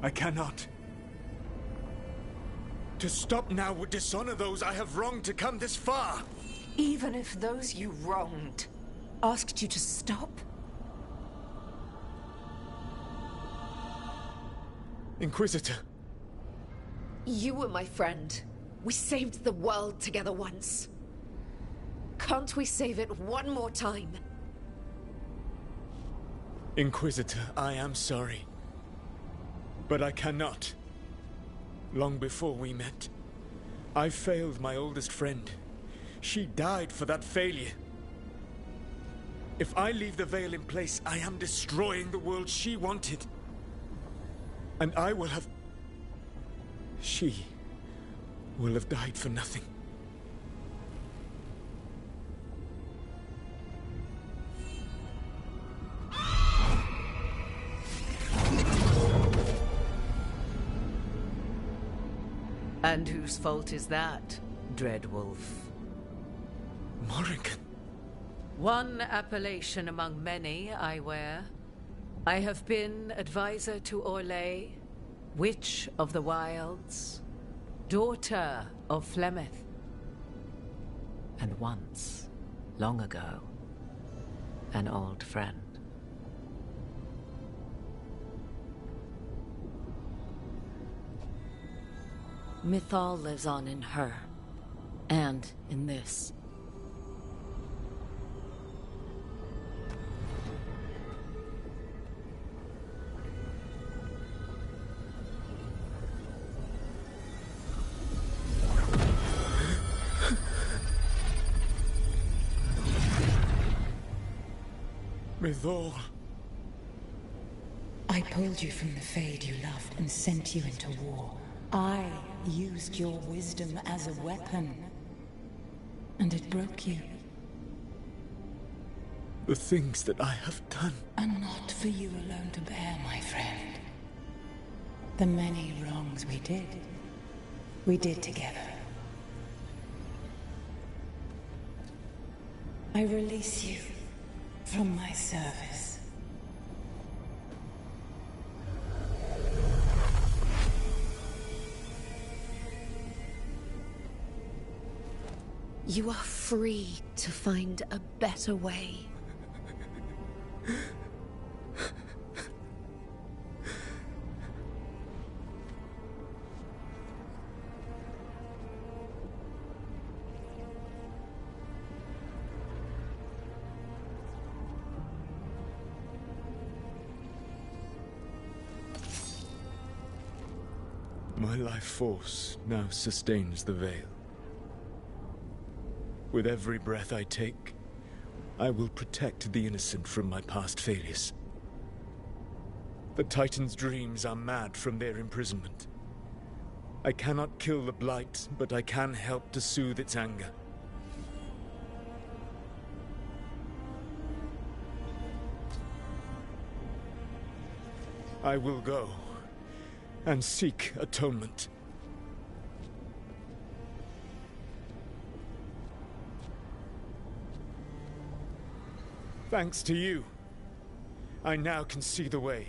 I cannot. To stop now would dishonor those I have wronged to come this far. Even if those you wronged asked you to stop? Inquisitor. You were my friend. We saved the world together once. Can't we save it one more time? Inquisitor, I am sorry. But I cannot. Long before we met, I failed my oldest friend. She died for that failure. If I leave the Veil in place, I am destroying the world she wanted. And I will have... She will have died for nothing. And whose fault is that, Dreadwolf? Morrigan. One appellation among many, I wear. I have been advisor to Orlais, Witch of the Wilds, daughter of Flemeth, and once, long ago, an old friend. Mythal lives on in her, and in this. Mythal. I pulled you from the Fade you loved and sent you into war. I used your wisdom as a weapon, and it broke you. The things that I have done are not for you alone to bear, my friend. The many wrongs we did together. I release you from my service. You are free to find a better way. My life force now sustains the Veil. With every breath I take, I will protect the innocent from my past failures. The Titan's dreams are mad from their imprisonment. I cannot kill the Blight, but I can help to soothe its anger. I will go and seek atonement. Thanks to you, I now can see the way.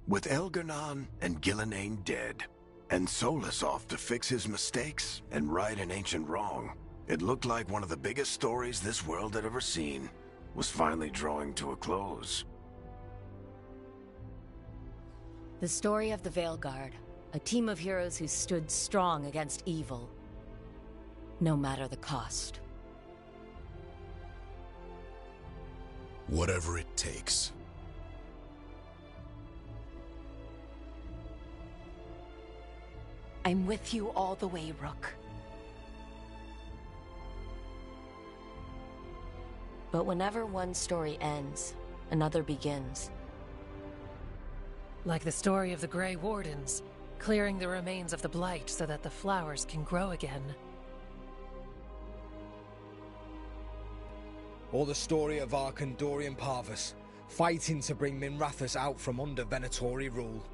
With Elgar'nan and Gillenane dead, and Solus off to fix his mistakes and right an ancient wrong, it looked like one of the biggest stories this world had ever seen was finally drawing to a close. The story of the Veilguard, a team of heroes who stood strong against evil, no matter the cost. Whatever it takes. I'm with you all the way, Rook. But whenever one story ends, another begins. Like the story of the Grey Wardens, clearing the remains of the Blight so that the flowers can grow again. Or the story of Arcandorian Parvus, fighting to bring Minrathous out from under Venatori rule.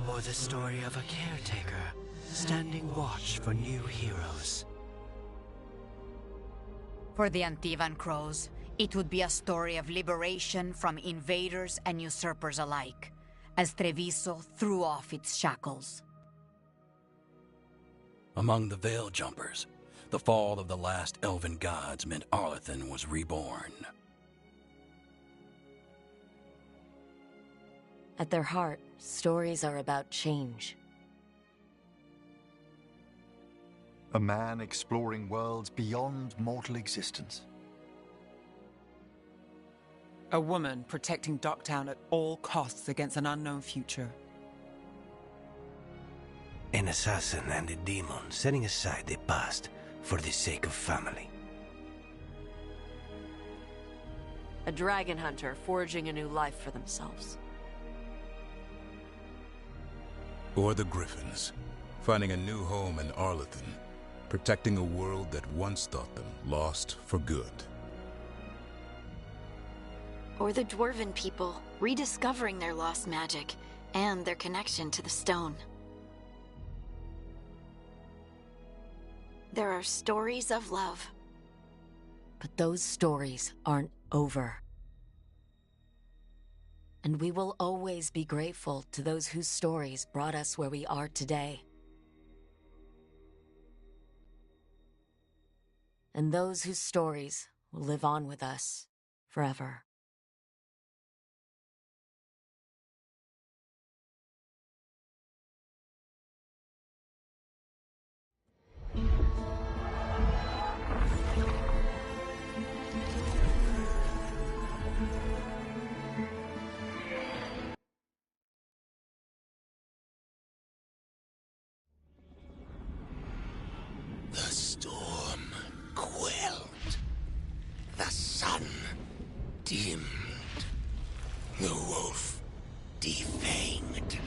Or the story of a caretaker, standing watch for new heroes. For the Antivan Crows, it would be a story of liberation from invaders and usurpers alike, as Treviso threw off its shackles. Among the Veil Jumpers, the fall of the last elven gods meant Arlathan was reborn. At their heart, stories are about change. A man exploring worlds beyond mortal existence. A woman protecting Docktown at all costs against an unknown future. An assassin and a demon setting aside the past for the sake of family. A dragon hunter forging a new life for themselves. Or the Griffins, finding a new home in Arlington, protecting a world that once thought them lost for good. Or the Dwarven people, rediscovering their lost magic and their connection to the stone. There are stories of love. But those stories aren't over. And we will always be grateful to those whose stories brought us where we are today. And those whose stories will live on with us forever. The storm quelled. The sun dimmed. The wolf defanged.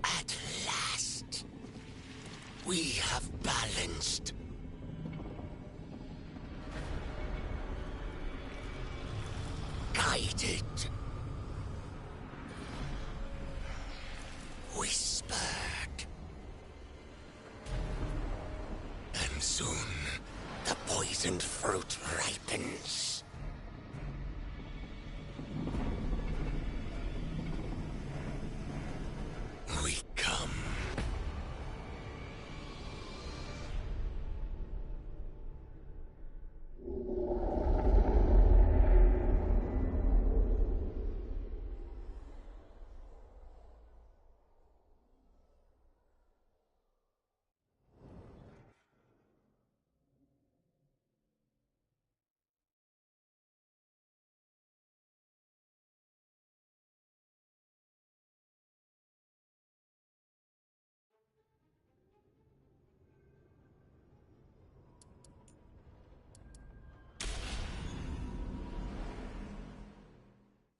At last, we have balanced. Guided. Whispered. And soon, the poisoned fruit ripens. We come.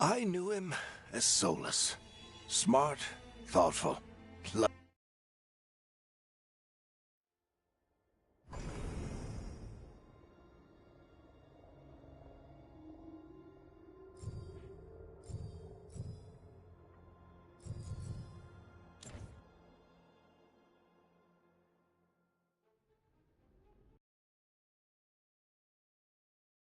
I knew him as soulless. Smart, thoughtful.